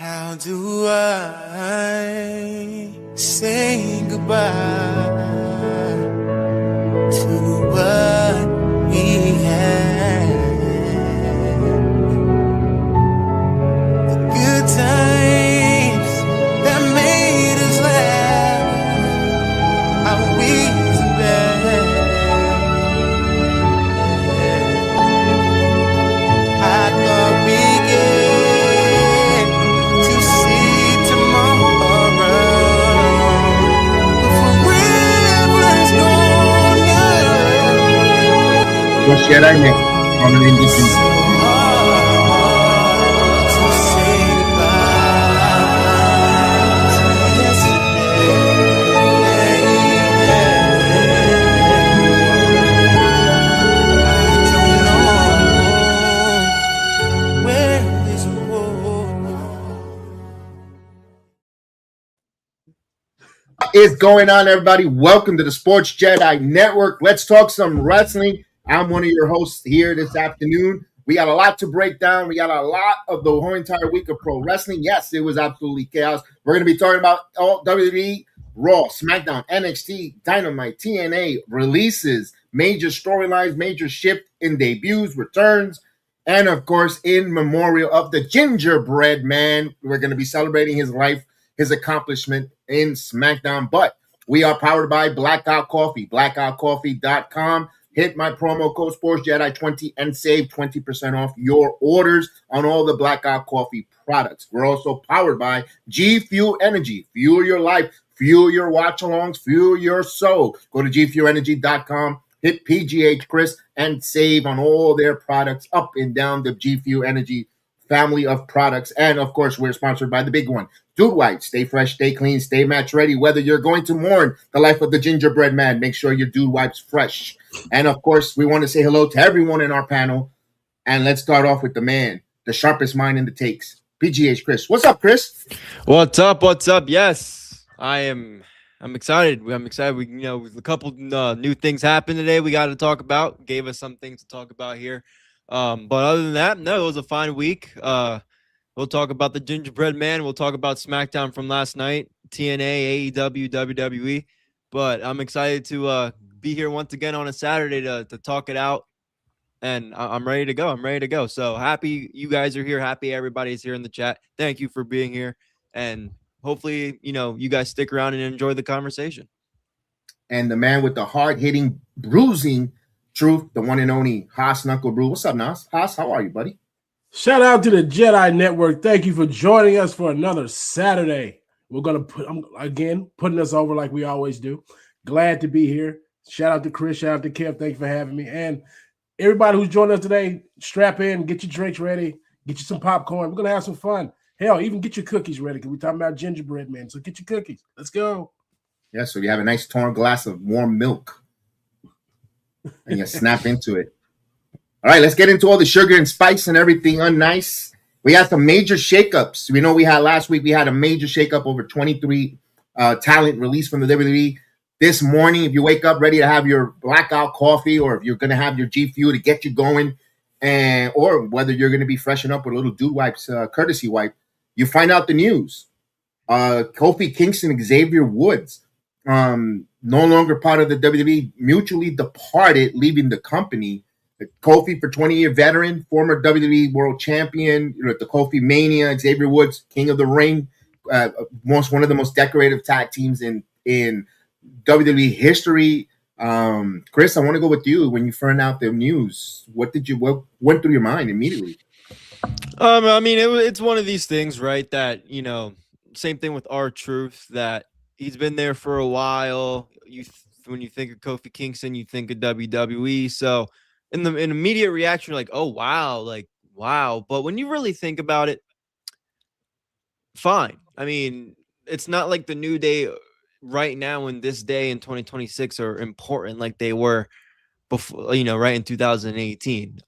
How do I say goodbye to what we had? The good times that made us laugh, are we back? I thought we get to see tomorrow, but forever's gone now. Sports Jedi Network on an indie So hard to say goodbye to yesterday. I don't know where this What is going on, everybody? Welcome to the Sports Jedi Network. Let's talk some wrestling. I'm one of your hosts here this afternoon. We got a lot to break down. We got a lot of the whole entire week of pro wrestling. Yes, it was absolutely chaos. We're going to be talking about all WWE RAW, SmackDown, NXT, Dynamite, TNA releases, major storylines, major shift in debuts, returns, and of course, in memorial of the gingerbread man. We're going to be celebrating his life, his accomplishment in SmackDown. But we are powered by Blackout Coffee, blackoutcoffee.com. Hit my promo code SportsJedi20 and save 20% off your orders on all the Blackout Coffee products. We're also powered by G Fuel Energy. Fuel your life, fuel your watch-alongs, fuel your soul. Go to gfuelenergy.com, hit PGH Chris, and save on all their products up and down the G Fuel Energy family of products. And of course, we're sponsored by the big one, Dude White. Stay fresh, stay clean, stay match ready. Whether you're going to mourn the life of the gingerbread man, make sure your Dude Wipe's fresh. And of course, we want to say hello to everyone in our panel. And let's start off with the man, the sharpest mind in the takes, PGH Chris. What's up, Chris? What's up? What's up? Yes, I'm excited. I'm excited. We, a couple new things happened today. We got to talk about. Gave us some things to talk about here. But other than that, no, it was a fine week. We'll talk about the gingerbread man. We'll talk about SmackDown from last night, TNA, AEW, WWE. But I'm excited to be here once again on a Saturday to talk it out. And I'm ready to go. I'm ready to go. So happy you guys are here. Happy everybody's here in the chat. Thank you for being here. And hopefully, you guys stick around and enjoy the conversation. And the man with the hard-hitting, bruising truth, the one and only Haas Knucklebrew. What's up, Nas? Haas, how are you, buddy? Shout out to the Jedi Network. Thank you for joining us for another Saturday. We're going to putting us over like we always do. Glad to be here. Shout out to Chris. Shout out to Kev. Thank you for having me. And everybody who's joining us today, strap in, get your drinks ready, get you some popcorn. We're going to have some fun. Hell, even get your cookies ready because we're talking about gingerbread, man. So get your cookies. Let's go. Yeah, so you have a nice torn glass of warm milk and you snap into it. All right, let's get into all the sugar and spice and everything unnice. We had some major shakeups. We know we had last week, we had a major shakeup over 23 talent released from the WWE. This morning, if you wake up ready to have your blackout coffee or if you're going to have your G Fuel to get you going, or whether you're going to be freshen up with a little Dude Wipes courtesy wipe, you find out the news. Kofi Kingston, Xavier Woods, no longer part of the WWE, mutually departed, leaving the company. Kofi, for 20-year veteran, former WWE World Champion, the Kofi Mania, Xavier Woods, King of the Ring, one of the most decorative tag teams in WWE history. Chris, I want to go with you. When you found out the news, what went through your mind immediately? I mean, it's one of these things, right? That same thing with R-Truth, that he's been there for a while. When you think of Kofi Kingston, you think of WWE. So in immediate reaction, you're like, oh, wow. But when you really think about it, fine. I mean, it's not like the New Day right now in this day in 2026 are important like they were before, right in 2018.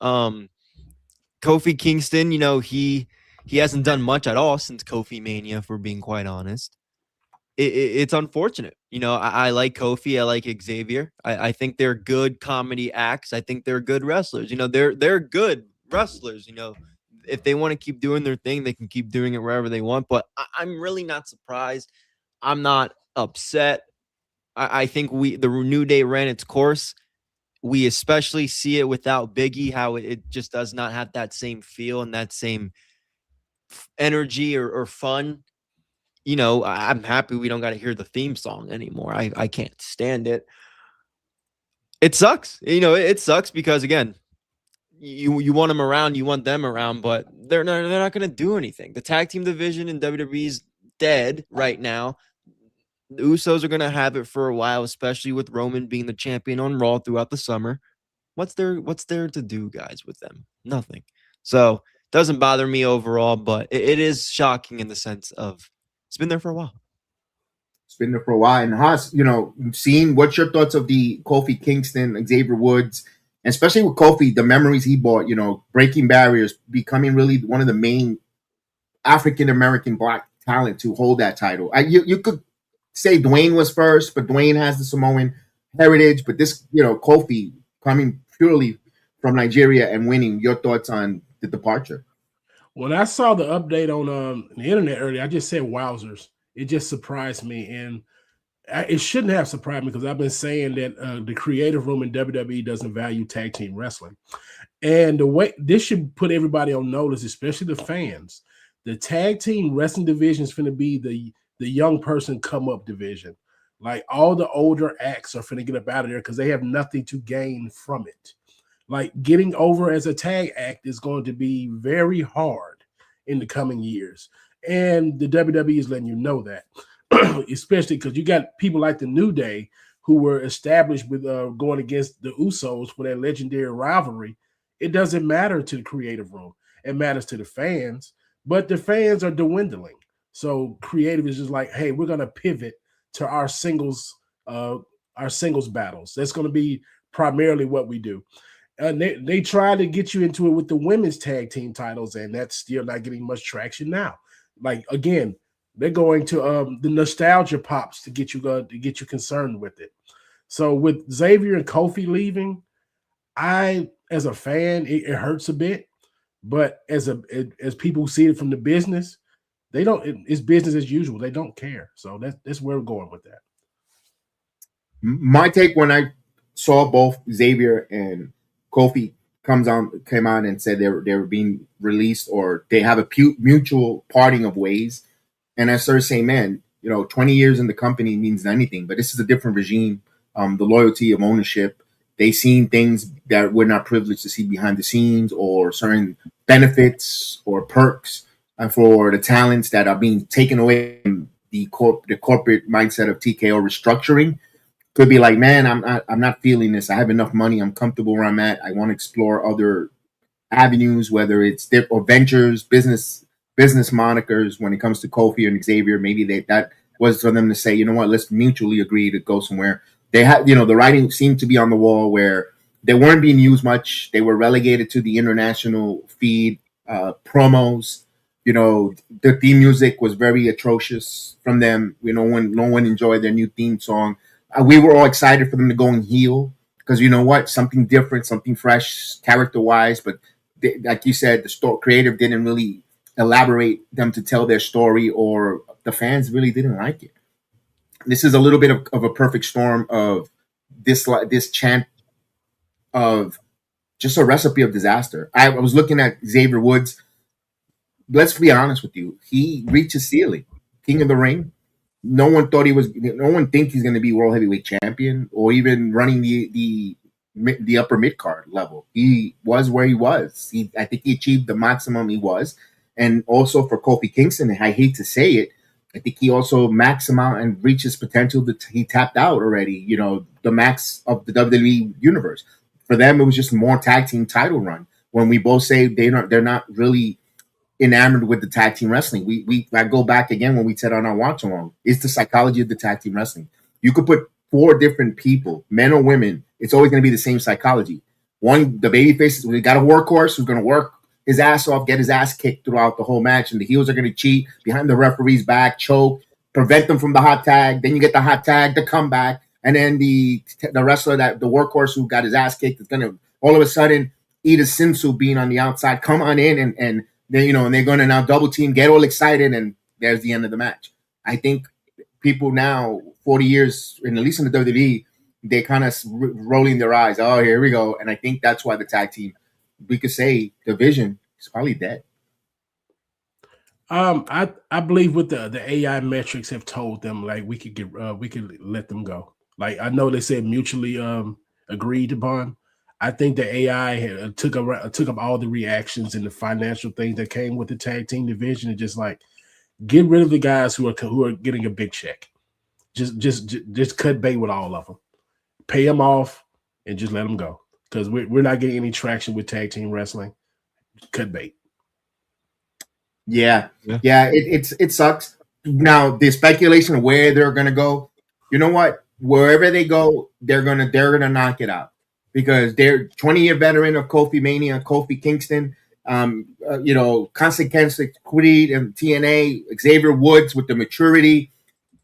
Kofi Kingston, he hasn't done much at all since Kofi Mania, if we're being quite honest. It's unfortunate. I like Kofi. I like Xavier. I think they're good comedy acts. I think they're good wrestlers. They're good wrestlers. if they want to keep doing their thing, they can keep doing it wherever they want. But I'm really not surprised. I'm not upset. I think the New Day ran its course. We especially see it without Biggie, how it just does not have that same feel and that same energy or fun. You know, I'm happy we don't got to hear the theme song anymore. I can't stand it. It sucks. You know, it sucks because, again, you want them around, you want them around, but they're not going to do anything. The tag team division in WWE's dead right now. The Usos are going to have it for a while, especially with Roman being the champion on Raw throughout the summer. What's there to do, guys, with them? Nothing. So it doesn't bother me overall, but it is shocking in the sense of it's been there for a while. It's been there for a while. And Haas, you know, seeing what's your thoughts of the Kofi Kingston, Xavier Woods, and especially with Kofi, the memories he brought, you know, breaking barriers, becoming really one of the main African-American Black talent to hold that title. You could say Dwayne was first, but Dwayne has the Samoan heritage. But this, you know, Kofi coming purely from Nigeria and winning. Your thoughts on the departure? When I saw the update on the internet earlier, I just said wowzers. It just surprised me. And it shouldn't have surprised me because I've been saying that the creative room in WWE doesn't value tag team wrestling. And the way this should put everybody on notice, especially the fans. The tag team wrestling division is going to be the young person come up division. Like all the older acts are finna get up out of there because they have nothing to gain from it. Like getting over as a tag act is going to be very hard in the coming years. And the WWE is letting you know that, especially because you got people like the New Day who were established with going against the Usos for that legendary rivalry. It doesn't matter to the creative room. It matters to the fans, but the fans are dwindling. So creative is just like, hey, we're going to pivot to our singles battles. That's going to be primarily what we do. They try to get you into it with the women's tag team titles, and that's still not getting much traction now. Like again, they're going to the nostalgia pops to get you concerned with it. So with Xavier and Kofi leaving, as a fan, it hurts a bit, but as people see it from the business, they don't. It's business as usual. They don't care. So that's where we're going with that. My take when I saw both Xavier and Kofi came on and said they were being released or they have a mutual parting of ways, and I started saying, man, you know, 20 years in the company means anything, but this is a different regime. The loyalty of ownership. They seen things that we're not privileged to see behind the scenes, or certain benefits or perks for the talents that are being taken away from the corporate mindset of TKO restructuring. Could be like, man, I'm not feeling this. I have enough money. I'm comfortable where I'm at. I want to explore other avenues, whether it's or ventures, business monikers. When it comes to Kofi and Xavier, maybe that was for them to say, you know what, let's mutually agree to go somewhere. They had, you know, the writing seemed to be on the wall where they weren't being used much. They were relegated to the international feed, promos. You know, the theme music was very atrocious from them. You know, no one enjoyed their new theme song. We were all excited for them to go and heal because you know what, something different, something fresh, character-wise. But like you said, the creative didn't really elaborate them to tell their story, or the fans really didn't like it. This is a little bit of a perfect storm of this chant of just a recipe of disaster. I was looking at Xavier Woods. Let's be honest with you. He reached his ceiling. King of the Ring. No one thought he was. No one thinks he's going to be world heavyweight champion or even running the upper mid card level. He was where he was. I think he achieved the maximum he was. And also for Kofi Kingston, I hate to say it, I think he also maxed out and reached his potential. He tapped out already. You know, the max of the WWE universe. For them, it was just more tag team title run. When we both say they're not really enamored with the tag team wrestling. I go back again when we said on our watch along. It's the psychology of the tag team wrestling. You could put 4 different people, men or women. It's always going to be the same psychology. One, the baby faces, we got a workhorse who's going to work his ass off, get his ass kicked throughout the whole match, and the heels are going to cheat behind the referee's back, choke, prevent them from the hot tag. Then you get the hot tag, the comeback, and then the wrestler, the workhorse who got his ass kicked is going to all of a sudden eat a sensu being on the outside, come on in and They, and they're going to now double team, get all excited, and there's the end of the match. I think people now, 40 years, at least in the WWE, they kind of rolling their eyes. Oh, here we go. And I think that's why the tag team, we could say, division is probably dead. I believe with the AI metrics have told them like we could let them go. Like I know they said mutually agreed upon. I think the AI took up all the reactions and the financial things that came with the tag team division and just like get rid of the guys who are getting a big check. Just cut bait with all of them, pay them off, and just let them go because we're not getting any traction with tag team wrestling. Cut bait. Yeah. It sucks. Now the speculation of where they're gonna go, you know what? Wherever they go, they're gonna knock it out because they're 20-year veteran of Kofi Mania, Kofi Kingston, Constant Creed and TNA, Xavier Woods with the maturity.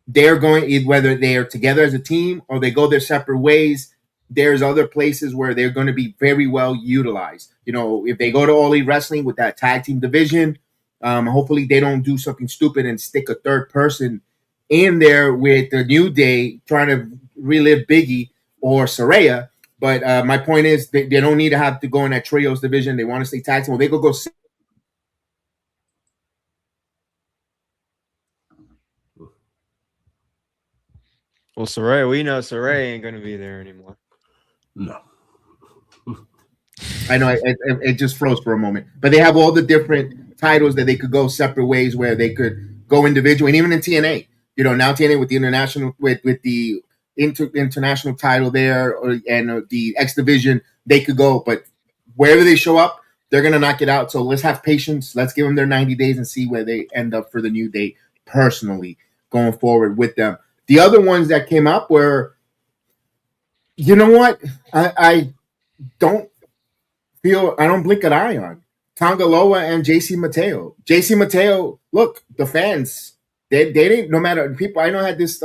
They're going whether they are together as a team or they go their separate ways. There's other places where they're going to be very well utilized. If they go to All Elite Wrestling with that tag team division. Hopefully they don't do something stupid and stick a third person in there with the New Day trying to relive Biggie or Saraya. But my point is they don't need to have to go in that trios division. They want to stay tag team. Well, they go. Well, Saraya, we know Saraya ain't going to be there anymore. No. I know it just froze for a moment, but they have all the different titles that they could go separate ways where they could go individually, and even in TNA, now TNA with the international with the international title there and the X division, they could go, but wherever they show up, they're gonna knock it out. So let's have patience. Let's give them their 90 days and see where they end up for the New Day. Personally, going forward with them, the other ones that came up were, you know what, I don't blink an eye on Tonga Loa and JC Mateo. JC Mateo, look, the fans, they didn't, no matter people, I know had this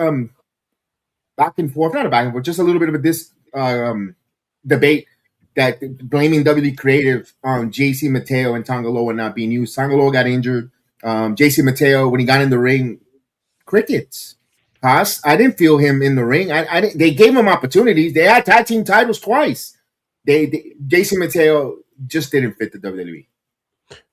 back and forth, not a back and forth, just a little bit of a debate that blaming WWE Creative on JC Mateo and Tonga Loa not being used. Tonga Loa got injured. JC Mateo, when he got in the ring, crickets. Haas, I didn't feel him in the ring. I didn't, they gave him opportunities. They had tag team titles twice. JC Mateo just didn't fit the WWE.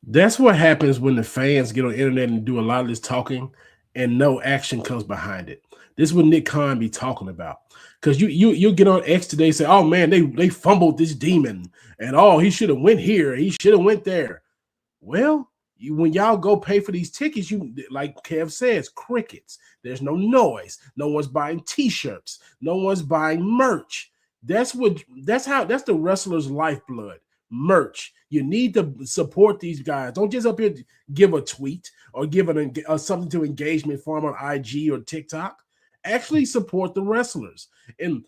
That's what happens when the fans get on the internet and do a lot of this talking and no action comes behind it. This is what Nick Khan be talking about. Because you get on X today and say, oh man, they fumbled this demon and oh, he should have went here, he should have went there. Well, when y'all go pay for these tickets, you, like Kev says, crickets. There's no noise. No one's buying t-shirts. No one's buying merch. That's the wrestler's lifeblood. Merch. You need to support these guys. Don't just up here give a tweet or give something to engagement form on IG or TikTok. Actually support the wrestlers. And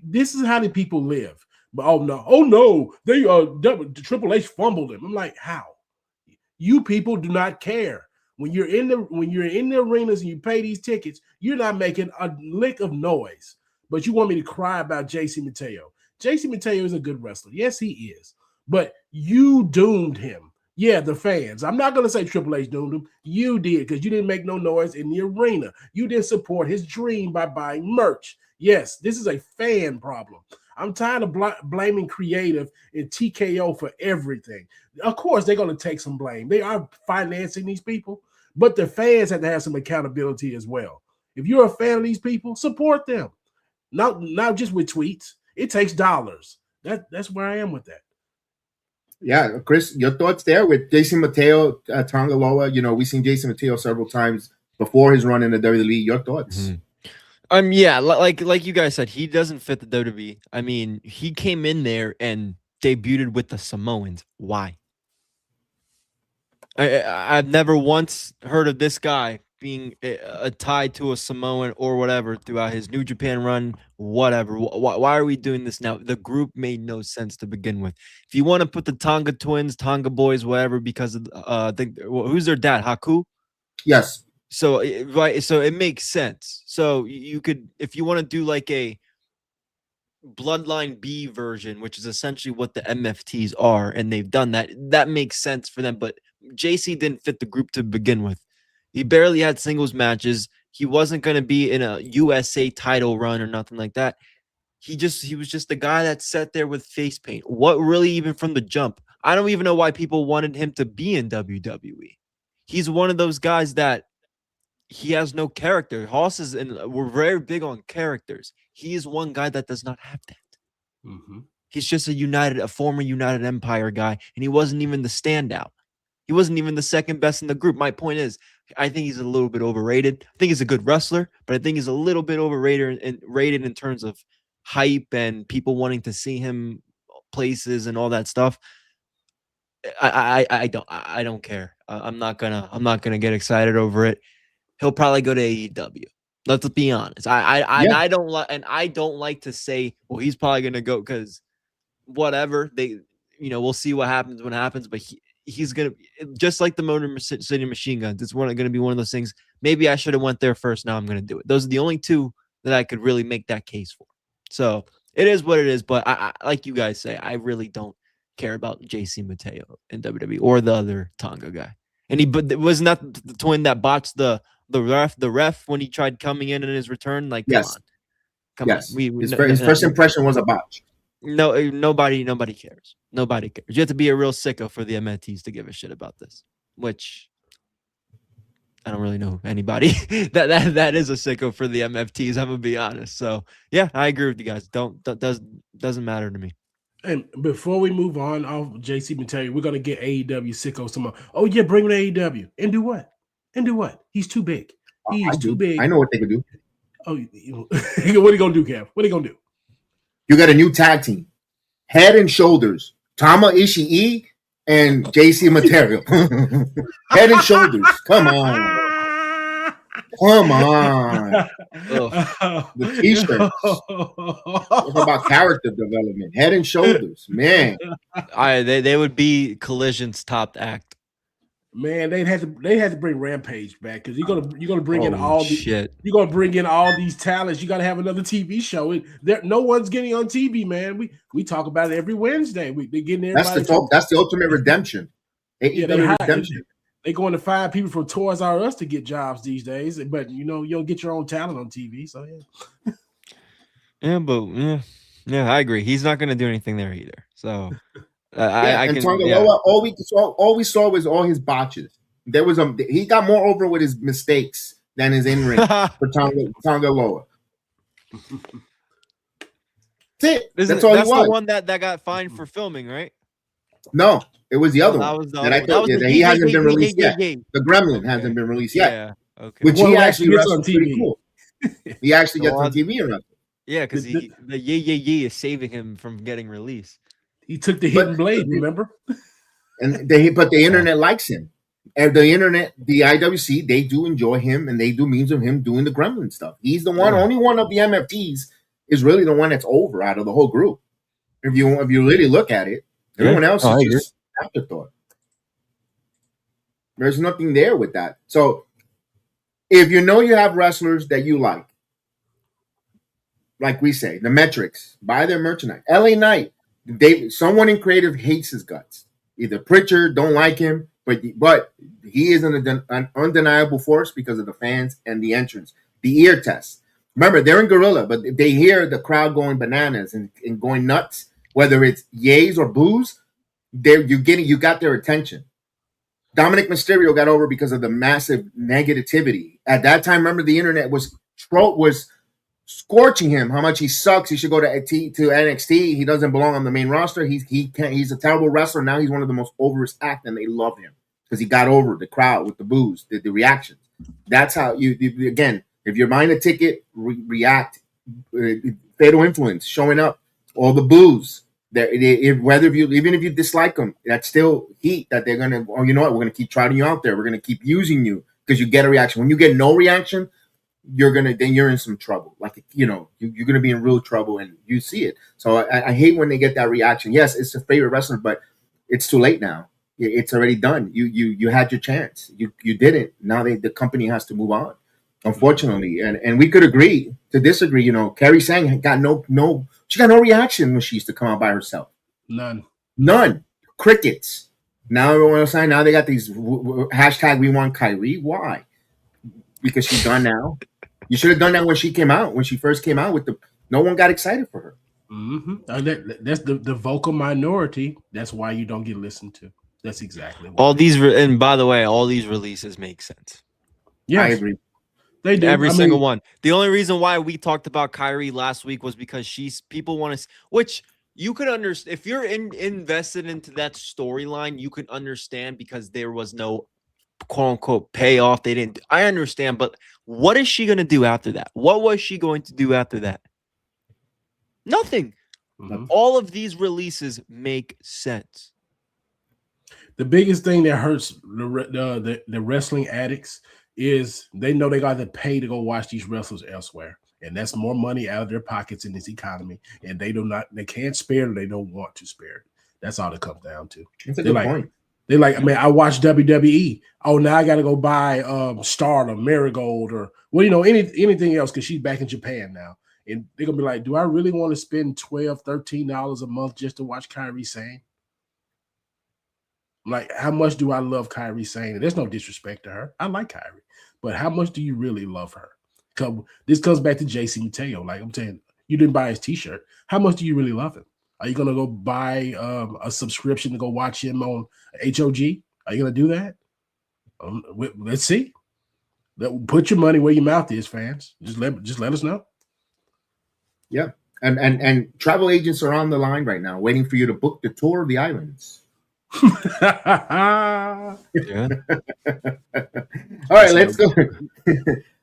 this is how the people live. But oh no, they Triple H fumbled him. I'm like, how? You people do not care. When you're in the arenas and you pay these tickets, you're not making a lick of noise. But you want me to cry about JC Mateo. JC Mateo is a good wrestler. Yes, he is. But you doomed him. Yeah, the fans. I'm not going to say Triple H doomed him. You did, because you didn't make no noise in the arena. You didn't support his dream by buying merch. Yes, this is a fan problem. I'm tired of blaming creative and TKO for everything. Of course, they're going to take some blame. They are financing these people, but the fans have to have some accountability as well. If you're a fan of these people, support them. Not just with tweets. It takes dollars. That's where I am with that. Yeah, Chris, your thoughts there with Jason Mateo, Tonga Loa? We've seen Jason Mateo several times before his run in the WWE. Your thoughts? Mm-hmm. Yeah, like you guys said, he doesn't fit the WWE. I mean, he came in there and debuted with the Samoans. Why? I've never once heard of this guy being tied to a Samoan or whatever throughout his New Japan run, whatever. Why are we doing this now? The group made no sense to begin with. If you want to put the Tonga twins, Tonga boys, whatever, because of who's their dad? Haku? Yes. So right, so it makes sense. So you could, if you want to do like a Bloodline B version, which is essentially what the MFTs are, and they've done that, that makes sense for them. But JC didn't fit the group to begin with. He barely had singles matches. He wasn't going to be in a USA title run or nothing like that. He was just the guy that sat there with face paint. What really, even from the jump, I don't even know why people wanted him to be in WWE. He's one of those guys that he has no character. We're very big on characters. He is one guy that does not have that. Mm-hmm. He's just a former United Empire guy, and he wasn't even the standout. He wasn't even the second best in the group. My point is, I think he's a little bit overrated. I think he's a good wrestler, but I think he's a little bit overrated and rated in terms of hype and people wanting to see him places and all that stuff. I don't care. I'm not gonna get excited over it. He'll probably go to AEW. Let's be honest. I don't like to say, well, he's probably gonna go because whatever we'll see what happens when it happens. But he's gonna, just like the Motor City Machine Guns. It's gonna be one of those things. Maybe I should have went there first. Now I'm gonna do it. Those are the only two that I could really make that case for. So it is what it is. But I like you guys say, I really don't care about JC Mateo in WWE or the other Tonga guy. But it wasn't that the twin that botched the ref when he tried coming in his return. Like, yes. Come on. His first impression was a botch. No, nobody cares. Nobody cares. You have to be a real sicko for the MFTs to give a shit about this, which I don't really know anybody that is a sicko for the MFTs. I'm gonna be honest. So yeah, I agree with you guys. Doesn't matter to me. And before we move on off JC Mateo, we're gonna get AEW sicko some more. Oh yeah, bring him to AEW and do what? He's too big. He's too big. I know what they could do. Oh, what are you gonna do, Kev? What are you gonna do? You got a new tag team, Head and Shoulders, Tama Ishii and JC Mateo. Head and Shoulders. Come on. The t-shirts. Talk about character development. Head and Shoulders, man. They would be Collision's top act. Man, they had to bring Rampage back because you're gonna bring in all these shit. You're gonna bring in all these talents. You gotta have another TV show. No one's getting on TV, man. We talk about it every Wednesday. They're getting everybody. That's the ultimate redemption. Redemption. They're going to find people from Toys R Us to get jobs these days, but you don't get your own talent on TV. So yeah, I agree. He's not gonna do anything there either. So. Loa, all we saw was all his botches. He got more over with his mistakes than his in-ring for Tonga Loa. That's it. That's all he was. The one that got fined for filming, right? No, it was the other one that I told you that he hasn't been released yet. The Gremlin hasn't been released yet. Yeah, okay. Which he actually gets on TV. Cool. He actually gets on TV around. Yeah, because the is saving him from getting released. He took the hidden blade, remember? But the internet likes him. And the internet, the IWC, they do enjoy him, and they do memes of him doing the Gremlin stuff. He's the one, only one of the MFTs is really the one that's over out of the whole group. If you really look at it, everyone else is just afterthought. There's nothing there with that. So if you know you have wrestlers that you like we say, the metrics, buy their merchandise. LA Knight. Someone in creative hates his guts. Either Pritchard don't like him, but he is an undeniable force because of the fans and the entrance, the ear test. Remember, they're in Gorilla, but they hear the crowd going bananas and going nuts, whether it's yays or boos. You got their attention. Dominic Mysterio got over because of the massive negativity at that time. Remember, the internet was scorching him how much he sucks. He should go to NXT. He doesn't belong on the main roster. He's a terrible wrestler. Now he's one of the most overest act, and they love him because he got over the crowd with the boos, the reactions. That's how you again. If you're buying a ticket, react. Fatal influence showing up. All the boos. Even if you dislike them, that's still heat that they're gonna. Oh, you know what? We're gonna keep trotting you out there. We're gonna keep using you because you get a reaction. When you get no reaction, you're in some trouble. Like, you're gonna be in real trouble, and you see it. So I hate when they get that reaction. Yes, it's a favorite wrestler, but it's too late now. It's already done. You had your chance. You didn't. Now the company has to move on. Unfortunately, and we could agree to disagree. Carrie Sang got no reaction when she used to come out by herself. None. Crickets. Now everyone else signed. Now they got these hashtag we want Kyrie. Why? Because she's done now. You should have done that when she came out. When she first came out with no one got excited for her. That's the vocal minority. That's why you don't get listened to. That's exactly what all these. And by the way, all these releases make sense. Yes, I agree. They do. Every single one. The only reason why we talked about Kyrie last week was because people want to, which you could understand if you're invested into that storyline, you can understand because there was no quote unquote payoff. They didn't. I understand, but what is she going to do after that? What was she going to do after that? Nothing. Mhm. All of these releases make sense. The biggest thing that hurts the wrestling addicts is they know they got to pay to go watch these wrestlers elsewhere, and that's more money out of their pockets in this economy. And they can't spare it. They don't want to spare it. That's all it comes down to. That's a good point. They're like, I mean, I watched WWE. Oh, now I got to go buy Stardom, Marigold, or anything else because she's back in Japan now. And they're gonna be like, do I really want to spend $12, $13 a month just to watch Kyrie Sane? Like, how much do I love Kyrie Sane? There's no disrespect to her. I like Kyrie, but how much do you really love her? This comes back to JC Mateo. Like I'm saying, you didn't buy his T-shirt. How much do you really love him? Are you gonna go buy a subscription to go watch him on HOG? Are you gonna do that? Let's see. Put your money where your mouth is, fans. Just let us know. Yeah, and travel agents are on the line right now, waiting for you to book the tour of the islands. Yeah. All right, let's go.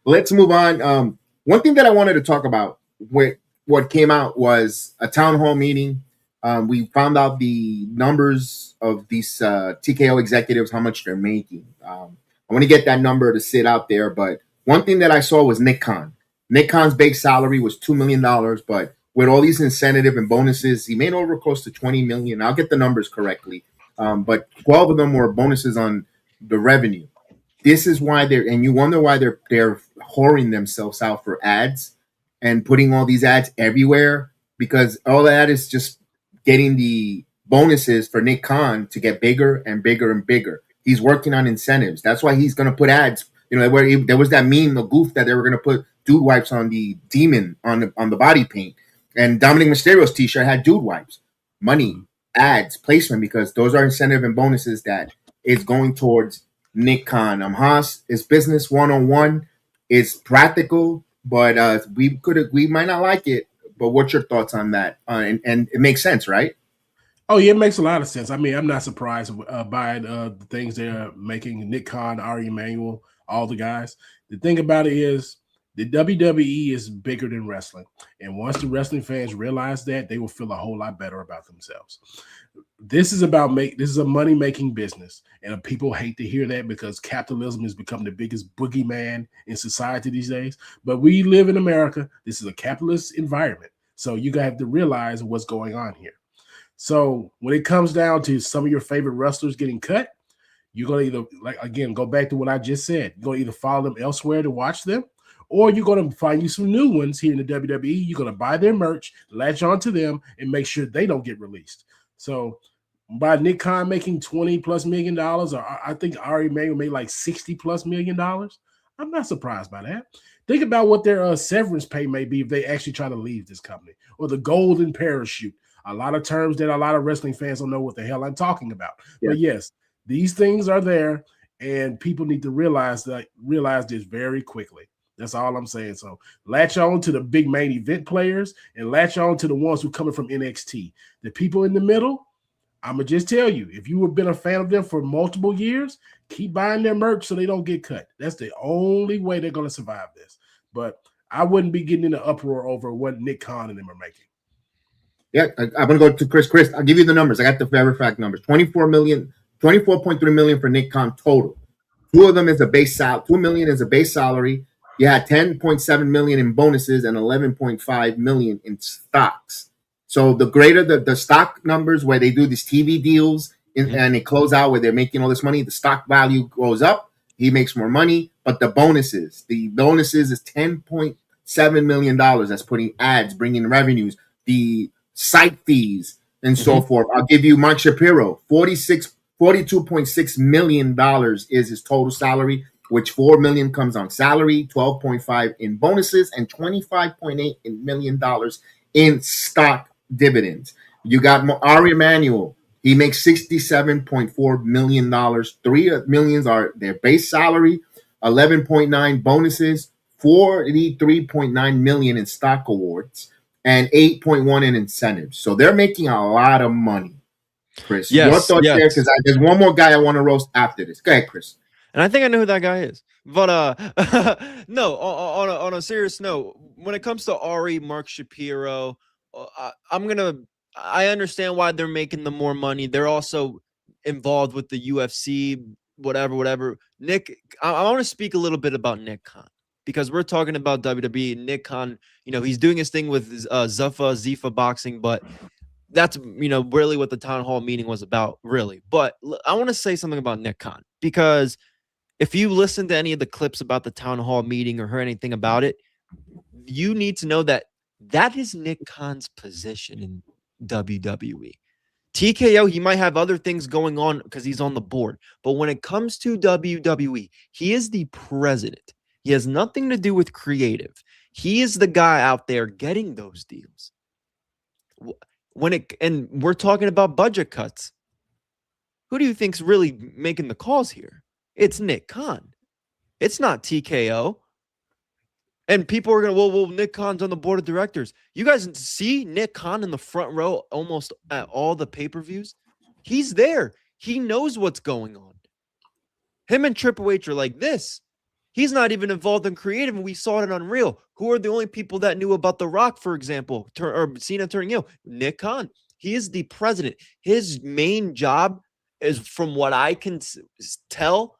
Let's move on. One thing that I wanted to talk about with what came out was a town hall meeting. We found out the numbers of these TKO executives, how much they're making. I want to get that number to sit out there, but one thing that I saw was Nick Khan. Nick Khan's base salary was $2 million, but with all these incentive and bonuses, he made over close to $20 million. I'll get the numbers correctly. But 12 of them were bonuses on the revenue. This is why and you wonder why they're whoring themselves out for ads and putting all these ads everywhere, because all that is just getting the bonuses for Nick Khan to get bigger and bigger and bigger. He's working on incentives. That's why he's going to put ads. Where there was that meme, the goof that they were going to put dude wipes on the demon on the body paint, and Dominic Mysterio's T-shirt had dude wipes. Money, ads, placement, because those are incentive and bonuses that is going towards Nick Khan. Haas is business 101. It's practical, but we might not like it. But what's your thoughts on that? And it makes sense, right? Oh yeah, it makes a lot of sense. I mean, I'm not surprised by the things they're making. Nick Khan, Ari Emanuel, all the guys. The thing about it is the WWE is bigger than wrestling. And once the wrestling fans realize that, they will feel a whole lot better about themselves. This is a money-making business. And people hate to hear that because capitalism has become the biggest boogeyman in society these days. But we live in America. This is a capitalist environment. So you have to realize what's going on here. So when it comes down to some of your favorite wrestlers getting cut, you're going to either, go back to what I just said. You're going to either follow them elsewhere to watch them, or you're going to find you some new ones here in the WWE. You're going to buy their merch, latch on to them, and make sure they don't get released. So by Nick Khan making $20+ million, or I think Ari Emanuel made like $60+ million, I'm not surprised by that. Think about what their severance pay may be if they actually try to leave this company, or the golden parachute. A lot of terms that a lot of wrestling fans don't know what the hell I'm talking about. Yeah. But yes, these things are there, and people need to realize this very quickly. That's all I'm saying. So latch on to the big main event players and latch on to the ones who are coming from NXT. The people in the middle, I'm going to just tell you, if you have been a fan of them for multiple years, keep buying their merch so they don't get cut. That's the only way they're going to survive this. But I wouldn't be getting in an uproar over what Nick Khan and them are making. Yeah, I'm going to go to Chris. Chris, I'll give you the numbers. I got the very fact numbers. 24.3 million for Nick Khan total. $2 million is a base salary. You had 10.7 million in bonuses and 11.5 million in stocks. So the greater the stock numbers where they do these TV deals and they close out where they're making all this money, the stock value goes up. He makes more money. But the bonuses is $10.7 million. That's putting ads, bringing revenues, the site fees, and so forth. I'll give you Mark Shapiro, 46 $42.6 million is his total salary, which $4 million comes on salary, 12.5 in bonuses, and $25.8 million in stock dividends. You got Ari Emanuel. He makes $67.4 million. $3 million are their base salary, 11.9 bonuses, 43.9 million in stock awards, and 8.1 in incentives. So they're making a lot of money. Chris, your thoughts there? Because there's one more guy I want to roast after this. Go ahead, Chris. And I think I know who that guy is. But no, on a serious note, when it comes to Ari, Mark Shapiro, I understand why they're making the more money. They're also involved with the UFC, whatever. Nick, I want to speak a little bit about Nick Khan, because we're talking about WWE. Nick Khan, he's doing his thing with Zuffa boxing, but that's, really what the town hall meeting was about, really. But I want to say something about Nick Khan, because if you listen to any of the clips about the town hall meeting or heard anything about it, you need to know that is Nick Khan's position in WWE. TKO, he might have other things going on because he's on the board. But when it comes to WWE, he is the president. He has nothing to do with creative. He is the guy out there getting those deals. And we're talking about budget cuts. Who do you think's really making the calls here? It's Nick Khan. It's not TKO. And people are going to, well, Nick Khan's on the board of directors. You guys see Nick Khan in the front row almost at all the pay-per-views? He's there. He knows what's going on. Him and Triple H are like this. He's not even involved in creative, and we saw it on Unreal. Who are the only people that knew about The Rock, for example, or Cena turning heel? Nick Khan. He is the president. His main job is, from what I can tell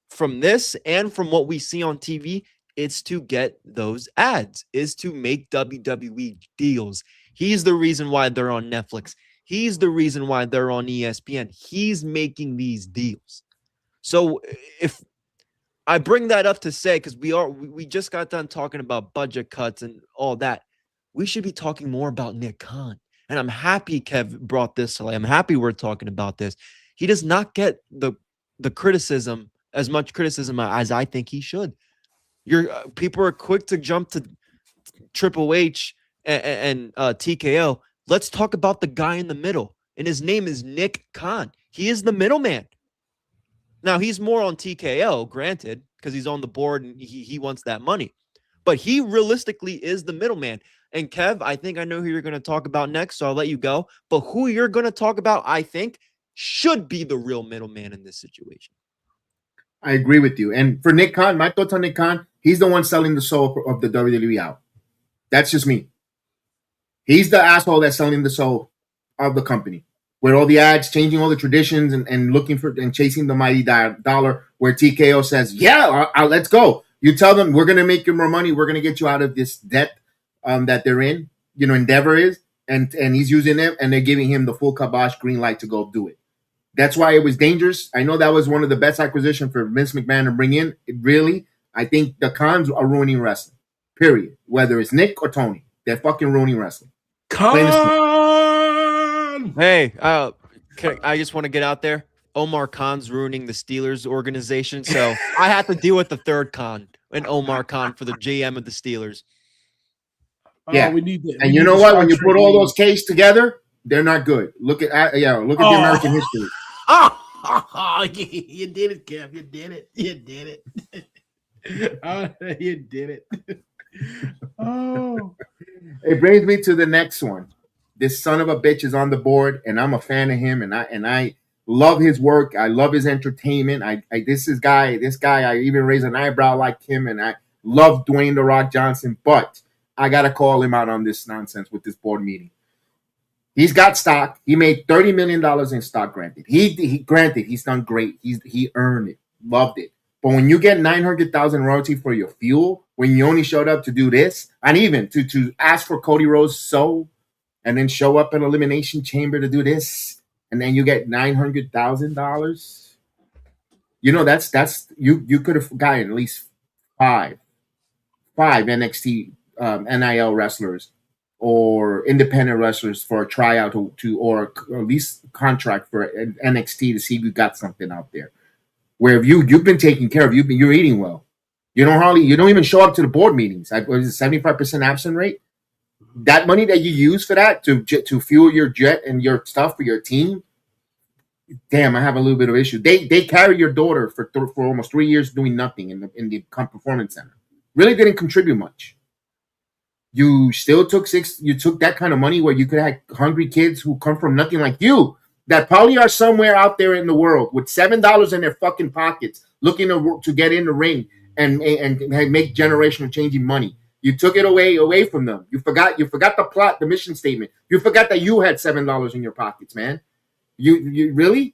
from this and from what we see on TV, it's to get those ads, is to make WWE deals. He's the reason why they're on Netflix. He's the reason why they're on ESPN. He's making these deals. So if I bring that up to say, because we just got done talking about budget cuts and all that, we should be talking more about Nick Khan. And I'm happy Kev brought this to light. I'm happy we're talking about this. He does not get the criticism, as much criticism as I think he should. People are quick to jump to Triple H and TKO. Let's talk about the guy in the middle, and his name is Nick Khan. He is the middleman. Now, he's more on TKO, granted, because he's on the board and he wants that money. But he realistically is the middleman. And Kev, I think I know who you're going to talk about next, so I'll let you go. But who you're going to talk about, I think, should be the real middleman in this situation. I agree with you. And for Nick Khan, my thoughts on Nick Khan, he's the one selling the soul of the WWE out. That's just me. He's the asshole that's selling the soul of the company. With all the ads, changing all the traditions and looking for and chasing the mighty dollar, where TKO says, yeah, let's go. You tell them, we're going to make you more money. We're going to get you out of this debt that they're in, Endeavor is. And he's using them, and they're giving him the full kibosh green light to go do it. That's why it was dangerous. I know that was one of the best acquisitions for Vince McMahon to bring in. I think the Khans are ruining wrestling, period. Whether it's Nick or Tony, they're fucking ruining wrestling. Khan! Hey, I just want to get out there. Omar Khan's ruining the Steelers organization, so I have to deal with the third Khan, and Omar Khan for the GM of the Steelers. Yeah, we need and you know what? When you put all those K's together, they're not good. Look at the American history. You did it, Kev. You did it. You did it. Oh, it brings me to the next one. This son of a bitch is on the board, and I'm a fan of him, and I love his work. I love his entertainment. This guy, I even raise an eyebrow like him, and I love Dwayne "The Rock" Johnson, but I gotta call him out on this nonsense with this board meeting. He's got stock. He made $30 million in stock. Granted, he's done great. He earned it, loved it. But when you get $900,000 royalty for your fuel, when you only showed up to do this, and even to ask for Cody Rhodes' soul, and then show up at Elimination Chamber to do this, and then you get $900,000. That's you could have gotten at least five NXT NIL wrestlers or independent wrestlers for a tryout or at least contract for NXT to see if you got something out there. Where if you've been taken care of, you're eating well. You don't even show up to the board meetings. What is it, 75% absent rate? That money that you use for that to fuel your jet and your stuff for your team. Damn, I have a little bit of issue. They carry your daughter for almost 3 years doing nothing in the performance center. Really didn't contribute much. You still took that kind of money where you could have hungry kids who come from nothing like you that probably are somewhere out there in the world with $7 in their fucking pockets looking to get in the ring and make generational changing money. You took it away from them. You forgot the plot, the mission statement. You forgot that you had $7 in your pockets, man. You really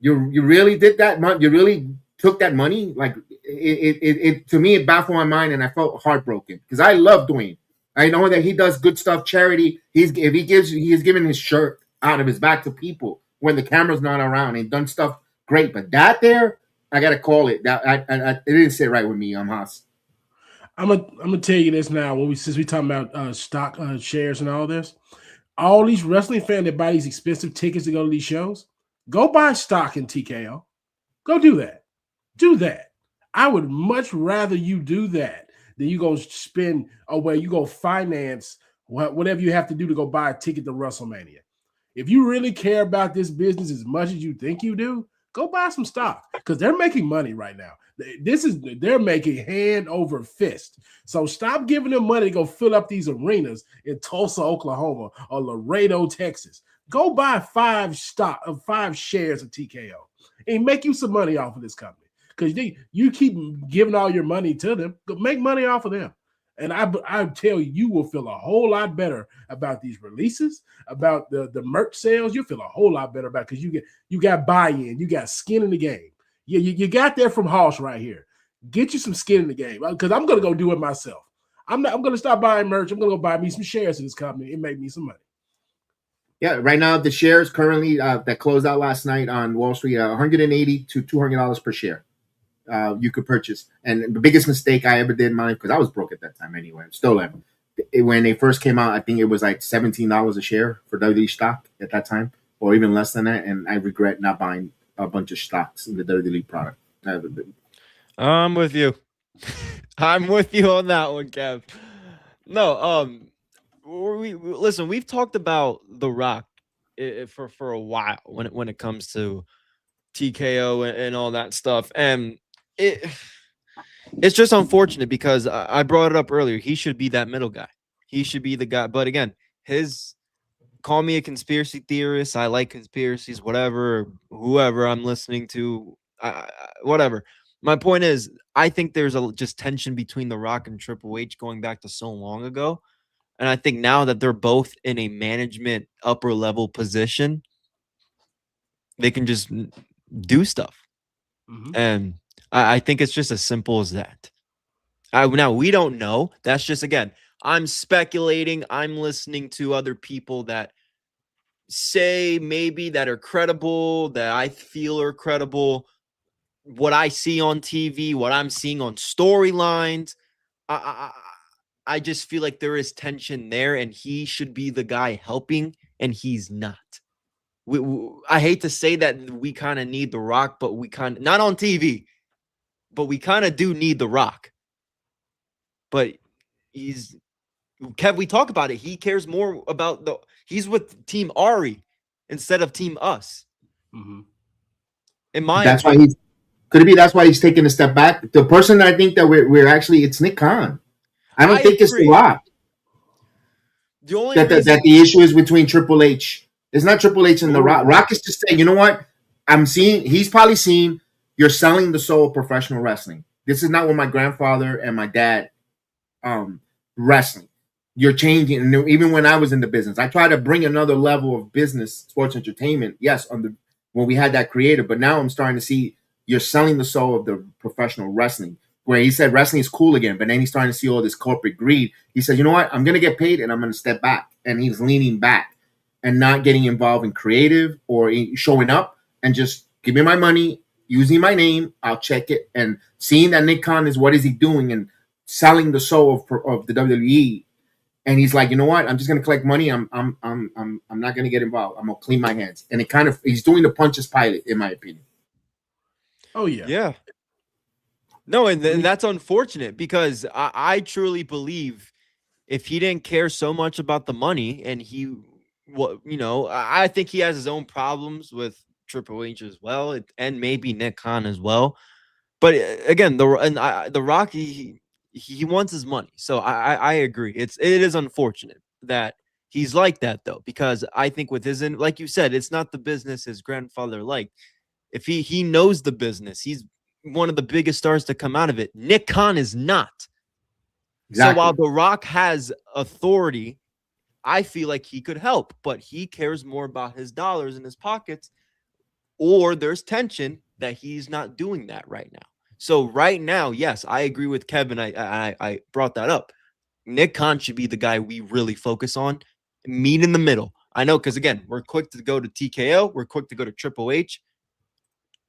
did that? You really took that money? Like it to me, it baffled my mind, and I felt heartbroken because I love Dwayne. I know that he does good stuff, charity. He is giving his shirt out of his back to people when the camera's not around. He's done stuff great, but that there, I gotta call it. That it didn't sit right with me. Haas. I'm gonna tell you this now. Since we talking about stock shares and all this, all these wrestling fans that buy these expensive tickets to go to these shows, go buy stock in TKO. Go do that. Do that. I would much rather you do that than you go spend away. You go finance whatever you have to do to go buy a ticket to WrestleMania. If you really care about this business as much as you think you do, go buy some stock because they're making money right now. They're making hand over fist. So stop giving them money to go fill up these arenas in Tulsa, Oklahoma, or Laredo, Texas. Go buy 5 shares of TKO and make you some money off of this company because you keep giving all your money to them. Go make money off of them. And I tell you will feel a whole lot better about these releases, about the merch sales. You'll feel a whole lot better about because you got buy-in, you got skin in the game. You got that from Hoss right here. Get you some skin in the game because I'm gonna go do it myself. I'm gonna stop buying merch. I'm gonna go buy me some shares in this company and make me some money. Yeah, right now the shares currently that closed out last night on Wall Street, $180 to $200 per share. You could purchase. And the biggest mistake I ever did in my life, because I was broke at that time anyway, still am. When they first came out, I think it was like $17 a share for WWE stock at that time, or even less than that. And I regret not buying a bunch of stocks in the WWE product. I'm with you. I'm with you on that one, Kev. No, listen. We've talked about The Rock for a while when it comes to TKO and all that stuff, and it's just unfortunate because I brought it up earlier. He should be that middle guy. He should be the guy. But again, call me a conspiracy theorist. I like conspiracies, whatever, whoever I'm listening to, whatever. My point is, I think there's just tension between The Rock and Triple H going back to so long ago. And I think now that they're both in a management upper level position, they can just do stuff. Mm-hmm. And I think it's just as simple as that. Now, we don't know. That's just, again, I'm speculating. I'm listening to other people that say maybe that are credible, that I feel are credible. What I see on TV, what I'm seeing on storylines, I just feel like there is tension there, and he should be the guy helping, and he's not. I hate to say that we kind of need The Rock, but we kind of, not on TV, but we kind of do need The Rock. But Kev, we talk about it. He cares more about he's with Team Ari instead of Team Us. Mm-hmm. That's why that's why he's taking a step back. The person that I think that we're actually, it's Nick Khan. I don't think it's The Rock. The only that the issue is between Triple H. It's not Triple H and The Rock. Rock is just saying, you know what? He's probably seen you're selling the soul of professional wrestling. This is not what my grandfather and my dad wrestling. You're changing. And even when I was in the business, I tried to bring another level of business, sports entertainment. Yes, when we had that creative, but now I'm starting to see you're selling the soul of the professional wrestling. Where he said wrestling is cool again, but then he's starting to see all this corporate greed. He said, you know what? I'm going to get paid and I'm going to step back. And he's leaning back and not getting involved in creative or showing up and just give me my money, using my name. I'll check it. And seeing that Nick Khan is what is he doing and selling the soul of the WWE And he's like, you know what? I'm just gonna collect money. I'm not gonna get involved. I'm gonna clean my hands. And it kind of he's doing the Pontius Pilate, in my opinion. Oh yeah. Yeah. No, and that's unfortunate because I truly believe if he didn't care so much about the money and I think he has his own problems with Triple H as well, and maybe Nick Khan as well. But again, the Rock, he wants his money, so I agree. It is unfortunate that he's like that though, because I think with his like you said, it's not the business his grandfather liked. If he knows the business, he's one of the biggest stars to come out of it. Nick Khan is not. Exactly. So while The Rock has authority, I feel like he could help, but he cares more about his dollars in his pockets, or there's tension that he's not doing that right now. So right now, yes, I agree with Kevin. I brought that up. Nick Khan should be the guy we really focus on. Meet in the middle. I know, because again, we're quick to go to TKO. We're quick to go to Triple H.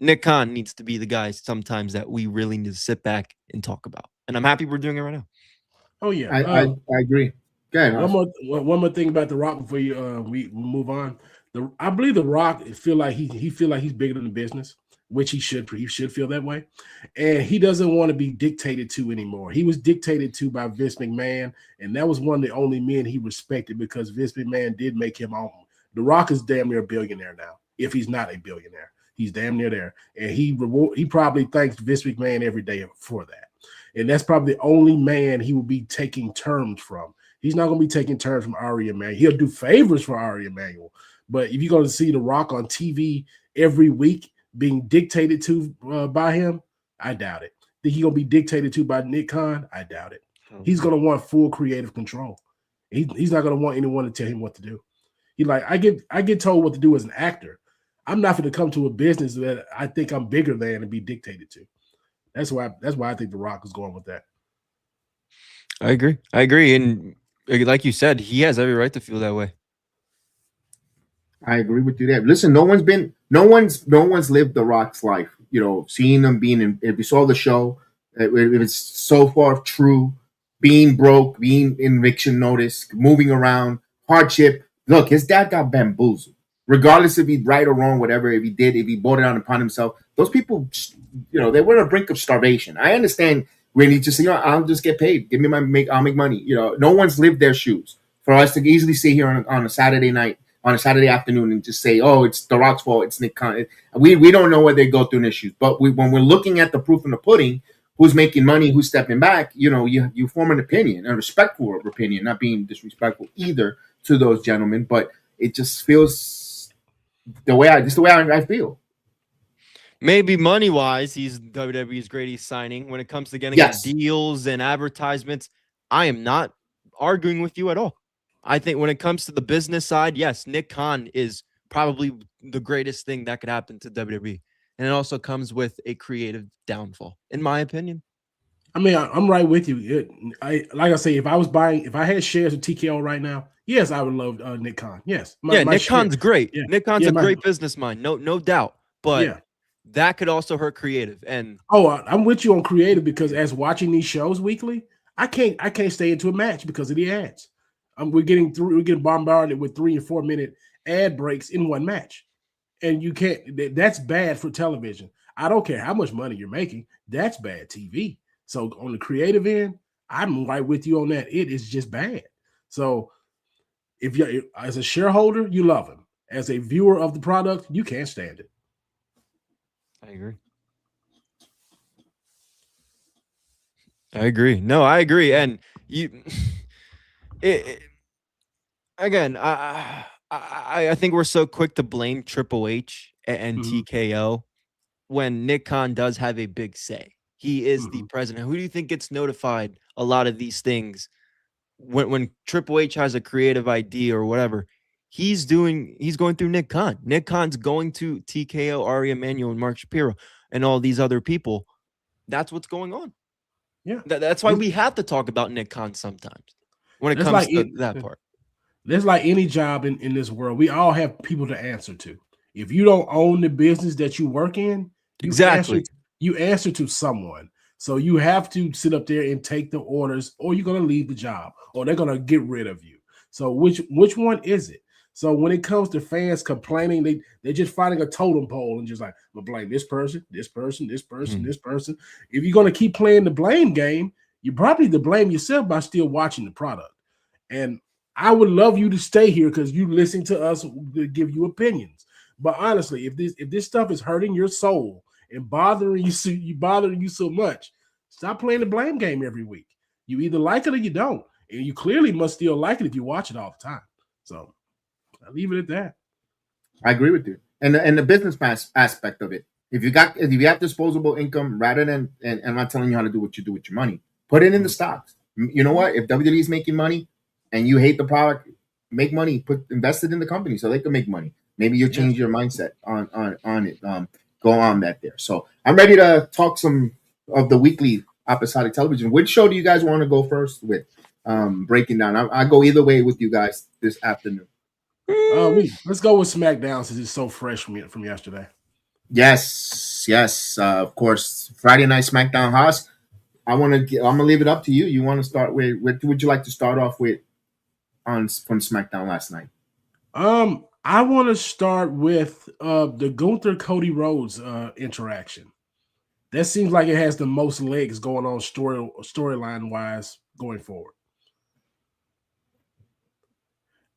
Nick Khan needs to be the guy sometimes that we really need to sit back and talk about. And I'm happy we're doing it right now. Oh yeah, I agree. Go ahead, one more thing about The Rock before we move on. I believe The Rock feel like he's bigger than the business, which he should feel that way, and he doesn't want to be dictated to anymore. He was dictated to by Vince McMahon, and that was one of the only men he respected because Vince McMahon did make him own. The Rock is damn near a billionaire now. If he's not a billionaire, he's damn near there, and he probably thanks Vince McMahon every day for that. And that's probably the only man he will be taking terms from. He's not going to be taking terms from Ari Emanuel. He'll do favors for Ari Emanuel. But if you're going to see The Rock on TV every week being dictated to by him, I doubt it. Think he's going to be dictated to by Nick Khan? I doubt it. He's going to want full creative control. He's not going to want anyone to tell him what to do. He like, I get told what to do as an actor. I'm not going to come to a business that I think I'm bigger than and be dictated to. That's why I think The Rock is going with that. I agree. And like you said, he has every right to feel that way. I agree with you there. Listen, no one's lived The Rock's life. You know, seeing them being in, if you saw the show, it was so far true, being broke, being in eviction notice, moving around, hardship. Look, his dad got bamboozled. Regardless if he's right or wrong, whatever, if he bought it on upon himself, those people, you know, they were on the brink of starvation. I understand when he just, you know, I'll just get paid. Give me I'll make money. You know, no one's lived their shoes. For us to easily sit here on a Saturday night, on a Saturday afternoon and just say, oh, it's The Rock's fault, it's Nick Khan. We don't know what they go through in issues. But when we're looking at the proof in the pudding, who's making money, who's stepping back, you know, you form an opinion, a respectful opinion, not being disrespectful either to those gentlemen. But it just feels the way I feel. Maybe money-wise, he's WWE's greatest signing. When it comes to getting deals and advertisements, I am not arguing with you at all. I think when it comes to the business side, yes, Nick Khan is probably the greatest thing that could happen to WWE. And it also comes with a creative downfall, in my opinion. I mean, I'm right with you. Like I say, if I had shares of TKO right now, yes, I would love Nick Khan. Yes. Nick Khan's great. Yeah. Nick Khan's a great business mind. No doubt. But that could also hurt creative. And I'm with you on creative because as watching these shows weekly, I can't stay into a match because of the ads. We're getting bombarded with 3 and 4 minute ad breaks in one match. And you can't, that's bad for television. I don't care how much money you're making. That's bad TV. So on the creative end, I'm right with you on that. It is just bad. So if you're as a shareholder, you love him. As a viewer of the product, you can't stand it. I agree. No, I agree. And again, I think we're so quick to blame Triple H and TKO when Nick Khan does have a big say. He is the president. Who do you think gets notified a lot of these things when Triple H has a creative idea or whatever? He's going through Nick Khan. Nick Khan's going to TKO, Ari Emanuel, and Mark Shapiro, and all these other people. That's what's going on. Yeah, that's why we have to talk about Nick Khan sometimes when it comes to that part. There's like any job in this world. We all have people to answer to. If you don't own the business that you work in, you answer to someone. So you have to sit up there and take the orders, or you're going to leave the job, or they're going to get rid of you. So which one is it? So when it comes to fans complaining, they're just finding a totem pole and just like, I'm gonna blame this person, this person, this person, this person. If you're going to keep playing the blame game, you probably need to blame yourself by still watching the product. And I would love you to stay here because you listen to us to give you opinions. But honestly, if this stuff is hurting your soul and bothering you so much, stop playing the blame game every week. You either like it or you don't. And you clearly must still like it if you watch it all the time. So I leave it at that. I agree with you. And the business aspect of it. If you have disposable income, rather than, and I'm not telling you how to do what you do with your money, put it in the stocks. You know what? If WWE is making money and you hate the product, make money, invest it in the company so they can make money. Maybe you'll change your mindset on it. Go on that there. So I'm ready to talk some of the weekly episodic television. Which show do you guys want to go first with? Breaking down. I go either way with you guys this afternoon. Let's go with SmackDown since it's so fresh from yesterday. Yes. Of course, Friday Night SmackDown. Haas, I'm gonna leave it up to you. You want to start with? What would you like to start off with from SmackDown last night? I want to start with the Gunther Cody Rhodes interaction. That seems like it has the most legs going on storyline wise going forward.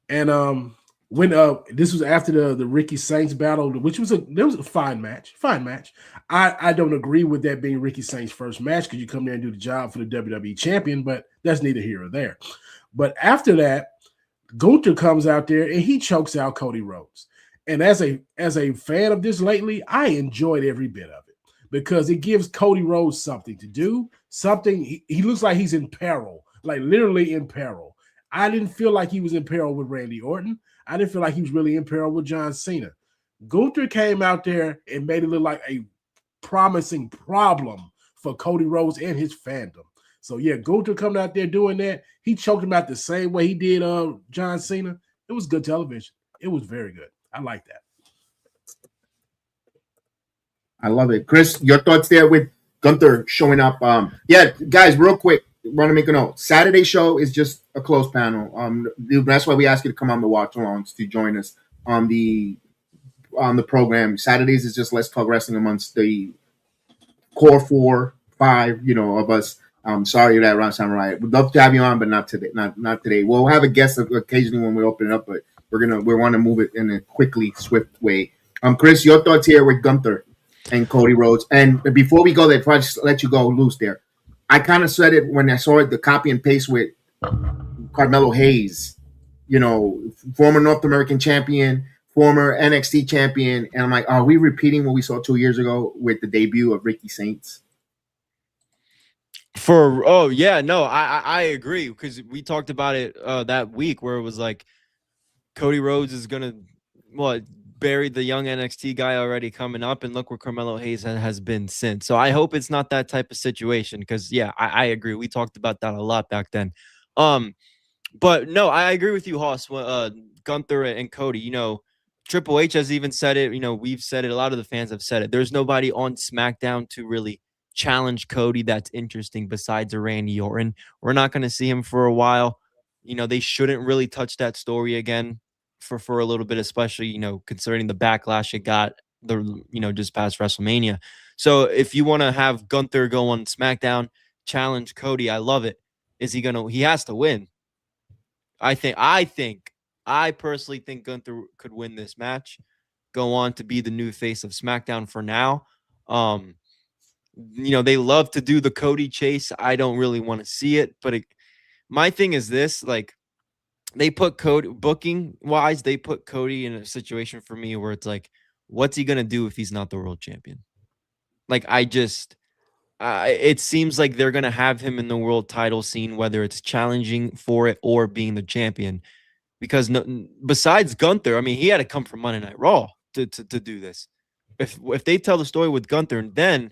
And when this was after the Ricky Saints battle, which was a fine match. I don't agree with that being Ricky Saints' first match because you come there and do the job for the WWE champion, but that's neither here or there. But after that, Gunther comes out there and he chokes out Cody Rhodes. And as a fan of this lately, I enjoyed every bit of it because it gives Cody Rhodes something to do. He looks like he's in peril, like literally in peril. I didn't feel like he was in peril with Randy Orton. I didn't feel like he was really in peril with John Cena. Gunther came out there and made it look like a promising problem for Cody Rhodes and his fandom. So, yeah, Gunther coming out there doing that. He choked him out the same way he did John Cena. It was good television. It was very good. I like that. I love it. Chris, your thoughts there with Gunther showing up? Guys, real quick, want to make a note. Saturday show is just a closed panel. That's why we ask you to come on the watch-alongs to join us on the program. Saturdays is just Let's Talk Wrestling amongst the core 5, of us. Sorry that Ron Samurai. We'd love to have you on, but not today. Not today. We'll have a guest occasionally when we open it up, but we want to move it in a quickly, swift way. Chris, your thoughts here with Gunther and Cody Rhodes. And before we go there, before I just let you go loose there, I kind of said it when I saw it, the copy and paste with Carmelo Hayes, former North American champion, former NXT champion. And I'm like, are we repeating what we saw 2 years ago with the debut of Ricky Saints? I agree because we talked about it that week where it was like Cody Rhodes is gonna bury the young NXT guy already coming up, and look where Carmelo Hayes has been since. So I hope it's not that type of situation because I agree. We talked about that a lot back then. But no, I agree with you, Hoss. Gunther and Cody, Triple H has even said it. We've said it. A lot of the fans have said it. There's nobody on SmackDown to really challenge Cody that's interesting besides a Randy Orton. We're not going to see him for a while. They shouldn't really touch that story again for a little bit, especially considering the backlash it got just past WrestleMania. So if you want to have Gunther go on SmackDown, challenge Cody, I love it. He has to win. I personally think Gunther could win this match, go on to be the new face of SmackDown for now. They love to do the Cody chase. I don't really want to see it, but my thing is this, like, they put Cody booking wise, they put Cody in a situation for me where it's like, what's he going to do if he's not the world champion? Like, it seems like they're going to have him in the world title scene, whether it's challenging for it or being the champion, because besides Gunther, I mean, he had to come from Monday Night Raw to do this. If they tell the story with Gunther, then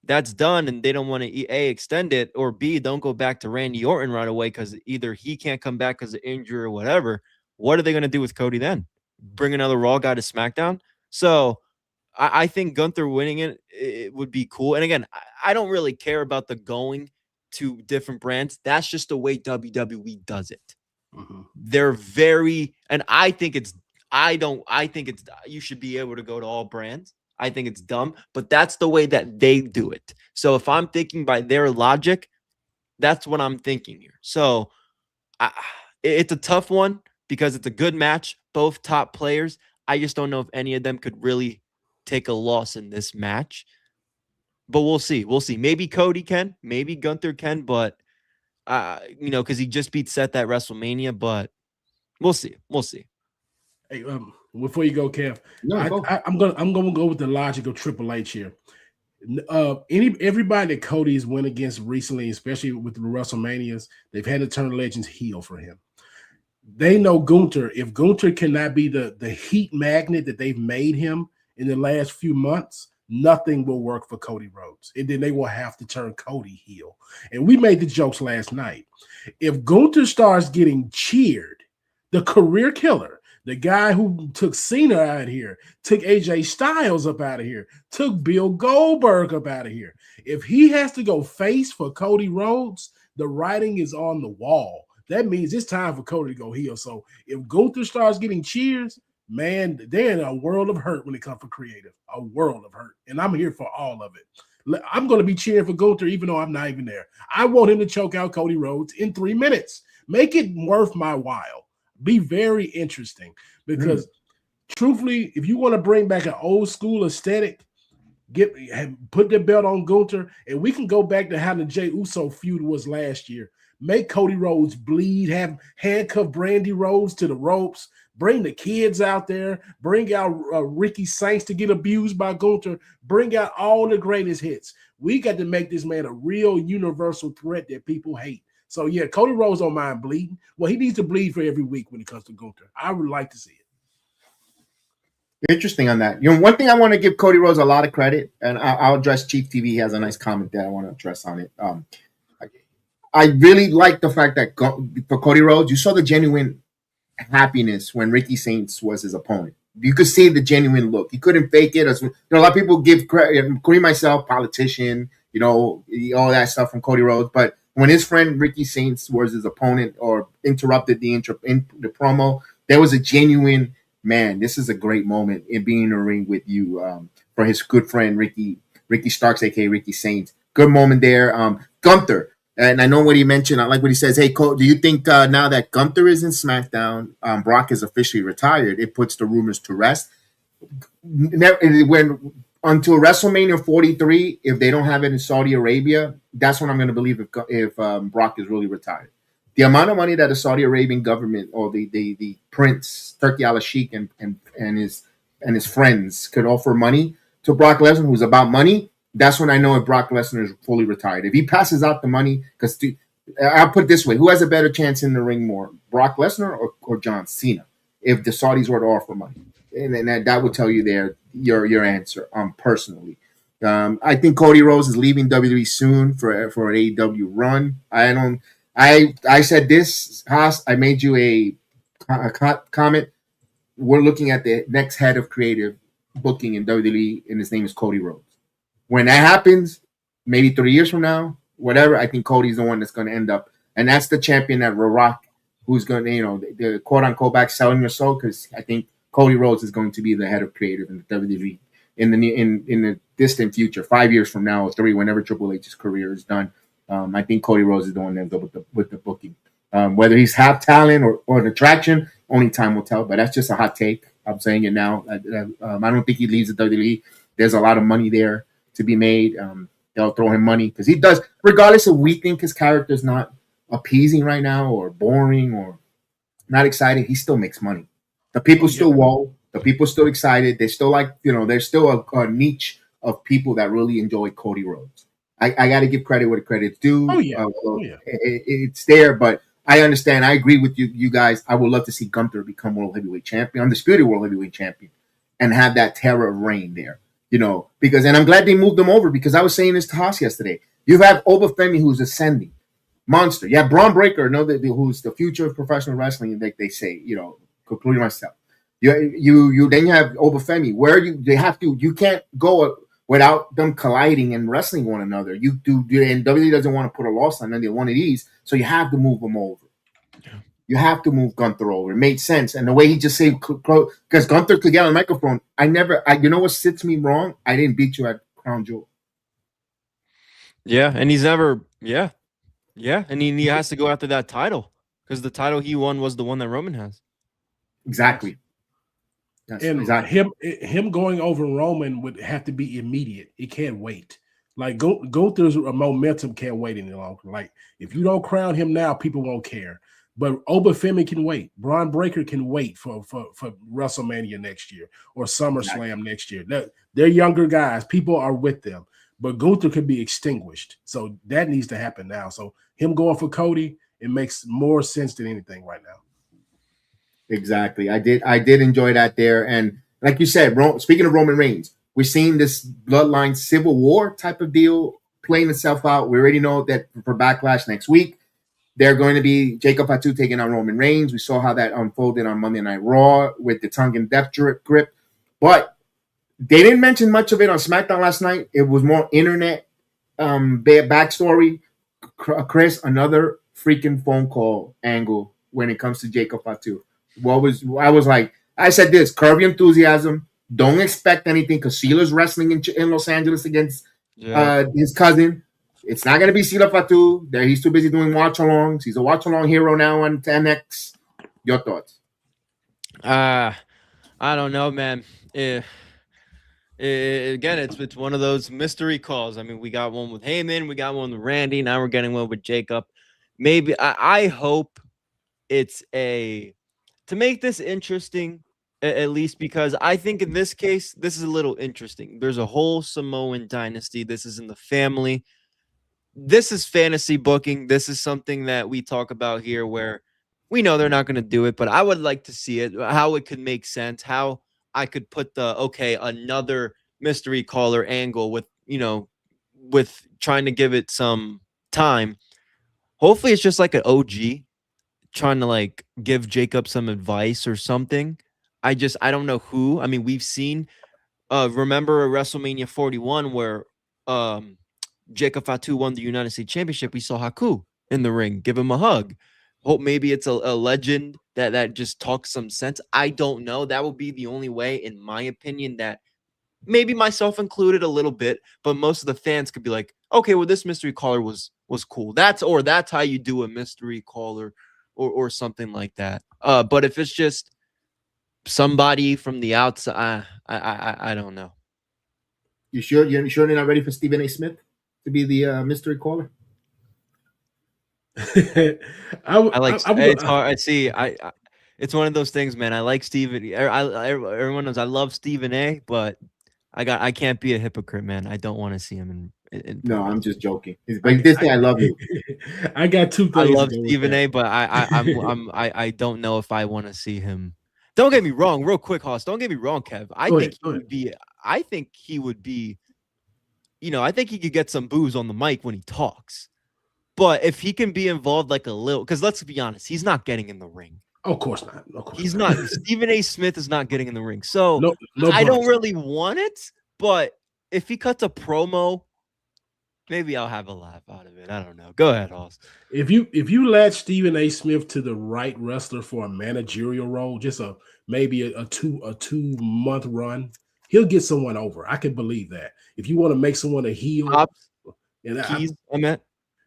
that's done, and they don't want to A, extend it, or B, don't go back to Randy Orton right away because either he can't come back because of injury or whatever. What are they going to do with Cody then? Bring another Raw guy to SmackDown? So I think Gunther winning it would be cool. And again, I don't really care about the going to different brands. That's just the way WWE does it. They're very, and I think it's, you should be able to go to all brands. I think it's dumb, but that's the way that they do it. So if I'm thinking by their logic, that's what I'm thinking here. So it's a tough one because it's a good match, both top players. I just don't know if any of them could really take a loss in this match. But we'll see. We'll see. Maybe Cody can, maybe Gunther can, but because he just beat Seth at WrestleMania, but we'll see. We'll see. Hey, before you go, Kev, I'm gonna go with the logic of Triple H here. Everybody that Cody's went against recently, especially with the WrestleManias, they've had to turn legends heel for him. They know Gunther. If Gunther cannot be the heat magnet that they've made him in the last few months, nothing will work for Cody Rhodes. And then they will have to turn Cody heel. And we made the jokes last night. If Gunther starts getting cheered, the career killer, the guy who took Cena out of here, took AJ Styles up out of here, took Bill Goldberg up out of here. If he has to go face for Cody Rhodes, the writing is on the wall. That means it's time for Cody to go heel. So if Gunther starts getting cheers, man, they're in a world of hurt when it comes to creative. A world of hurt. And I'm here for all of it. I'm going to be cheering for Gunther even though I'm not even there. I want him to choke out Cody Rhodes in 3 minutes. Make it worth my while. Be very interesting because truthfully, if you want to bring back an old school aesthetic, put the belt on Gunther, and we can go back to how the Jey Uso feud was last year. Make Cody Rhodes bleed, have handcuff Brandy Rhodes to the ropes, bring the kids out there, bring out Ricky Saints to get abused by Gunther, bring out all the greatest hits. We got to make this man a real universal threat that people hate. So, yeah, Cody Rhodes don't mind bleeding. Well, he needs to bleed for every week when it comes to Gunther. I would like to see it. Interesting on that. One thing I want to give Cody Rhodes a lot of credit, and I'll address Chief TV. He has a nice comment that I want to address on it. I really like the fact that for Cody Rhodes, you saw the genuine happiness when Ricky Saints was his opponent. You could see the genuine look. He couldn't fake it. A lot of people give credit, including myself, politician, all that stuff from Cody Rhodes. But when his friend Ricky Saints was his opponent or interrupted the promo, there was a genuine, man, this is a great moment in being in a ring with you for his good friend Ricky Starks, a.k.a. Ricky Saints. Good moment there. Gunther. And I know what he mentioned. I like what he says. Hey, Cole, do you think now that Gunther is in SmackDown, Brock is officially retired, it puts the rumors to rest? When until WrestleMania 43, if they don't have it in Saudi Arabia, that's when I'm going to believe if Brock is really retired. The amount of money that the Saudi Arabian government or the Prince Turki al-Sheikh and his friends could offer money to Brock Lesnar, who's about money. That's when I know if Brock Lesnar is fully retired. If he passes out the money, because I'll put it this way, who has a better chance in the ring more, Brock Lesnar or John Cena, if the Saudis were to offer money? And that would tell you your answer personally. I think Cody Rhodes is leaving WWE soon for an AEW run. I said this, Haas, I made you a comment. We're looking at the next head of creative booking in WWE, and his name is Cody Rhodes. When that happens, maybe 3 years from now, whatever, I think Cody's the one that's going to end up. And that's the champion that Rock, who's going to, the quote-unquote back selling your soul, because I think Cody Rhodes is going to be the head of creative in the WWE in the distant future, 5 years from now or 3, whenever Triple H's career is done. I think Cody Rhodes is the one that ends up with the booking. Whether he's half talent or an attraction, only time will tell. But that's just a hot take. I'm saying it now. I don't think he leaves the WWE. There's a lot of money there to be made. They'll throw him money because he does, regardless if we think his character is not appeasing right now or boring or not exciting, he still makes money. The people still whoa. The people still excited. They still there's still a niche of people that really enjoy Cody Rhodes. I got to give credit where the credit's due. It's there, but I understand. I agree with you guys. I would love to see Gunther become World Heavyweight Champion, Undisputed World Heavyweight Champion, and have that terror reign there. Because, and I'm glad they moved him over, because I was saying this to Haas yesterday. You have Obafemi, who's ascending, monster. You have Braun Breaker, who's the future of professional wrestling, like they say, including myself. You then you have Obafemi. You can't go without them colliding and wrestling one another. You do, and WWE doesn't want to put a loss on any one of these, so you have to move them over. You have to move Gunther over. It made sense, and the way he just said, because Gunther could get on the microphone. You know what sits me wrong? I didn't beat you at Crown Jewel. Yeah, and he's never. Yeah, and he has to go after that title because the title he won was the one that Roman has. Exactly. Yes, and exactly. him going over Roman would have to be immediate. It can't wait. Like Gunther's momentum can't wait any longer. Like if you don't crown him now, people won't care. But Obafemi can wait. Braun Breaker can wait for WrestleMania next year or SummerSlam next year. They're younger guys. People are with them. But Gunther could be extinguished. So that needs to happen now. So him going for Cody, it makes more sense than anything right now. Exactly. I did enjoy that there. And like you said, speaking of Roman Reigns, we're seeing this bloodline civil war type of deal playing itself out. We already know that for Backlash next week, they're going to be Jacob Fatu taking on Roman Reigns. We saw how that unfolded on Monday Night Raw with the tongue and depth grip. But they didn't mention much of it on SmackDown last night. It was more internet backstory. Chris, another freaking phone call angle when it comes to Jacob Fatu. I said this, curb your enthusiasm. Don't expect anything because Sila's wrestling in Los Angeles against his cousin. It's not going to be Sila Fatu. He's too busy doing watch-alongs. He's a watch-along hero now on NXT. Your thoughts? I don't know, man. Again, it's one of those mystery calls. I mean, we got one with Heyman. We got one with Randy. Now we're getting one with Jacob. Maybe I hope it's to make this interesting, at least because I think in this case, this is a little interesting. There's a whole Samoan dynasty. This is in the family. This is fantasy booking. This is something that we talk about here where we know they're not going to do it, but I would like to see it, how it could make sense, how I could put another mystery caller angle with trying to give it some time. Hopefully it's just like an OG trying to like give Jacob some advice or something. I don't know who. I mean, we've seen remember WrestleMania 41 where Jacob Fatu won the United States Championship. We saw Haku in the ring give him a hug. Hope maybe it's a legend that just talks some sense. I don't know. That would be the only way, in my opinion, that maybe myself included a little bit, but most of the fans could be like, okay, well, this mystery caller was cool. That's how you do a mystery caller or something like that. But if it's just somebody from the outside, I don't know. You sure you're not ready for Stephen A. Smith to be the mystery caller? It's hard. I see. It's one of those things, man. I like Stephen. Everyone knows I love Stephen A. But I can't be a hypocrite, man. I don't want to see him in No, I'm just joking. But this thing, I love you. I got two things. I love Stephen A. But I don't know if I want to see him. Don't get me wrong, real quick, Hoss. Don't get me wrong, Kev. I think he would be. I think he could get some booze on the mic when he talks. But if he can be involved like a little, because let's be honest, he's not getting in the ring. Of course not. He's not. Stephen A. Smith is not getting in the ring. So no I don't really want it. But if he cuts a promo, maybe I'll have a laugh out of it. I don't know. Go ahead, Hoss. If you latch Stephen A. Smith to the right wrestler for a managerial role, just maybe a 2-month run, he'll get someone over. I can believe that. If you want to make someone a heel,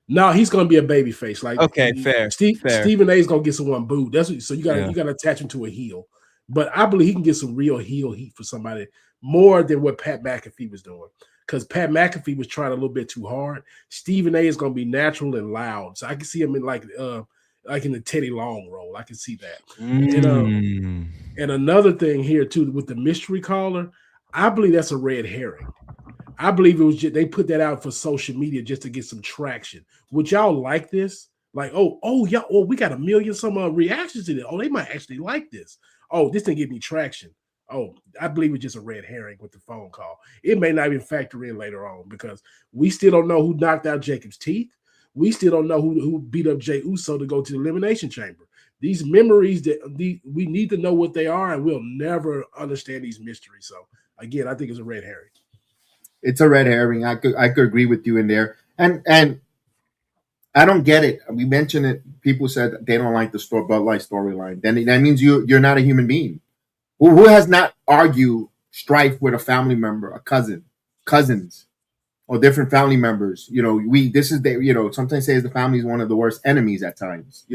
no, he's going to be a baby face. Like okay, fair. Stephen A. is going to get someone booed. So you got to attach him to a heel. But I believe he can get some real heel heat for somebody more than what Pat McAfee was doing. Because Pat McAfee was trying a little bit too hard. Stephen A. is going to be natural and loud. So I can see him in like in the Teddy Long role. I can see that. And another thing here too with the mystery caller, I believe that's a red herring. I believe it was just, they put that out for social media just to get some traction. Would y'all like this? Like, we got 1 million some reactions to this. Oh, they might actually like this. Oh, this didn't get any traction. Oh, I believe it's just a red herring with the phone call. It may not even factor in later on because we still don't know who knocked out Jacob's teeth. We still don't know who beat up Jey Uso to go to the Elimination Chamber. these memories that we need to know what they are, and we'll never understand these mysteries. So again, I think it's a red herring. It's a red herring. I could agree with you in there, and I don't get it. We mentioned it. People said they don't like the Bloodline storyline. Then that means you're not a human being. Who has not argued strife with a family member, a cousins, or different family members? Sometimes say the family is one of the worst enemies at times.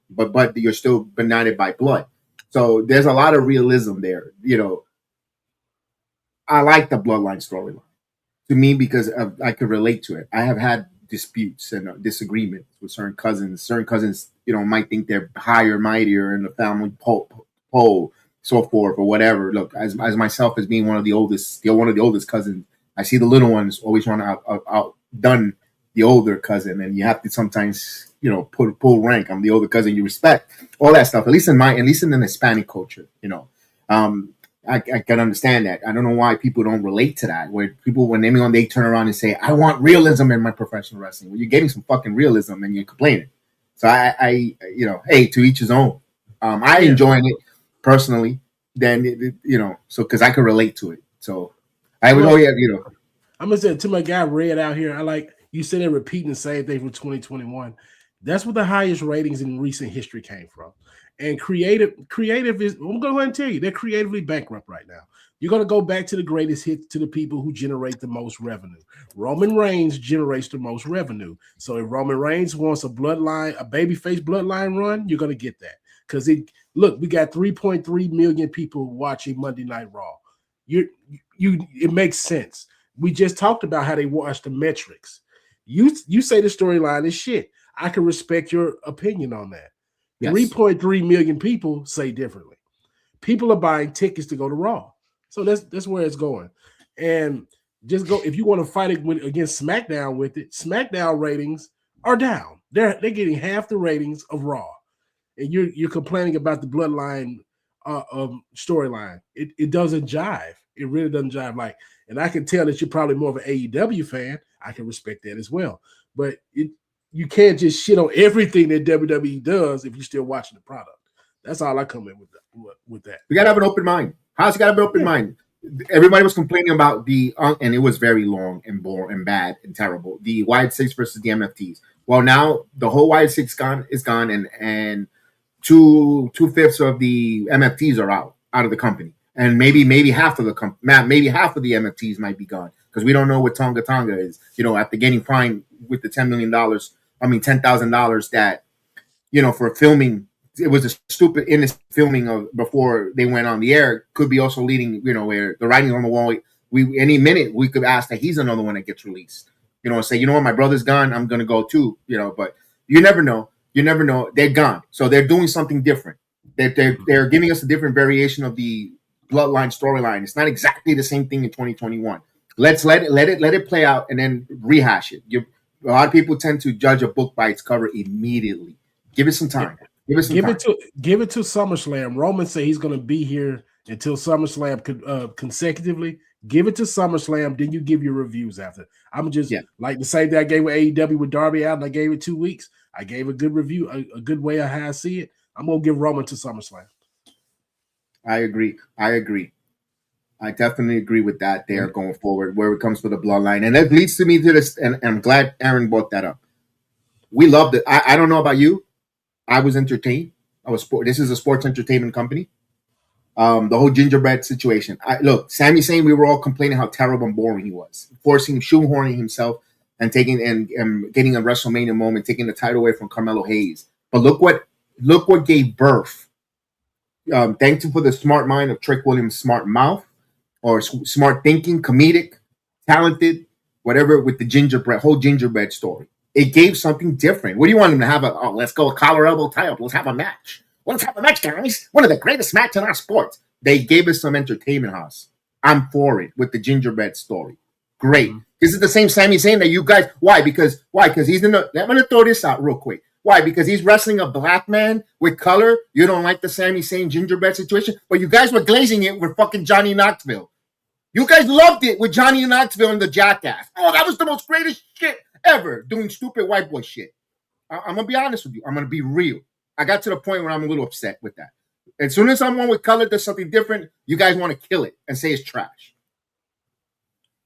But you're still benighted by blood. So there's a lot of realism there. I like the Bloodline storyline to me because I could relate to it. I have had disputes and disagreements with certain cousins. Certain cousins, might think they're higher, mightier in the family pole, so forth, or whatever. Look, as myself as being one of the oldest cousins, I see the little ones always trying to outdone the older cousin, and you have to sometimes, pull rank. I'm the older cousin, you respect all that stuff. At least in the Hispanic culture, I can understand that. I don't know why people don't relate to that. Where people, when they turn around and say, "I want realism in my professional wrestling," well, you're getting some fucking realism and you're complaining. So hey, to each his own. I enjoy it personally. Then so because I can relate to it. So I would, I'm gonna say to my guy Red out here. I like you said they're repeating the same thing from 2021. That's what the highest ratings in recent history came from. And creative is, I'm going to go ahead and tell you, they're creatively bankrupt right now. You're going to go back to the greatest hits, to the people who generate the most revenue. Roman Reigns generates the most revenue. So if Roman Reigns wants a babyface bloodline run, you're going to get that. Because we got 3.3 million people watching Monday Night Raw. It makes sense. We just talked about how they watch the metrics. You say the storyline is shit. I can respect your opinion on that. Yes. 3.3 million people say differently. People are buying tickets to go to Raw. So that's where it's going. And just go, if you want to fight it against SmackDown with it, SmackDown ratings are down. They're getting half the ratings of Raw. And you're complaining about the Bloodline storyline. It doesn't jive. It really doesn't jive. And I can tell that you're probably more of an AEW fan. I can respect that as well. But you can't just shit on everything that WWE does if you're still watching the product. That's all I come in with that. We gotta have an open mind. How's got to be open mind? Everybody was complaining about and it was very long and boring and bad and terrible. The Wide Six versus the MFTs. Well, now the whole Wide Six is gone, and 2/5 of the MFTs are out of the company, and maybe half of the MFTs might be gone because we don't know what Tonga is. After getting fined with the $10,000 that for filming. It was a stupid innocent filming of before they went on the air. Could be also leading, where the writing on the wall. Any minute we could ask that he's another one that gets released. Say, what, my brother's gone, I'm gonna go too. But you never know. They're gone, so they're doing something different. They're giving us a different variation of the Bloodline storyline. It's not exactly the same thing in 2021. Let's let it play out and then rehash it. A lot of people tend to judge a book by its cover immediately. Give it some time. Give it to SummerSlam. Roman said he's going to be here until SummerSlam consecutively. Give it to SummerSlam, then you give your reviews after. I'm just like the same thing I gave with AEW with Darby Allin. I gave it 2 weeks. I gave a good review, a good way of how I see it. I'm going to give Roman to SummerSlam. I agree. I definitely agree with that there going forward where it comes to the Bloodline. And that leads to me to this, and I'm glad Aaron brought that up. We loved it. I don't know about you. I was entertained. This is a sports entertainment company. The whole gingerbread situation. Look, Sami Zayn, we were all complaining how terrible and boring he was, shoehorning himself and taking and getting a WrestleMania moment, taking the title away from Carmelo Hayes. But look what gave birth. Thank you for the smart mind of Trick Williams' smart mouth or smart thinking, comedic, talented, whatever with the whole gingerbread story. It gave something different. What do you want him to have? Let's go a collar elbow tie-up. Let's have a match. Let's have a match, guys. One of the greatest matches in our sport. They gave us some entertainment, House. I'm for it with the gingerbread story. Great. Mm-hmm. This is the same Sami Zayn that you guys. Why? Because he's in the. I'm going to throw this out real quick. Why? Because he's wrestling a black man with color. You don't like the Sami Zayn gingerbread situation, but you guys were glazing it with fucking Johnny Knoxville. You guys loved it with Johnny Knoxville and the Jackass. Oh, that was the most greatest shit ever, doing stupid white boy shit. I'm going to be honest with you. I'm going to be real. I got to the point where I'm a little upset with that. As soon as someone with color does something different, you guys want to kill it and say it's trash.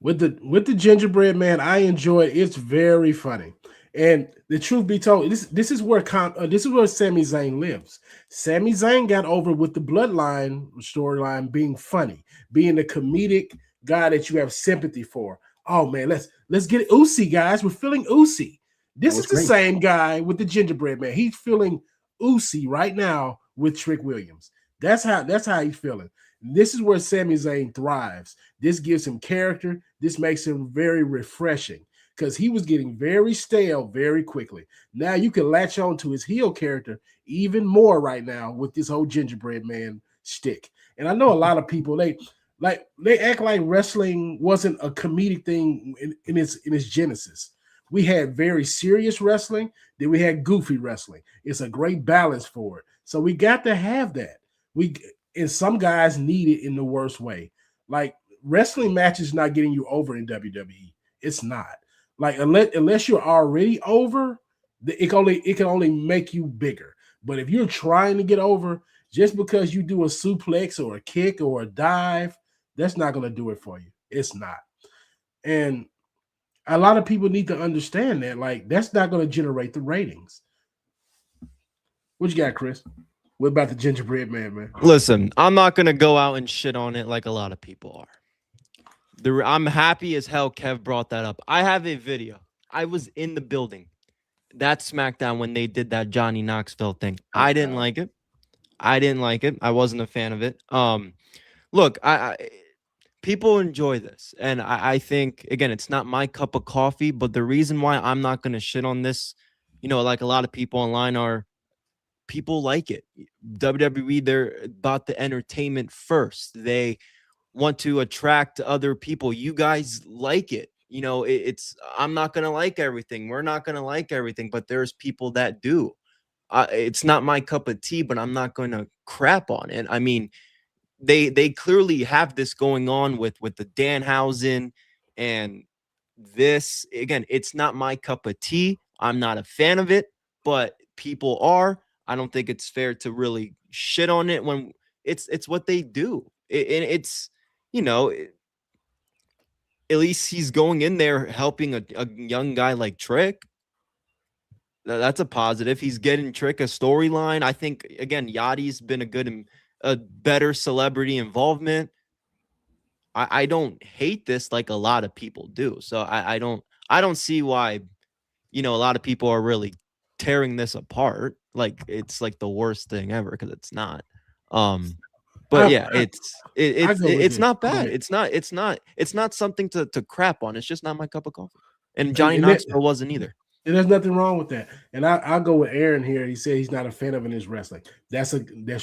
With the gingerbread man, I enjoy it. It's very funny. And the truth be told, this is where Sami Zayn lives. Sami Zayn got over with the Bloodline storyline being funny, being the comedic guy that you have sympathy for. Oh man, let's get Usi, guys. We're feeling Usi. This is the same guy with the gingerbread man. He's feeling Usi right now with Trick Williams. That's how he's feeling. This is where Sami Zayn thrives. This gives him character. This makes him very refreshing because he was getting very stale very quickly. Now you can latch on to his heel character even more right now with this whole gingerbread man shtick. And I know a lot of people, they act like wrestling wasn't a comedic thing in its genesis. We had very serious wrestling, then we had goofy wrestling. It's a great balance for it. So we got to have that. And some guys need it in the worst way. Like wrestling matches not getting you over in WWE. It's not. Like unless you're already over, it can only make you bigger. But if you're trying to get over, just because you do a suplex or a kick or a dive, that's not going to do it for you. It's not. And a lot of people need to understand that. Like that's not going to generate the ratings. What you got, Chris? What about the gingerbread man? Listen, I'm not going to go out and shit on it like a lot of people are. I'm happy as hell Kev brought that up. I have a video. I was in the building. That SmackDown when they did that Johnny Knoxville thing. I didn't like it. I wasn't a fan of it. Look, people enjoy this. And I think, again, it's not my cup of coffee. But the reason why I'm not going to shit on this, like a lot of people online are, people like it. WWE, they're about the entertainment first. They want to attract other people. You guys like it. It's I'm not going to like everything. We're not going to like everything, but there's people that do. It's not my cup of tea, but I'm not going to crap on it. I mean, they clearly have this going on with the Danhausen and this. Again, it's not my cup of tea. I'm not a fan of it, but people are. I don't think it's fair to really shit on it when it's what they do. It's, at least he's going in there helping a young guy like Trick. That's a positive. He's getting Trick a storyline. I think, again, Yachty's been a better celebrity involvement. I don't hate this like a lot of people do. So I don't see why, a lot of people are really tearing this apart. Like it's like the worst thing ever, because it's not. But yeah, it's not bad. It's not something to crap on. It's just not my cup of coffee. And Johnny Knoxville wasn't either. And there's nothing wrong with that. And I'll go with Aaron here. He said he's not a fan of it in his wrestling. That's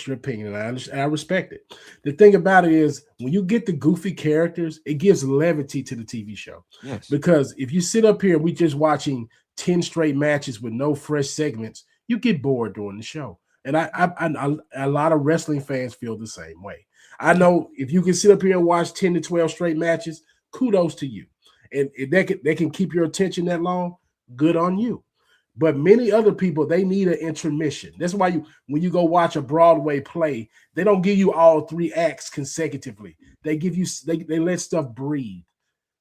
your opinion. And I respect it. The thing about it is when you get the goofy characters, it gives levity to the TV show. Yes. Because if you sit up here and we just watching 10 straight matches with no fresh segments, you get bored during the show. And a lot of wrestling fans feel the same way. I know if you can sit up here and watch 10 to 12 straight matches, kudos to you. And if they can keep your attention that long, good on you. But many other people, they need an intermission. That's why when you go watch a Broadway play, they don't give you all 3 acts consecutively. They give you they let stuff breathe.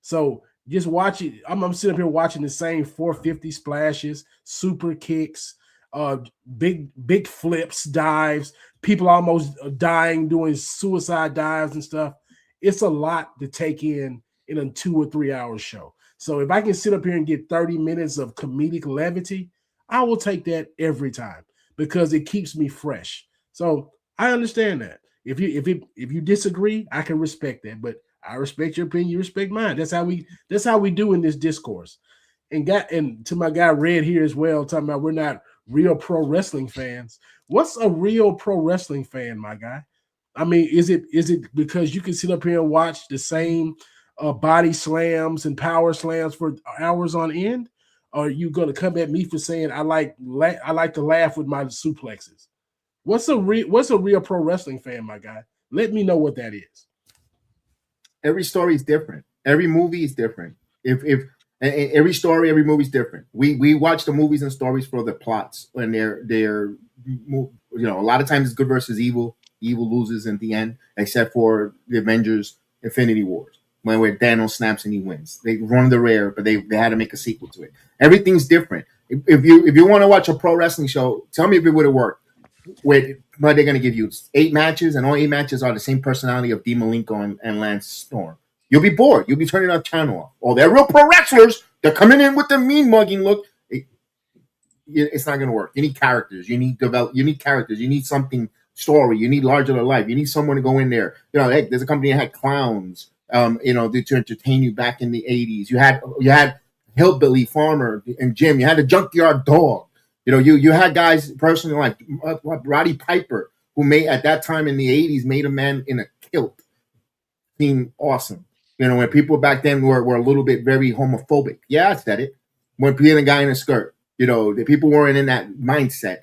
So just watch it. I'm sitting up here watching the same 450 splashes, super kicks, big flips, dives, people almost dying doing suicide dives and stuff. It's a lot to take in a 2 or 3 hour show. So if I can sit up here and get 30 minutes of comedic levity, I will take that every time because it keeps me fresh. So I understand that. If you disagree, I can respect that. But I respect your opinion, you respect mine. That's how we do in this discourse. And to my guy Red here as well, talking about we're not real pro wrestling fans. What's a real pro wrestling fan, my guy? I mean, is it because you can sit up here and watch the same body slams and power slams for hours on end? Or are you going to come at me for saying I like to laugh with my suplexes? What's a real pro wrestling fan, my guy? Let me know what that is. Every story is different. Every movie is different. If every story, every movie is different. We watch the movies and stories for the plots and their a lot of times it's good versus evil. Evil loses in the end, except for the Avengers Infinity Wars, where Thanos snaps and he wins. They run the rare, but they had to make a sequel to it. Everything's different. If you want to watch a pro wrestling show, tell me if it would have worked. But they're going to give you 8 matches, and all 8 matches are the same personality of Dean Malenko and Lance Storm. You'll be bored. You'll be turning our channel off. Oh, they're real pro wrestlers. They're coming in with the mean mugging look. It's not going to work. You need characters. You need characters. You need something story. You need larger than life. You need someone to go in there. Heck, there's a company that had clowns. To entertain you back in the 80s. You had Hillbilly Farmer and Jim. You had a Junkyard Dog. You had guys personally like Roddy Piper, who made at that time in the 80s made a man in a kilt seem awesome. When people back then were a little bit very homophobic. Yeah, I said it. When being a guy in a skirt, the people weren't in that mindset.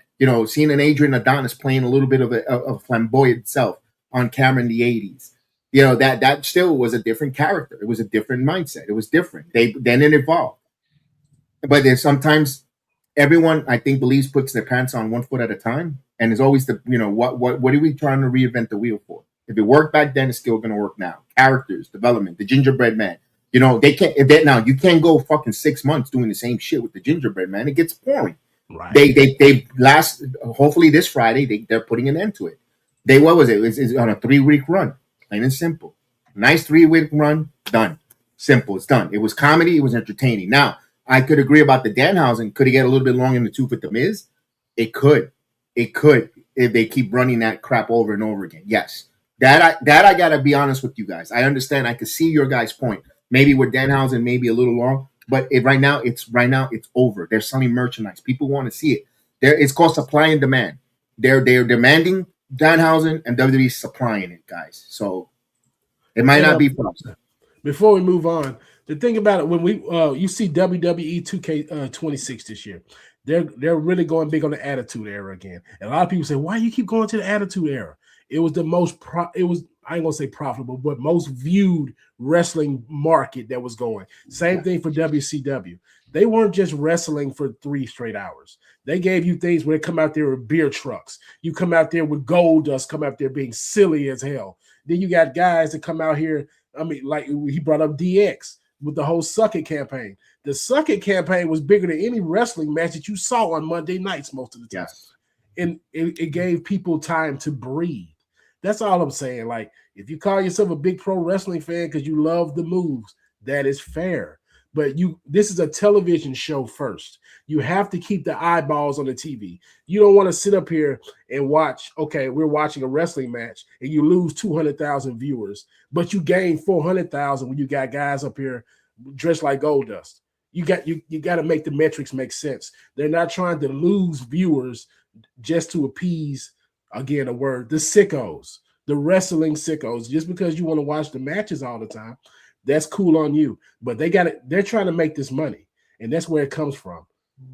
Seeing an Adrian Adonis playing a little bit of a flamboyant self on camera in the 80s. That still was a different character. It was a different mindset. It was different. Then it evolved. But then sometimes everyone, I think, believes puts their pants on one foot at a time. And it's always what are we trying to reinvent the wheel for? If it worked back then, it's still going to work now. Characters, development, the gingerbread man. They can't. Now you can't go fucking 6 months doing the same shit with the gingerbread man. It gets boring. Right. They last. Hopefully this Friday they're putting an end to it. What was it? It's on a 3-week run. Plain and simple. Nice 3-week run. Done. Simple. It's done. It was comedy. It was entertaining. Now I could agree about the Danhausen. Could he get a little bit long in the tooth with the Miz? It could. If they keep running that crap over and over again. Yes. That I gotta be honest with you guys. I understand. I could see your guys' point. Maybe with Danhausen, maybe a little long, but right now it's over. They're selling merchandise. People want to see it. It's called supply and demand. They're demanding Danhausen, and WWE supplying it, guys. So it might not be fun. Before we move on, the thing about it, when you see WWE 2K26 this year, they're really going big on the Attitude Era again. And a lot of people say, why you keep going to the Attitude Era? It was the most I ain't gonna say profitable, but most viewed wrestling market that was going. Same thing for WCW. They weren't just wrestling for 3 straight hours. They gave you things where they come out there with beer trucks. You come out there with Gold Dust, come out there being silly as hell. Then you got guys that come out here. I mean, like he brought up DX with the whole Suck It campaign. The Suck It campaign was bigger than any wrestling match that you saw on Monday nights most of the time. Yes. And it gave people time to breathe. That's all I'm saying. Like, if you call yourself a big pro wrestling fan because you love the moves, that is fair. But this is a television show first. You have to keep the eyeballs on the TV. You don't want to sit up here and watch, okay, we're watching a wrestling match and you lose 200,000 viewers, but you gain 400,000 when you got guys up here dressed like Gold Dust. You got to make the metrics make sense. They're not trying to lose viewers just to appease, again, the sickos, the wrestling sickos. Just because you want to watch the matches all the time, that's cool on you. But they're trying to make this money, and that's where it comes from.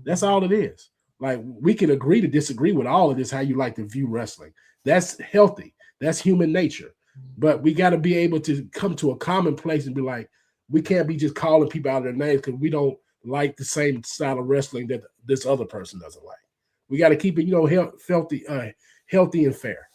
That's all it is. Like, we can agree to disagree with all of this, how you like to view wrestling. That's healthy. That's human nature. But we got to be able to come to a common place and be like, we can't be just calling people out of their names because we don't like the same style of wrestling that this other person doesn't like. We got to keep it, healthy and fair.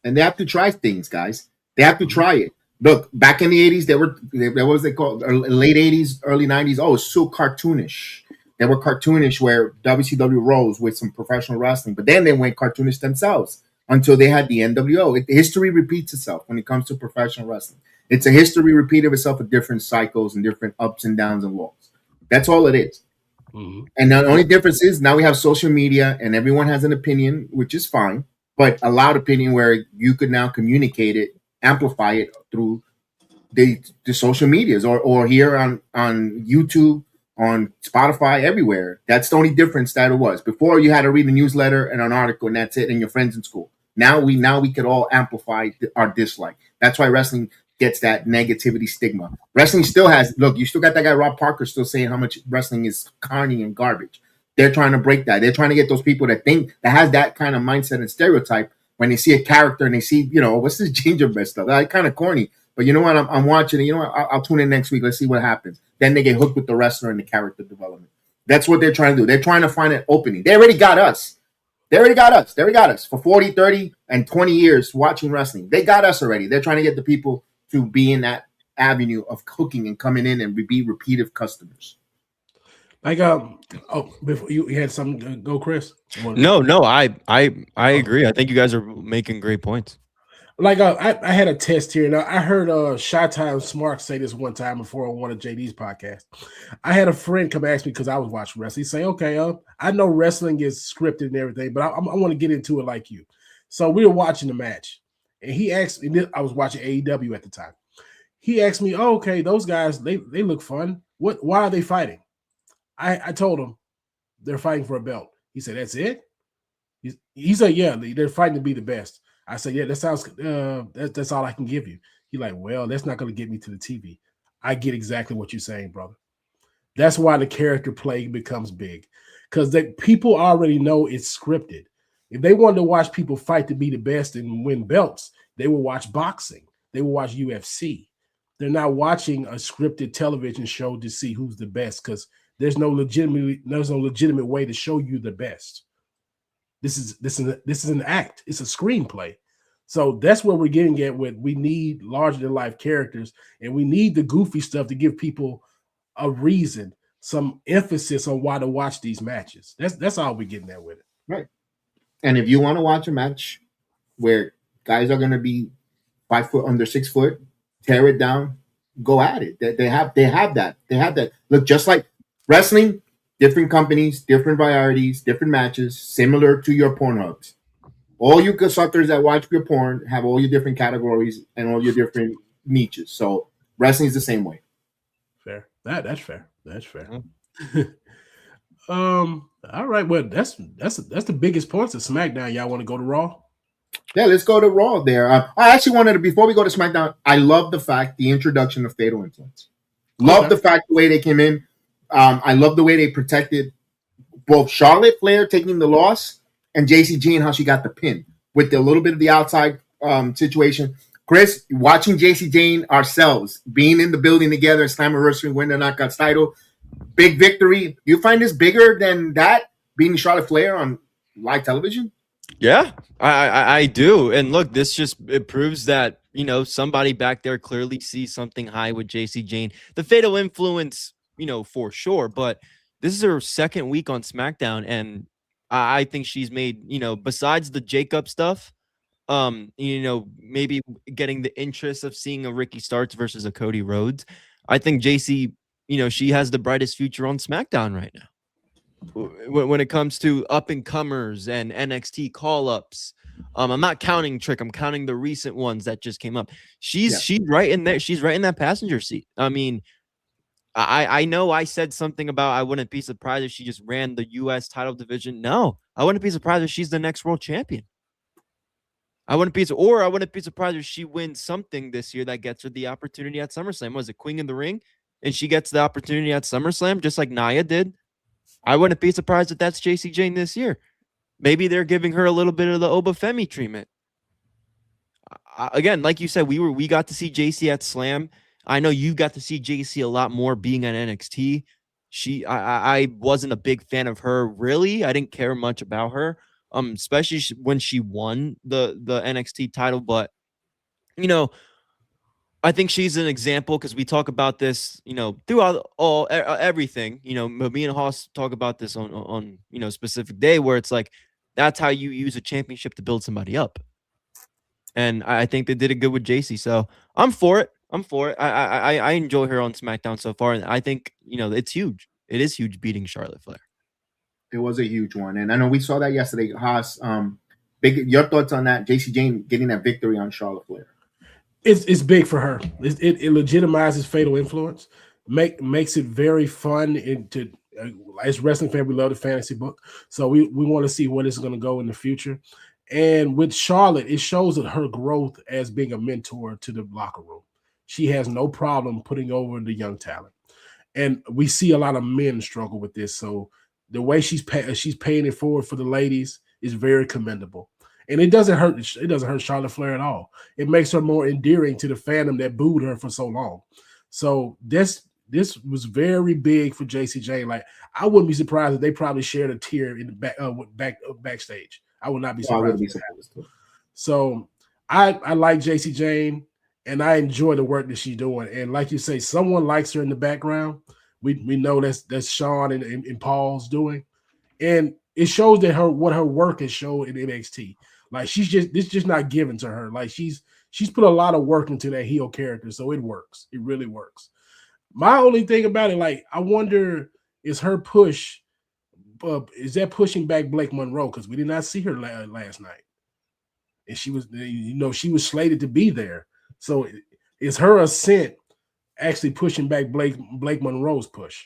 And they have to try things, guys. They have to try it. Look, back in the 80s, what was they called? Late 80s, early 90s. Oh, it's so cartoonish. They were cartoonish where WCW rose with some professional wrestling, but then they went cartoonish themselves until they had the NWO. History repeats itself when it comes to professional wrestling. It's a history repeat of itself with different cycles and different ups and downs and lows. That's all it is. Mm-hmm. And the only difference is now we have social media and everyone has an opinion, which is fine, but a loud opinion where you could now communicate it, amplify it through the social medias or here on YouTube, on Spotify, everywhere. That's the only difference that it was. Before, you had to read a newsletter and an article and that's it, and your friends in school. Now we could all amplify our dislike. That's why wrestling gets that negativity stigma. Wrestling still has, look, you still got that guy Rob Parker still saying how much wrestling is carny and garbage. They're trying to break that. They're trying to get those people that has that kind of mindset and stereotype when they see a character and they see, what's this gingerbread stuff? That's kind of corny. But you know what? I'm watching it. You know what? I'll tune in next week. Let's see what happens. Then they get hooked with the wrestler and the character development. That's what they're trying to do. They're trying to find an opening. They already got us. They already got us. They already got us for 40, 30, and 20 years watching wrestling. They got us already. They're trying to get the people to be in that avenue of cooking and coming in and be repeated customers. Like before you had something to go, Chris? No, I agree. I think you guys are making great points. Like I had a test here. Now I heard Shy-Time Smart say this one time before on one of JD's podcasts. I had a friend come ask me because I was watching wrestling. He say, "Okay, I know wrestling is scripted and everything, but I want to get into it like you." So we were watching the match, and he asked me. I was watching AEW at the time. He asked me, "Oh, okay, those guys they look fun. Why are they fighting?" I told him they're fighting for a belt. He said, "That's it?" He said, "Yeah, they're fighting to be the best." I said, "Yeah, that sounds. That's all I can give you." He's like, "Well, that's not going to get me to the TV." I get exactly what you're saying, brother. That's why the character play becomes big, because people already know it's scripted. If they wanted to watch people fight to be the best and win belts, they will watch boxing. They will watch UFC. They're not watching a scripted television show to see who's the best, because there's no legitimate way to show you the best. This is an act. It's a screenplay. So that's what we're getting at with we need larger than life characters, and we need the goofy stuff to give people a reason, some emphasis on why to watch these matches. That's all we're getting at with it. Right. And if you want to watch a match where guys are going to be 5 foot under 6 foot, tear it down, go at it. They have that. They have that. Look, just like wrestling, different companies, different varieties, different matches, similar to your Pornhubs. All you suckers that watch your porn have all your different categories and all your different niches. So wrestling is the same way. Fair. That's fair. That's fair. All right. Well, that's the biggest points of SmackDown. Y'all want to go to Raw? Yeah, let's go to Raw there. I actually wanted to, before we go to SmackDown, I love the introduction of Fatal Influence. Love the fact the way they came in. I love the way they protected both Charlotte Flair taking the loss and JCG and how she got the pin with a little bit of the outside situation. Chris, watching JC Jane ourselves, being in the building together, Slammiversary, win the Knockouts title, big victory. You find this bigger than that, beating Charlotte Flair on live television? Yeah, I do. And look, it proves that, somebody back there clearly sees something high with JC Jane. The Fatal Influence, for sure. But this is her second week on SmackDown, and I think she's made, besides the Jacob stuff, maybe getting the interest of seeing a Ricky Starks versus a Cody Rhodes. I think JC, she has the brightest future on SmackDown right now. When it comes to up-and-comers and NXT call-ups, I'm not counting Trick. I'm counting the recent ones that just came up. She's right in there. She's right in that passenger seat. I mean, I know I said something about I wouldn't be surprised if she just ran the U.S. title division. No, I wouldn't be surprised if she's the next world champion. I wouldn't be surprised if she wins something this year that gets her the opportunity at SummerSlam. Was it Queen in the Ring? And she gets the opportunity at SummerSlam, just like Nia did. I wouldn't be surprised if that's JC Jane this year. Maybe they're giving her a little bit of the Obafemi treatment. Again, like you said, we got to see JC at Slam. I know you got to see JC a lot more being at NXT. I wasn't a big fan of her, really. I didn't care much about her, especially when she won the NXT title. But, I think she's an example because we talk about this, throughout everything. Me and Hoss talk about this on specific day where it's like that's how you use a championship to build somebody up. And I think they did it good with JC. So I'm for it. I enjoy her on SmackDown so far, and I think it's huge. It is huge beating Charlotte Flair. It was a huge one, and I know we saw that yesterday. Haas, your thoughts on that? JC Jane getting that victory on Charlotte Flair. It's big for her. It legitimizes Fatal Influence, makes it very fun. As wrestling fan, we love the fantasy book, so we want to see where it's going to go in the future. And with Charlotte, it shows that her growth as being a mentor to the locker room. She has no problem putting over the young talent. And we see a lot of men struggle with this. So the way she's paying it forward for the ladies is very commendable. And it doesn't hurt Charlotte Flair at all. It makes her more endearing to the fandom that booed her for so long. So this this was very big for JC Jane. Like, I wouldn't be surprised if they probably shared a tier in the backstage. I would not be I surprised. wouldn't be surprised. So I like JC Jane, and I enjoy the work that she's doing. And like you say, someone likes her in the background. We know that's Sean and Paul's doing, and it shows that what her work has showed in NXT. Like, this just not given to her. Like, she's put a lot of work into that heel character, so it works. It really works. My only thing about it, like, I wonder, is her push, is that pushing back Blake Monroe? Because we did not see her last night, and she was slated to be there. So is her ascent actually pushing back Blake Monroe's push?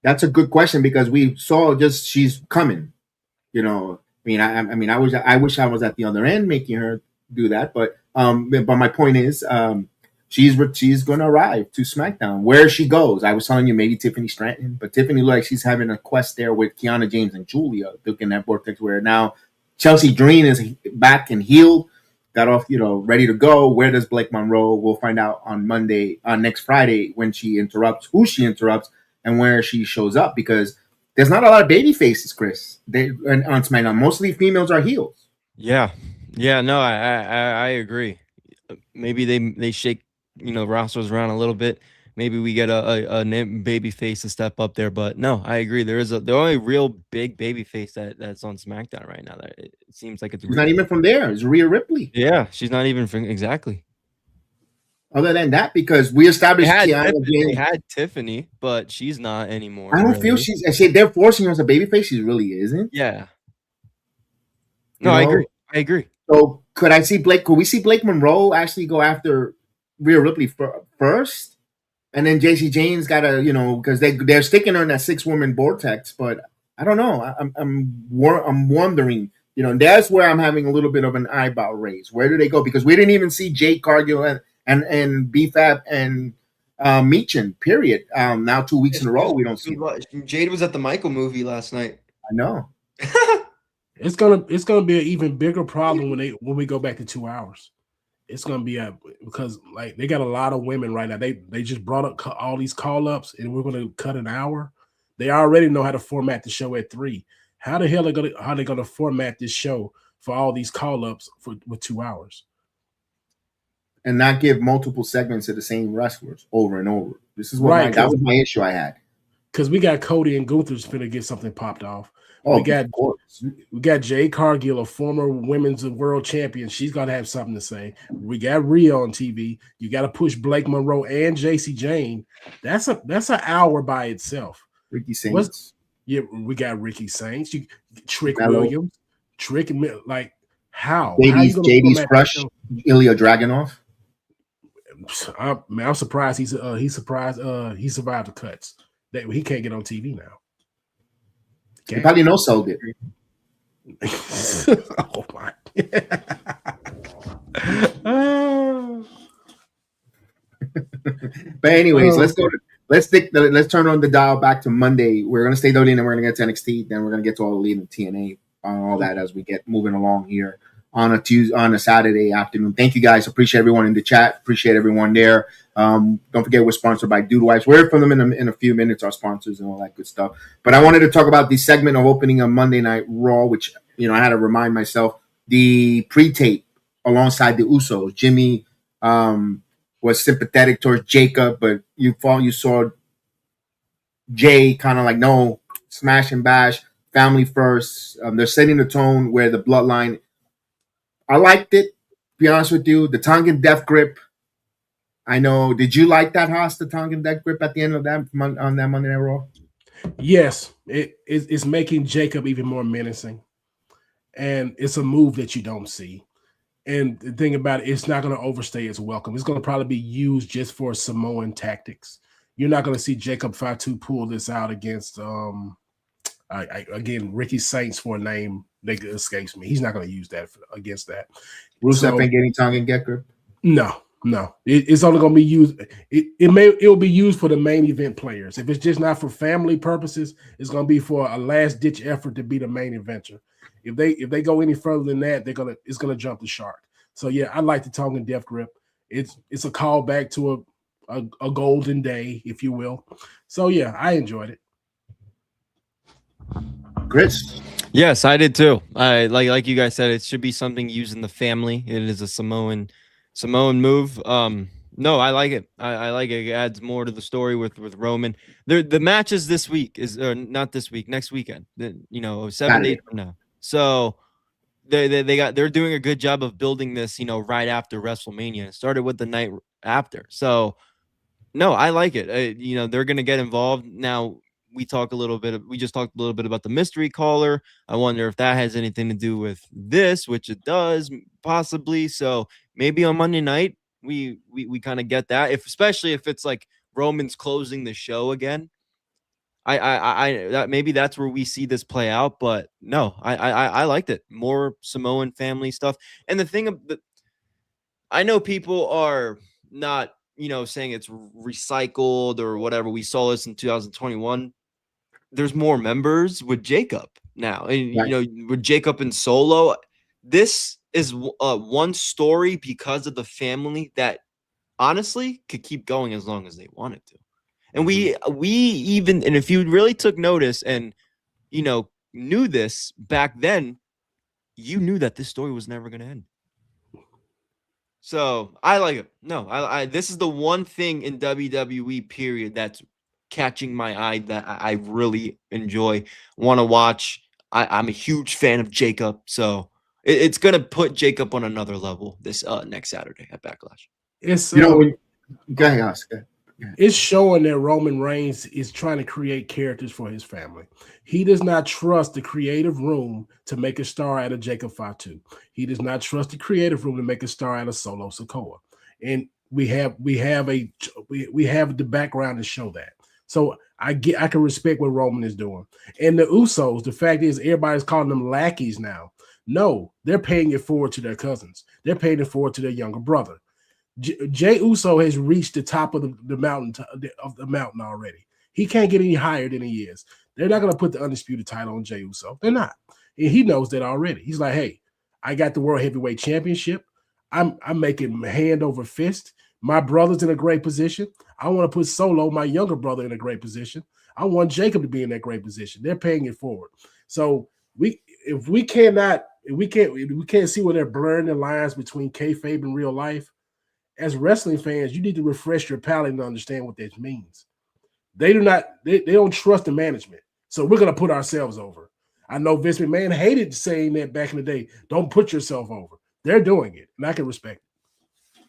That's a good question, because we saw she's coming. I wish I was at the other end making her do that, but my point is, she's going to arrive to SmackDown where she goes. I was telling you maybe Tiffany Stratton, but Tiffany looked like she's having a quest there with Kiana James and Julia, looking at Vortex, where now Chelsea Green is back and healed, got off, ready to go. Where does Blake Monroe? We'll find out on next Friday, when she interrupts, who she interrupts, and where she shows up, because there's not a lot of baby faces, Chris. On SmackDown, most of the females are heels. Yeah. No, I agree. Maybe they shake rosters around a little bit. Maybe we get a baby face to step up there, but no, I agree. The only real big baby face that's on SmackDown right now. That it seems like it's not even from there. It's Rhea Ripley. Yeah, she's not even from exactly. Other than that, because we established they had Tiffany, but she's not anymore. I don't feel they're forcing her as a babyface. She really isn't. Yeah. No, I agree. So could we see Blake Monroe actually go after Rhea Ripley first? And then JC Jane's got to, because they're sticking her in that 6-woman vortex, but I don't know. I'm wondering, that's where I'm having a little bit of an eyebrow raise. Where do they go? Because we didn't even see Jade Cargill and BFAB and Meechin, period. Now 2 weeks in a row we don't see. Jade was at the Michael movie last night. I know. It's gonna be an even bigger problem when we go back to 2 hours. It's gonna be because like they got a lot of women right now. They just brought up all these call ups, and we're gonna cut an hour. They already know how to format the show at 3. How the hell are they gonna format this show for all these call ups with 2 hours? And not give multiple segments of the same wrestlers over and over. This is what that was my issue I had. Because we got Cody and Gunther's finna get something popped off. Oh, we got Jade Cargill, a former women's world champion. She's gonna have something to say. We got Rhea on TV. You got to push Blake Monroe and JC Jane. That's an hour by itself. Ricky Saints. We got Ricky Saints. Trick Williams. Trick, like how? JD's crush, Ilya Dragunov. I'm surprised he survived the cuts. He can't get on TV now. He probably no sold it. Oh my! But anyways, let's turn on the dial back to Monday. We're gonna stay down in, and we're gonna get to NXT. Then we're gonna get to all the lead in TNA on all that as we get moving along here on a Saturday afternoon. Thank you guys. Appreciate everyone in the chat. Appreciate everyone there. Don't forget we're sponsored by Dude Wipes. We'll hear from them in a few minutes, our sponsors and all that good stuff. But I wanted to talk about the segment of opening on Monday Night Raw, which I had to remind myself the pre-tape alongside the Usos. Jimmy was sympathetic towards Jacob, but you saw Jay kind of like, no, smash and bash, family first. They're setting the tone where the bloodline. I liked it, to be honest with you. The Tongan death grip. I know. Did you like that, Haas, the Tongan death grip at the end of that on that Monday Night Raw? Yes. It's making Jacob even more menacing. And it's a move that you don't see. And the thing about it, it's not going to overstay its welcome. It's going to probably be used just for Samoan tactics. You're not going to see Jacob Fatu pull this out against, again, Ricky Saints for a name that escapes me. He's not going to use that against that. Rusev ain't getting Tongan get grip? No. It's only going to be used. It'll be used for the main event players. If it's just not for family purposes, it's going to be for a last ditch effort to be the main eventer. If they go any further than that, it's gonna jump the shark. So yeah, I like the Tongan death grip. It's a call back to a golden day, if you will. So yeah, I enjoyed it. Chris? Yes, I did too. I like you guys said, it should be something used in the family. It is a Samoan move. No, I like it. I like it. It adds more to the story with Roman. The matches this week is not this week, next weekend. 7 Saturday. days from now. So they're doing a good job of building this, right after WrestleMania. It started with the night after. So no, I like it. They're gonna get involved now. We just talked a little bit about the mystery caller. I wonder if that has anything to do with this, which it does possibly. So maybe on Monday night we kind of get that, especially if it's like Roman's closing the show again. That maybe that's where we see this play out. But no, I liked it. More Samoan family stuff. And the thing of the, I know people are not, saying it's recycled or whatever. We saw this in 2021. There's more members with Jacob now, and Right. with Jacob and Solo. This is one story because of the family that honestly could keep going as long as they wanted to. And we even, and if you really took notice and knew this back then, you knew that this story was never going to end. So I like it. No, I this is the one thing in WWE period that's catching my eye that I really enjoy, want to watch. I'm a huge fan of Jacob, so it's gonna put Jacob on another level this next Saturday at Backlash. It's Go ahead, Oscar. it's showing that Roman Reigns is trying to create characters for his family. He does not trust the creative room to make a star out of Jacob Fatu. He does not trust the creative room to make a star out of Solo Sikoa. And we have the background to show that. So I can respect what Roman is doing. And the Usos, the fact is everybody's calling them lackeys now. No, they're paying it forward to their cousins. They're paying it forward to their younger brother. Jay Uso has reached the top of the mountain already. He can't get any higher than he is. They're not going to put the undisputed title on Jay Uso. They're not. And he knows that already. He's like, hey, I got the World Heavyweight Championship. I'm making hand over fist. My brother's in a great position. I want to put Solo, my younger brother, in a great position. I want Jacob to be in that great position. They're paying it forward. So we can't see where they're blurring the lines between kayfabe and real life. As wrestling fans, you need to refresh your palate and understand what this means. They don't trust the management. So we're going to put ourselves over. I know Vince McMahon hated saying that back in the day. Don't put yourself over. They're doing it, and I can respect it.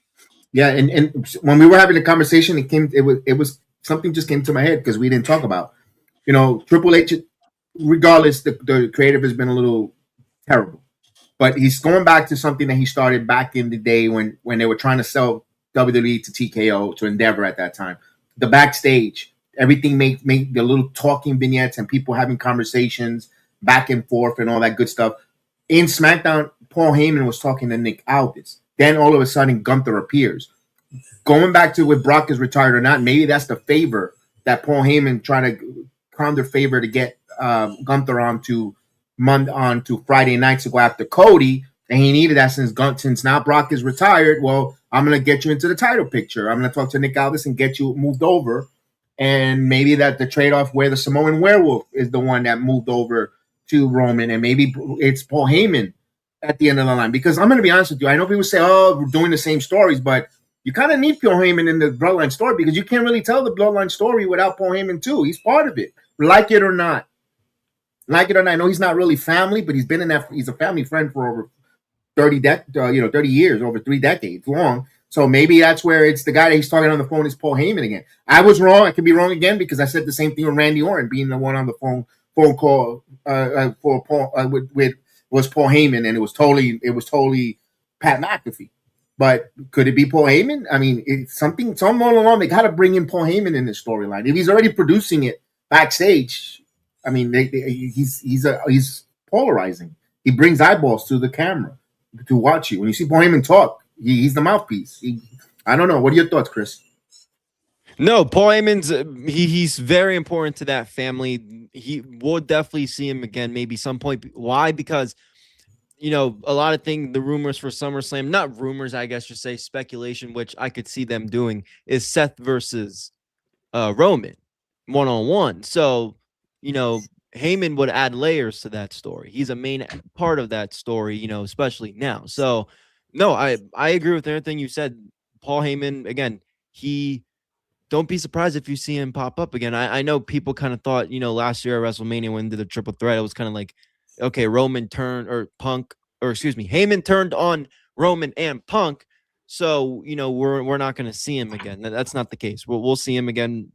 Yeah, and when we were having a conversation, it was something just came to my head because we didn't talk about. Triple H, regardless, the creative has been a little terrible. But he's going back to something that he started back in the day when they were trying to sell WWE to TKO, to Endeavor at that time. The backstage, everything make the little talking vignettes and people having conversations back and forth and all that good stuff. In SmackDown, Paul Heyman was talking to Nick Aldis. Then all of a sudden, Gunther appears. Going back to if Brock is retired or not, maybe that's the favor that Paul Heyman trying to crown their favor to get Gunther onto Friday nights to go after Cody, and he needed that since now Brock is retired. Well, I'm gonna get you into the title picture. I'm gonna talk to Nick Aldis and get you moved over, and maybe that the trade-off where the Samoan Werewolf is the one that moved over to Roman, and maybe it's Paul Heyman at the end of the line. Because I'm gonna be honest with you, I know people say, "Oh, we're doing the same stories," but you kind of need Paul Heyman in the Bloodline story because you can't really tell the Bloodline story without Paul Heyman too. He's part of it, like it or not. Like it or not, I know he's not really family, but he's been in that. He's a family friend for over 30 years, over 3 decades long. So maybe that's where it's the guy that he's talking on the phone is Paul Heyman again. I was wrong. I could be wrong again because I said the same thing with Randy Orton being the one on the phone call for Paul with was Paul Heyman, and it was totally Pat McAfee. But could it be Paul Heyman? I mean, it's something all along. They got to bring in Paul Heyman in this storyline. If he's already producing it backstage. I mean, he's polarizing. He brings eyeballs to the camera to watch you. When you see Paul Heyman talk, he's the mouthpiece. I don't know. What are your thoughts, Chris? No, Paul Heyman's he's very important to that family. He will definitely see him again, maybe some point. Why? Because a lot of things, the rumors for SummerSlam, not rumors, I guess you say speculation, which I could see them doing, is Seth versus Roman one-on-one. So, Heyman would add layers to that story. He's a main part of that story, especially now. So, no, I agree with everything you said. Paul Heyman, again, don't be surprised if you see him pop up again. I know people kind of thought, last year at WrestleMania when they did the triple threat, it was kind of like, okay, Roman turned or Punk, or excuse me, Heyman turned on Roman and Punk. So, we're not going to see him again. That's not the case. We'll see him again.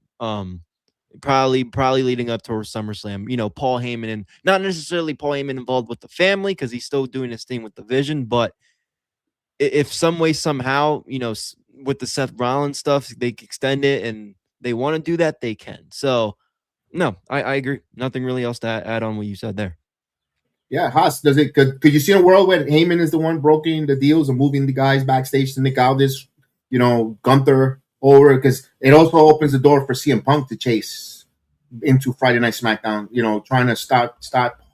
Probably leading up towards SummerSlam. Paul Heyman, and not necessarily Paul Heyman involved with the family because he's still doing his thing with the Vision, but if some way somehow, with the Seth Rollins stuff, they extend it and they want to do that, they can. So, no, I agree. Nothing really else to add on what you said there. Yeah, Haas, could you see a world where Heyman is the one brokering the deals and moving the guys backstage to Nick Aldis, Gunther over? Because it also opens the door for CM Punk to chase into Friday Night SmackDown, trying to start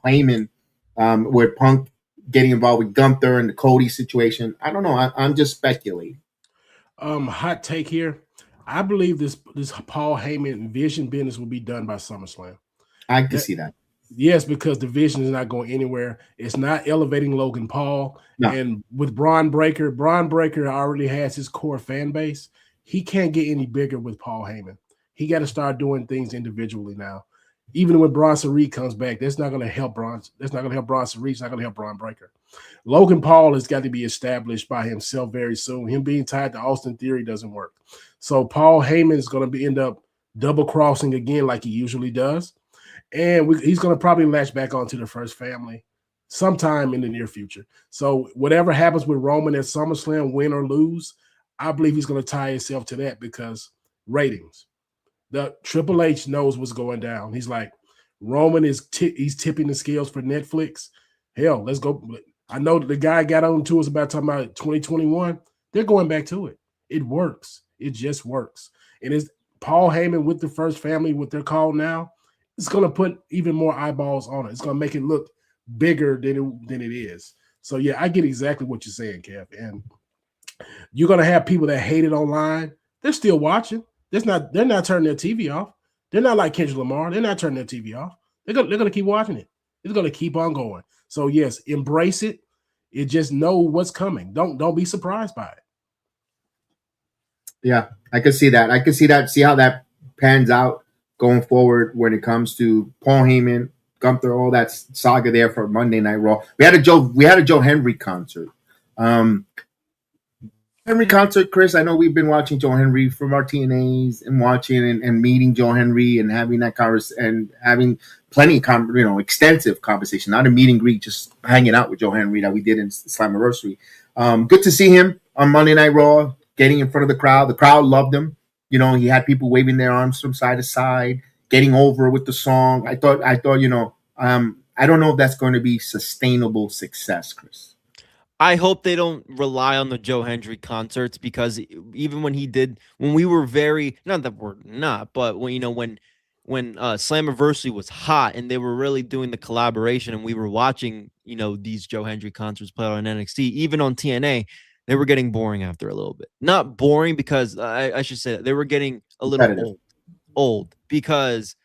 Heyman with Punk getting involved with Gunther and the Cody situation. I don't know. I'm just speculating. Hot take here. I believe this Paul Heyman Vision business will be done by SummerSlam. I can see that. Yes, because the Vision is not going anywhere. It's not elevating Logan Paul. No. And with Braun Breaker already has his core fan base. He can't get any bigger with Paul Heyman. He got to start doing things individually now. Even when Bronson Reed comes back, that's not going to help Bronson. That's not going to help Bronson Reed. It's not going to help Braun Breaker. Logan Paul has got to be established by himself very soon. Him being tied to Austin Theory doesn't work. So Paul Heyman is going to end up double crossing again like he usually does. And he's going to probably latch back onto the First Family sometime in the near future. So whatever happens with Roman at SummerSlam, win or lose, I believe he's going to tie himself to that because ratings. The Triple H knows what's going down. He's like, Roman he's tipping the scales for Netflix. Hell, let's go. I know the guy got on to us about talking about 2021. They're going back to it. It works. It just works. And it's Paul Heyman with the First Family, what they're called now. It's going to put even more eyeballs on it. It's going to make it look bigger than it is. So, yeah, I get exactly what you're saying, Kev. And you're going to have people that hate it online. They're still watching. They're not turning their TV off. They're not like Kendrick Lamar. They're not turning their TV off. They're going to keep watching it. It's going to keep on going. So, yes, embrace it. It just know what's coming. Don't be surprised by it. Yeah, I can see that. See how that pans out going forward when it comes to Paul Heyman, Gunther, all that saga there for Monday Night Raw. We had a Joe Henry concert. Henry concert, Chris. I know we've been watching Joe Henry from our TNAs and watching and meeting Joe Henry and having that conversation and having plenty of extensive conversation, not a meet and greet, just hanging out with Joe Henry that we did in Slammiversary. Good to see him on Monday Night Raw, getting in front of the crowd. The crowd loved him. He had people waving their arms from side to side, getting over with the song. I thought, I don't know if that's going to be sustainable success, Chris. I hope they don't rely on the Joe Hendry concerts because even when we were not that we're not, but when Slammiversary was hot and they were really doing the collaboration and we were watching, these Joe Hendry concerts play on NXT, even on TNA, they were getting boring after a little bit. Not boring because I should say that they were getting a little old because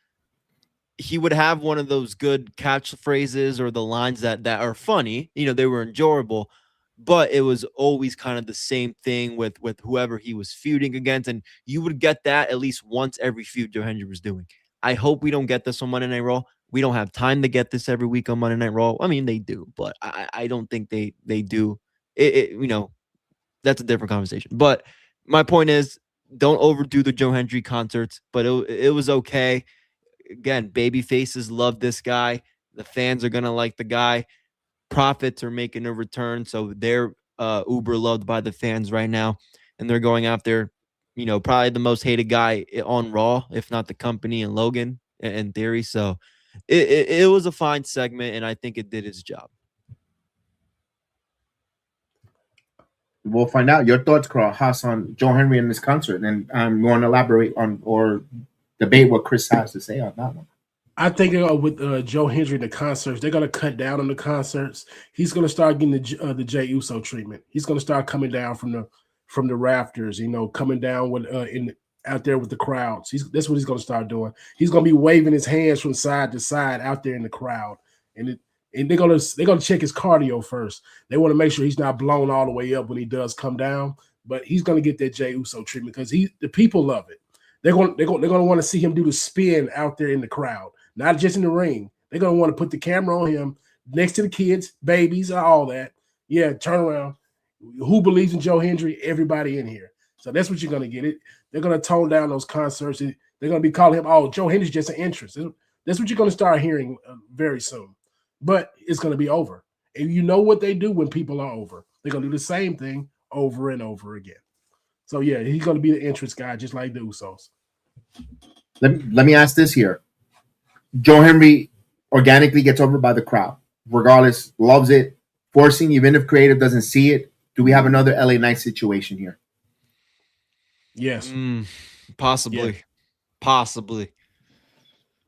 he would have one of those good catchphrases or the lines that are funny. They were enjoyable, but it was always kind of the same thing with whoever he was feuding against. And you would get that at least once every feud Joe Hendry was doing. I hope we don't get this on Monday Night Raw. We don't have time to get this every week on Monday Night Raw. I mean, they do, but I don't think they do. That's a different conversation. But my point is, don't overdo the Joe Hendry concerts, but it was okay. Again, baby faces love this guy. The fans are going to like the guy. Profits are making a return, so they're uber loved by the fans right now, and they're going after, probably the most hated guy on Raw, if not the company, and Logan in theory. So it was a fine segment, and I think it did its job. We'll find out. Your thoughts, Carl Haas, on Joe Henry and this concert, and you want to elaborate on or debate what Chris has to say on that one. I think with Joe Hendry and the concerts, they're gonna cut down on the concerts. He's gonna start getting the Jey Uso treatment. He's gonna start coming down from the rafters. Coming down with out there with the crowds. That's what he's gonna start doing. He's gonna be waving his hands from side to side out there in the crowd, and they're gonna check his cardio first. They want to make sure he's not blown all the way up when he does come down. But he's gonna get that Jey Uso treatment because the people love it. They're gonna want to see him do the spin out there in the crowd. Not just in the ring. They're going to want to put the camera on him next to the kids, babies, all that. Yeah, turn around. Who believes in Joe Hendry? Everybody in here. So that's what you're going to get. They're going to tone down those concerts. They're going to be calling him, oh, Joe Hendry's just an entrance. That's what you're going to start hearing very soon. But it's going to be over. And you know what they do when people are over. They're going to do the same thing over and over again. So, yeah, he's going to be the entrance guy just like the Usos. Let me ask this here. Joe Hendry organically gets over by the crowd, regardless, loves it, forcing, even if creative doesn't see it. Do we have another LA Knight situation here? Yes. Possibly. Yeah. Possibly.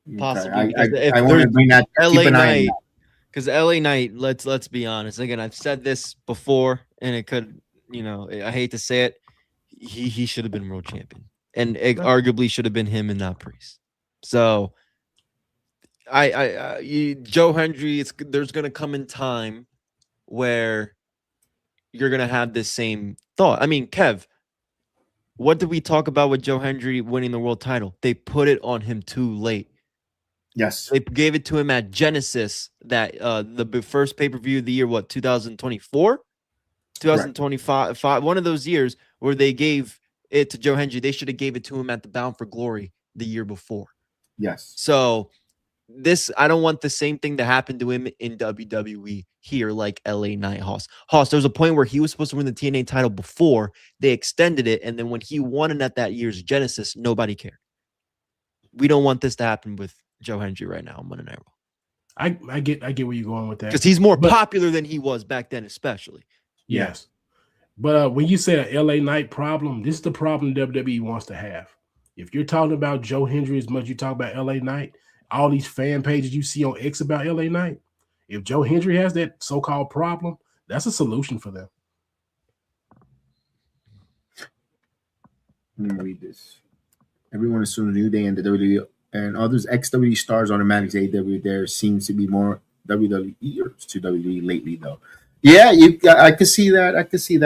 Okay. I want to bring that. LA Knight, because LA Knight, let's be honest. Again, I've said this before, and it could, I hate to say it, he should have been world champion, and it arguably should have been him and not Priest. So, Joe Hendry, there's gonna come in time where you're gonna have this same thought. I mean, Kev, what did we talk about with Joe Hendry winning the world title? They put it on him too late. Yes, they gave it to him at Genesis, that the first pay-per-view of the year, 2024, 2025, one of those years where they gave it to Joe Hendry. They should have gave it to him at the Bound for Glory the year before. Yes, so. I don't want the same thing to happen to him in WWE here, like LA Knight. Hoss, there was a point where he was supposed to win the TNA title before they extended it, and then when he won it at that year's Genesis, nobody cared. We don't want this to happen with Joe Hendry right now on Monday Night Raw. I get where you're going with that, because he's more popular than he was back then, especially. Yes, but when you say a LA Knight problem, this is the problem WWE wants to have. If you're talking about Joe Hendry as much as you talk about LA Knight, all these fan pages you see on X about LA Knight, if Joe Hendry has that so-called problem, that's a solution for them. Let me read this. Everyone assumes New Day and the WWE and others ex-WWE stars automatically AEW. There seems to be more WWE to WWE lately, though. Yeah, I could see that. I could see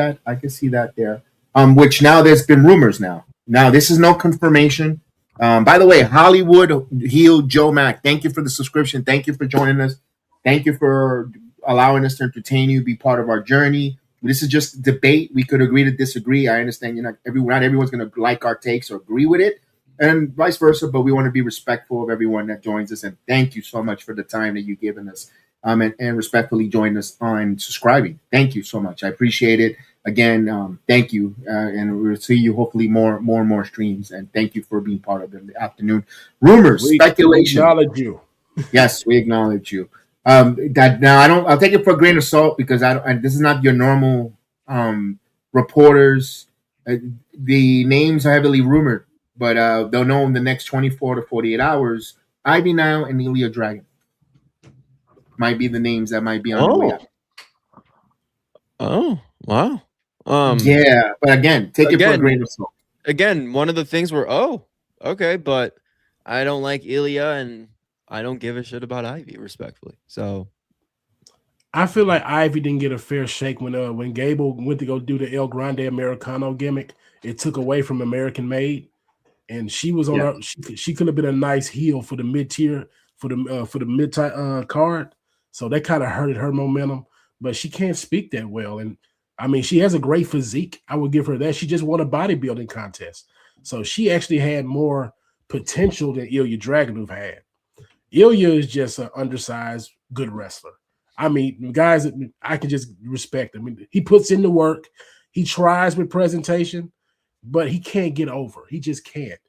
that there. Which now there's been rumors now. Now this is no confirmation. By the way, Hollywood heel Joe Mack, thank you for the subscription. Thank you for joining us. Thank you for allowing us to entertain you, be part of our journey. This is just debate. We could agree to disagree. I understand not everyone's going to like our takes or agree with it, and vice versa. But we want to be respectful of everyone that joins us. And thank you so much for the time that you've given us, and respectfully join us on subscribing. Thank you so much. I appreciate it. Again, thank you, and we'll see you hopefully more and more streams. And thank you for being part of the afternoon. Rumors, speculation. We acknowledge you. Yes, we acknowledge you. That now I'll take it for a grain of salt because this is not your normal reporters. The names are heavily rumored, but they'll know in the next 24 to 48 hours. Ivy Nile and Ilya Dragon might be the names that might be on the way out. Oh, wow. Yeah, but again, take it for a grain of salt. Again, one of the things were, okay, but I don't like Ilya and I don't give a shit about Ivy, respectfully. So I feel like Ivy didn't get a fair shake when Gable went to go do the El Grande Americano gimmick. It took away from American Made, and she was on she could have been a nice heel for the mid-tier for the mid card. So that kind of hurted her momentum, but she can't speak that well. And I mean, she has a great physique. I would give her that. She just won a bodybuilding contest. So she actually had more potential than Ilya Dragunov had. Ilya is just an undersized, good wrestler. I mean, guys, I can just respect him. I mean, he puts in the work. He tries with presentation, but he can't get over. He just can't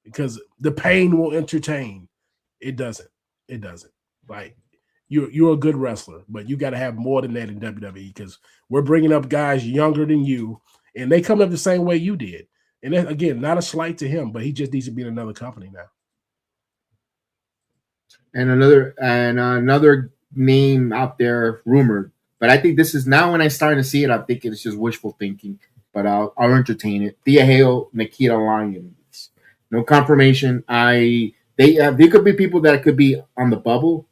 because the pain will entertain. It doesn't. Like, you're a good wrestler, but you got to have more than that in WWE because we're bringing up guys younger than you, and they come up the same way you did. And that, again, not a slight to him, but he just needs to be in another company now. and another name out there rumored. But I think this is now when I starting to see it. I'm thinking it's just wishful thinking, but I'll entertain it. Thea Hale, Nikita Lyons. No confirmation. There could be people that could be on the bubble.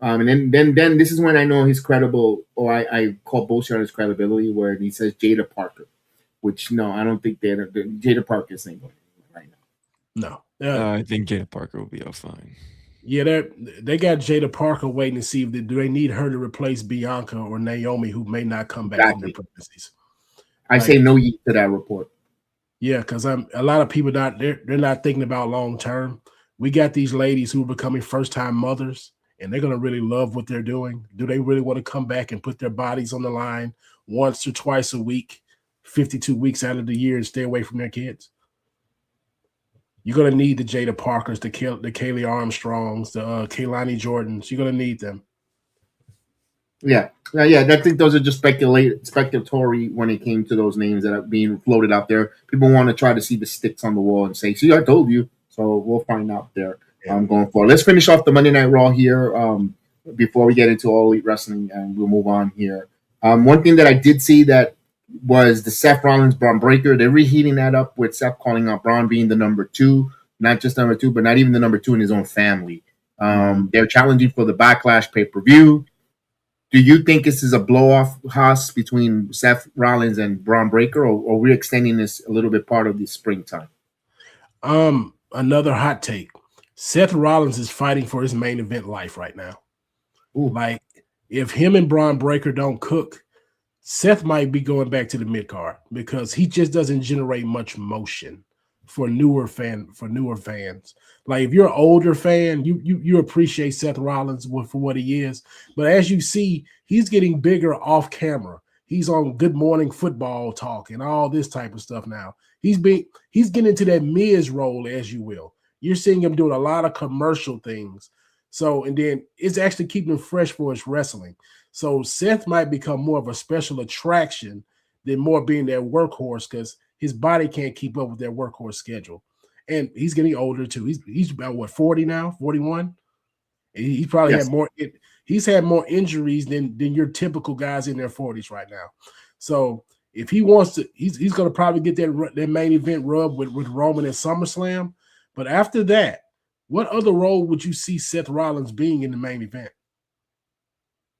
And then this is when I know he's credible, or I call bullshit on his credibility, where he says Jada Parker, which no, I don't think Jada Parker is single right now. No, I think Jada Parker will be all fine. Yeah, they got Jada Parker waiting to see if do they need her to replace Bianca or Naomi, who may not come back from their pregnancies. I say no to that report. Yeah, because a lot of people they're not thinking about long term. We got these ladies who are becoming first time mothers, and they're gonna really love what they're doing. Do they really want to come back and put their bodies on the line once or twice a week, 52 weeks out of the year, and stay away from their kids? You're going to need the Jada Parkers, the Kaylee Armstrongs, the Kaylani Jordans. You're going to need them. Yeah. I think those are just speculatory when it came to those names that are being floated out there. People want to try to see the sticks on the wall and say, see, I told you. So we'll find out there going forward. Let's finish off the Monday Night Raw here before we get into All Elite Wrestling, and we'll move on here. One thing that I did see that was the Seth Rollins Braun Breaker. They're reheating that up with Seth calling out Braun being the number 2, not just number 2, but not even the number 2 in his own family. They're challenging for the Backlash pay-per-view. Do you think this is a blow-off Haas between Seth Rollins and Braun Breaker, or are we extending this a little bit part of the springtime? Another hot take. Seth Rollins is fighting for his main event life right now. Ooh. Like, if him and Braun Breaker don't cook, Seth might be going back to the mid card because he just doesn't generate much motion for newer fans. Like, if you're an older fan, you appreciate Seth Rollins for what he is. But as you see, he's getting bigger off camera. He's on Good Morning Football talk and all this type of stuff now. He's getting into that Miz role, as you will. You're seeing him doing a lot of commercial things. So, and then it's actually keeping him fresh for his wrestling. So Seth might become more of a special attraction than more being their workhorse, because his body can't keep up with their workhorse schedule. And he's getting older too. He's about what, 40 now, 41? And he probably had more. He's had more injuries than your typical guys in their 40s right now. So if he wants to, he's going to probably get that main event rub with Roman at SummerSlam. But after that, what other role would you see Seth Rollins being in the main event?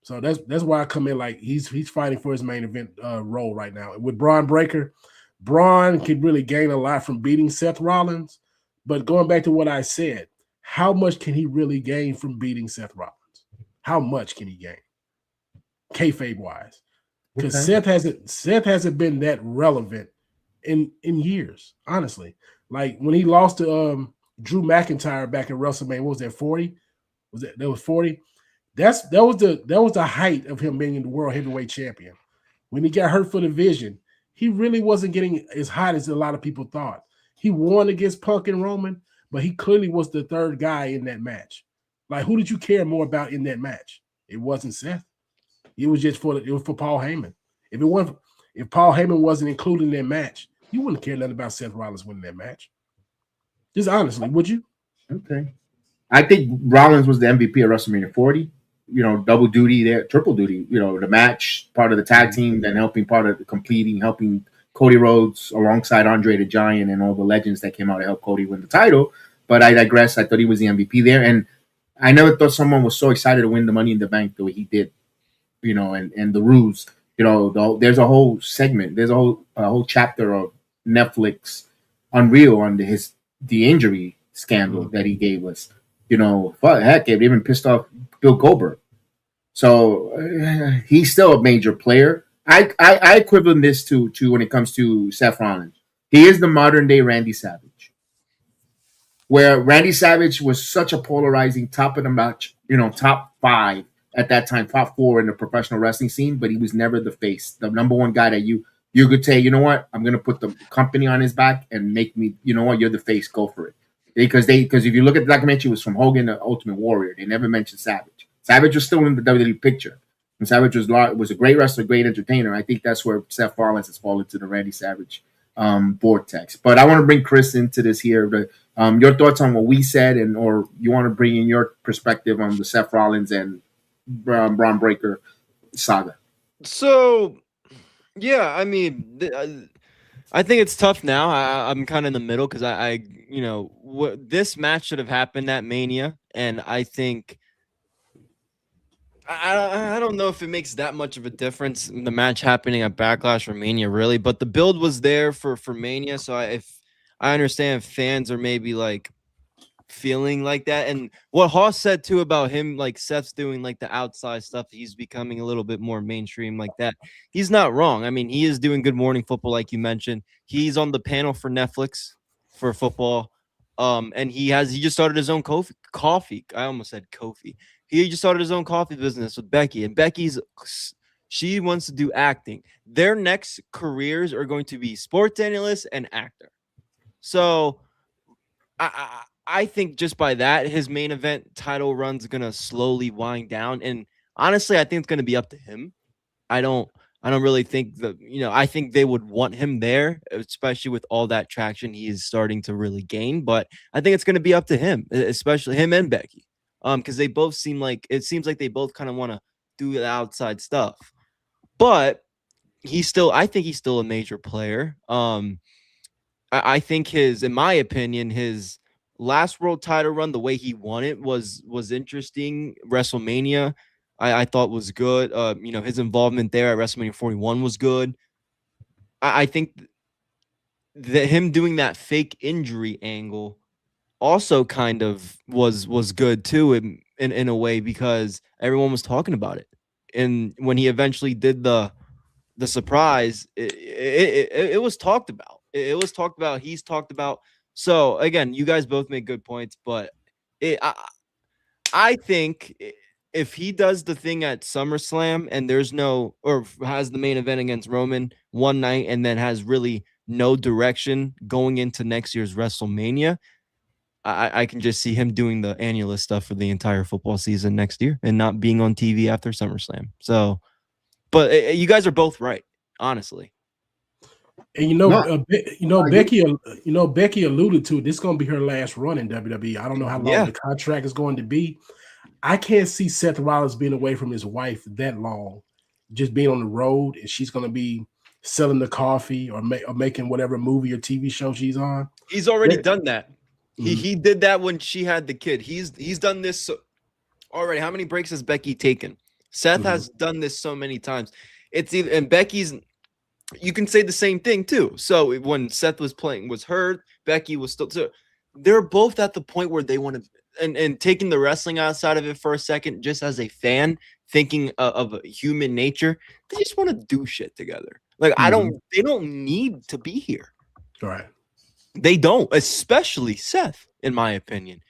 So that's why I come in like he's fighting for his main event role right now. With Braun Breaker, Braun could really gain a lot from beating Seth Rollins. But going back to what I said, how much can he really gain from beating Seth Rollins? How much can he gain? Kayfabe wise. Because Seth hasn't been that relevant in years, honestly. Like when he lost to Drew McIntyre back at WrestleMania, what was that, 40? That was 40? That was the height of him being the world heavyweight champion. When he got hurt for the Vision, he really wasn't getting as hot as a lot of people thought. He won against Punk and Roman, but he clearly was the third guy in that match. Like, who did you care more about in that match? It wasn't Seth. It was for Paul Heyman. If Paul Heyman wasn't included in that match, you wouldn't care nothing about Seth Rollins winning that match. Just honestly, would you? Okay. I think Rollins was the MVP of WrestleMania 40. Double duty there, triple duty. The match, part of the tag team, then helping Cody Rhodes alongside Andre the Giant and all the legends that came out to help Cody win the title. But I digress. I thought he was the MVP there, and I never thought someone was so excited to win the Money in the Bank the way he did. And the ruse. There's a whole segment. There's a whole chapter of Netflix Unreal on the injury scandal that he gave us. Heck, it even pissed off Bill Goldberg. So he's still a major player. I equivalent this to when it comes to Seth Rollins. He is the modern day Randy Savage, where Randy Savage was such a polarizing top of the match, top 5 at that time, top 4 in the professional wrestling scene, but he was never the face, the number one guy that you could say, you know what, I'm going to put the company on his back and make me, you know what, you're the face, go for it. Because if you look at the documentary, it was from Hogan to Ultimate Warrior. They never mentioned Savage. Savage was still in the WWE picture. And Savage was a great wrestler, great entertainer. I think that's where Seth Rollins has fallen to the Randy Savage vortex. But I want to bring Chris into this here. Your thoughts on what we said, or you want to bring in your perspective on the Seth Rollins and Braun Breaker saga? So, yeah, I mean, I think it's tough now. I'm kind of in the middle because this match should have happened at Mania, and I think I don't know if it makes that much of a difference in the match happening at Backlash or Mania, really. But the build was there for Mania, so if I understand if fans are maybe like feeling like that, and what Hoss said too about him, like Seth's doing like the outside stuff, he's becoming a little bit more mainstream like that. He's not wrong. I mean, he is doing Good Morning Football, like you mentioned. He's on the panel for Netflix for football. And he just started his own coffee. I almost said Kofi. He just started his own coffee business with Becky, and she wants to do acting. Their next careers are going to be sports analyst and actor. So I think just by that, his main event title run's gonna slowly wind down. And honestly, I think it's gonna be up to him. I don't really think I think they would want him there, especially with all that traction he is starting to really gain. But I think it's gonna be up to him, especially him and Becky. Because they both seems like they both kind of want to do the outside stuff. But I think he's still a major player. I think in my opinion, his last world title run, the way he won it was interesting. WrestleMania, I thought was good. His involvement there at WrestleMania 41 was good. I think that him doing that fake injury angle also kind of was good too in a way, because everyone was talking about it. And when he eventually did the surprise, it was talked about. It was talked about. He's talked about. So again, you guys both make good points, but I think if he does the thing at SummerSlam and has the main event against Roman one night and then has really no direction going into next year's WrestleMania, I can just see him doing the annual stuff for the entire football season next year and not being on TV after SummerSlam. So, but you guys are both right, honestly. And Becky alluded to this is going to be her last run in WWE. I don't know how long the contract is going to be. I can't see Seth Rollins being away from his wife that long, just being on the road, and she's going to be selling the coffee or making whatever movie or TV show she's on. He's already done that. He did that when she had the kid. He's done this already. How many breaks has Becky taken? Seth has done this so many times. And Becky's. You can say the same thing too. So when Seth was hurt, Becky was still. So they're both at the point where they want to, and taking the wrestling outside of it for a second, just as a fan, thinking of human nature, they just want to do shit together. Like they don't need to be here. All right. They don't, especially Seth, in my opinion.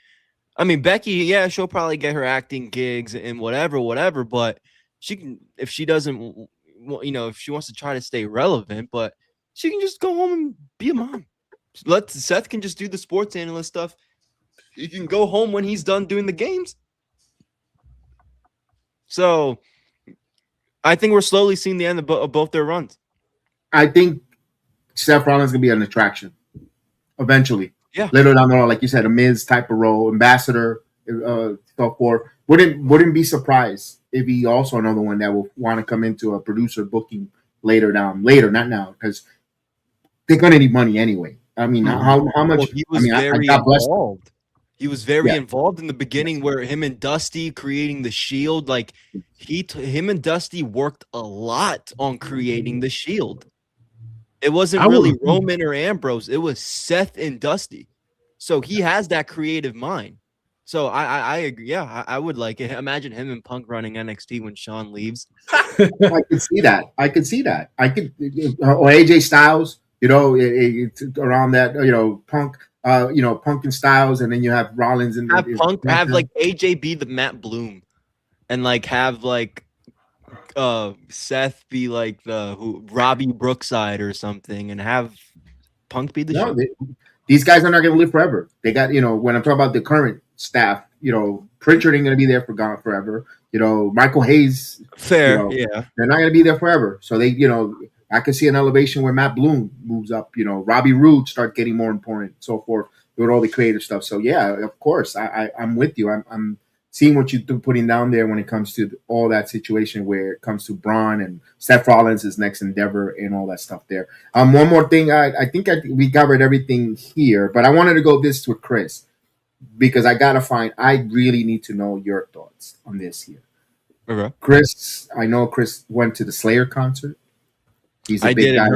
I mean, Becky, yeah, she'll probably get her acting gigs and whatever, but she can, if she doesn't, if she wants to try to stay relevant, but she can just go home and be a mom. Seth can just do the sports analyst stuff. He can go home when he's done doing the games. So I think we're slowly seeing the end of both their runs. I think Seth Rollins is going to be an attraction eventually. Yeah. Later down the road, like you said, a Miz type of role, ambassador, so forth. Wouldn't be surprised if he also another one that will want to come into a producer booking later, not now, because they're going to need money anyway. I mean, how much? Well, he was very involved. He was very involved in the beginning, where him and Dusty creating the Shield. Like him and Dusty worked a lot on creating the Shield. It wasn't really Roman or Ambrose. It was Seth and Dusty. So he has that creative mind. So I agree. Yeah, I would like it. Imagine him and Punk running NXT when Shawn leaves. I could see that. I could or AJ Styles, it's around that, Punk, Punk and Styles, and then you have Rollins and have like AJ be the Matt Bloom, and like have like Seth be like the Robbie Brookside or something, and have Punk be the show. These guys are not going to live forever. They got, when I'm talking about the current staff, Pritchard ain't going to be there for gone forever. Michael Hayes, they're not going to be there forever. So they, I could see an elevation where Matt Bloom moves up. Robbie Roode starts getting more important, so forth. with all the creative stuff. So yeah, of course, I'm with you. I'm seeing what you're putting down there when it comes to all that situation where it comes to Braun and Seth Rollins' next endeavor and all that stuff there. One more thing, I think we covered everything here, but I wanted to go this with Chris because I really need to know your thoughts on this here. Okay. Chris, I know Chris went to the Slayer concert. He's a big guy.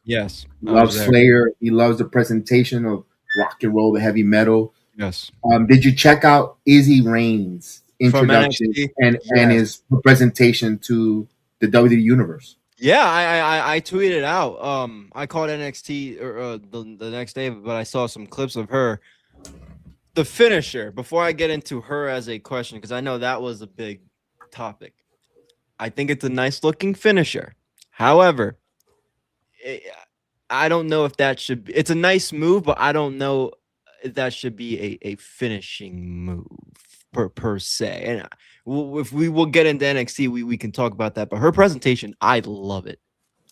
Yes. He loves Slayer. He loves the presentation of rock and roll, the heavy metal. Yes. Did you check out Izzy Reigns' introduction and his presentation to the WWE Universe? Yeah, I tweeted out. I called NXT the next day, but I saw some clips of her. The finisher. Before I get into her as a question, because I know that was a big topic. I think it's a nice looking finisher. However, I don't know if that should be. It's a nice move, but I don't know if that should be a finishing move per se. And if we will get into NXT, we can talk about that. But her presentation, I love it.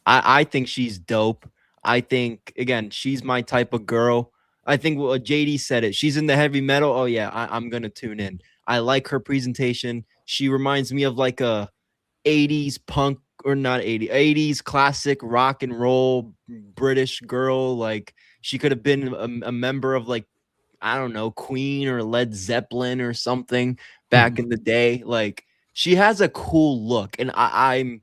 I think she's dope. I think, again, she's my type of girl. I think JD said it. She's in the heavy metal. Oh, yeah, I'm going to tune in. I like her presentation. She reminds me of like a 80s punk, or not 80s classic rock and roll British girl. Like, she could have been a member of, like, I don't know, Queen or Led Zeppelin or something back in the day. Like, she has a cool look, and I'm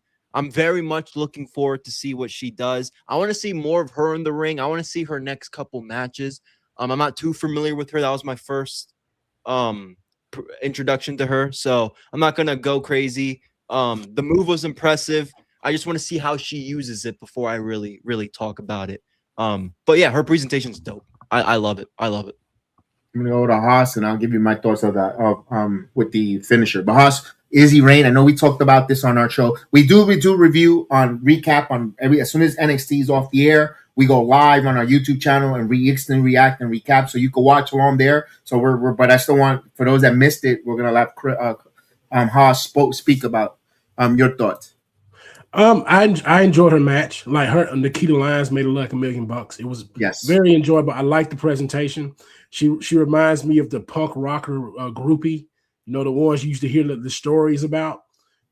very much looking forward to see what she does. I want to see more of her in the ring. I want to see her next couple matches. I'm not too familiar with her. That was my first introduction to her, so I'm not gonna go crazy. The move was impressive. I just want to see how she uses it before I really talk about it. But yeah, her presentation's dope. I love it. I love it. I'm gonna go to Haas, and I'll give you my thoughts of that with the finisher. But Haas, Izzy Reign, I know we talked about this on our show. We do review on recap on as soon as NXT is off the air. We go live on our YouTube channel and instant react and recap, so you can watch along there. So but I still want, for those that missed it, we're gonna let Haas speak about your thoughts. I enjoyed her match. Like, her Nikita Lyons made it like $1 million. It was very enjoyable. I like the presentation. She reminds me of the punk rocker groupie. You know, the ones you used to hear the stories about.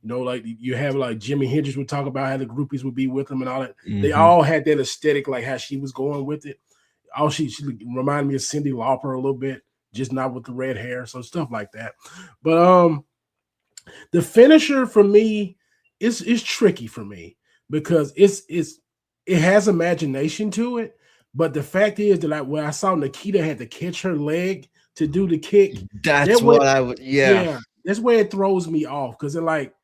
You know, like you have like Jimi Hendrix would talk about how the groupies would be with them and all that. Mm-hmm. They all had that aesthetic, like how she was going with it. She reminded me of Cyndi Lauper a little bit, just not with the red hair, so stuff like that. But the finisher for me is tricky for me because it has imagination to it. But the fact is that when I saw Nikita had to catch her leg to do the kick, that's what I would. Yeah, that's where it throws me off, because it, like,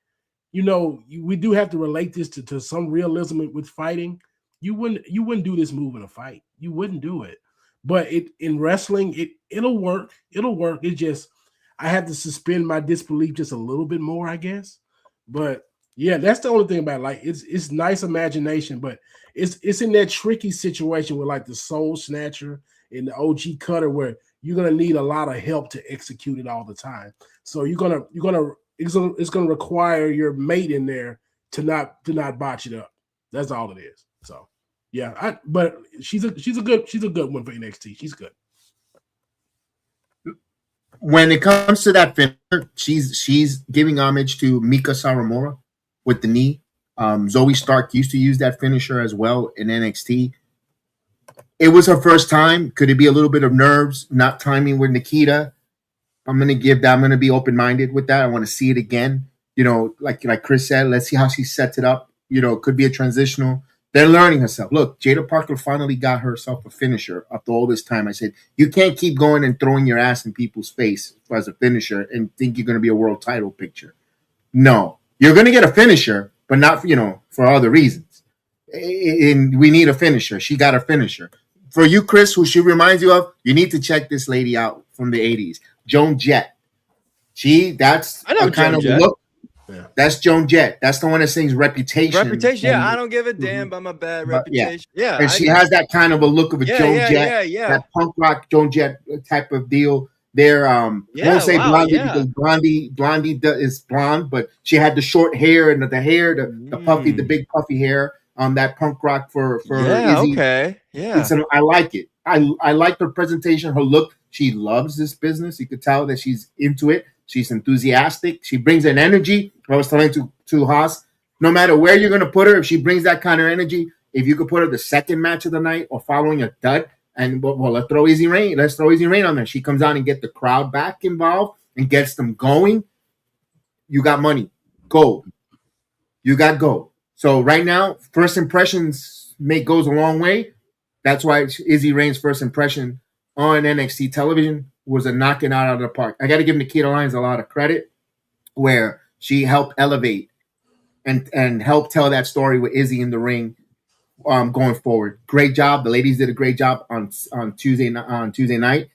you know, we do have to relate this to some realism with fighting. You wouldn't do this move in a fight. You wouldn't do it. But in wrestling, it'll work. It'll work. It just, I have to suspend my disbelief just a little bit more, I guess. But yeah, that's the only thing about it. Like, it's nice imagination, but it's in that tricky situation with like the Soul Snatcher and the OG Cutter, where you're gonna need a lot of help to execute it all the time. So it's gonna require your mate in there to not botch it up. That's all it is. So yeah, but she's a good one for NXT. She's good. When it comes to that finisher, she's giving homage to Mika Saramura with the knee. Zoe Stark used to use that finisher as well in NXT. It was her first time. Could it be a little bit of nerves, not timing with Nikita? I'm gonna be open-minded with that. I want to see it again. You know, like Chris said, let's see how she sets it up. You know, it could be a transitional. They're learning herself. Look, Jada Parker finally got herself a finisher after all this time. I said, you can't keep going and throwing your ass in people's face as a finisher and think you're going to be a world title picture. No, you're going to get a finisher, but not, for other reasons. And we need a finisher. She got a finisher. For you, Chris, who she reminds you of, you need to check this lady out from the 80s. Joan Jett. That's I know a kind Joan of Jett. look. Yeah. That's Joan Jett. That's the one that sings Reputation. Yeah. I don't give a damn about my bad reputation. Yeah. And she has that kind of a look of a Joan Jett. Yeah. That punk rock Joan Jett type of deal. There, I won't say Blondie because Blondie is blonde, but she had the short hair and the puffy, the big puffy hair. That punk rock for Izzy. Okay. Yeah. I like it. I liked her presentation, her look. She loves this business. You could tell that she's into it. She's enthusiastic. She brings an energy. I was telling to Haas, no matter where you're gonna put her, if she brings that kind of energy, if you could put her the second match of the night or following a dud, and well, let's throw Easy Rain. Let's throw Easy Rain on there. She comes out and get the crowd back involved and gets them going. You got money. Go. You got go. So right now, first impressions goes a long way. That's why Izzy Rain's first impression on NXT television was a knocking out of the park. I got to give Nikita Lyons a lot of credit, where she helped elevate and help tell that story with Izzy in the ring, going forward. Great job. The ladies did a great job on Tuesday night.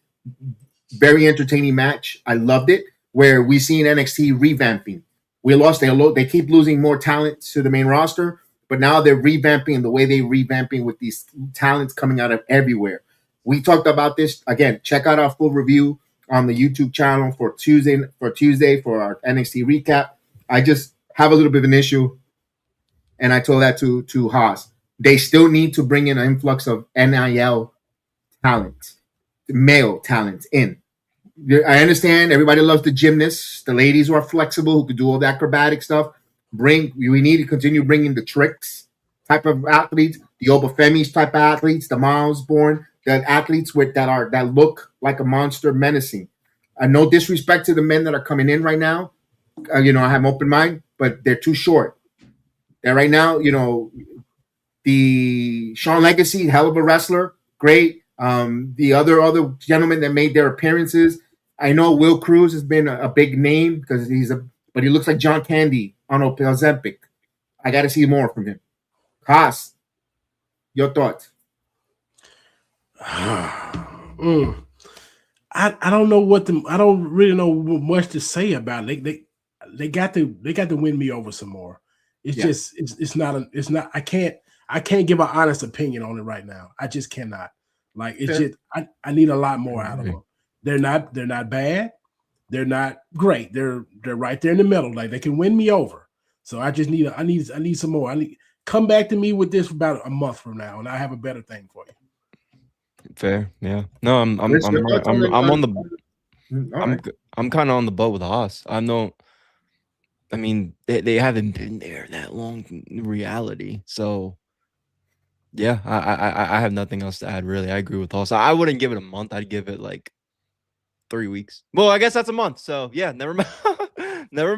Very entertaining match. I loved it. Where we seen NXT revamping. They keep losing more talent to the main roster, but now they're revamping the way they revamping with these talents coming out of everywhere. We talked about this again. Check out our full review on the YouTube channel for Tuesday for our NXT recap. I just have a little bit of an issue, and I told that to Haas. They still need to bring in an influx of NIL talent, male talent in. I understand everybody loves the gymnasts, the ladies who are flexible, who can do all the acrobatic stuff. We need to continue bringing the tricks type of athletes, the Obafemi's type of athletes, the Miles Born, the athletes that look like a monster, menacing. No disrespect to the men that are coming in right now. I have an open mind, but they're too short. And right now, the Shawn Legacy, hell of a wrestler, great. The other gentlemen that made their appearances. I know Will Cruz has been a big name because but he looks like John Candy on Ozempic. I got to see more from him. Haas, your thoughts? I don't know I don't really know much to say about it. They got to win me over some more. It's not. I can't give an honest opinion on it right now. I just cannot. I need a lot more out of them. They're not bad. They're not great. They're right there in the middle. Like, they can win me over. So I just need some more. Come back to me with this about a month from now, and I have a better thing for you. Fair, yeah. No, I'm kind of on the boat with Haas. They haven't been there that long in reality. So yeah, I have nothing else to add, really. I agree with Haas. I wouldn't give it a month. I'd give it like 3 weeks. Well, I guess that's a month. So yeah, never mind. never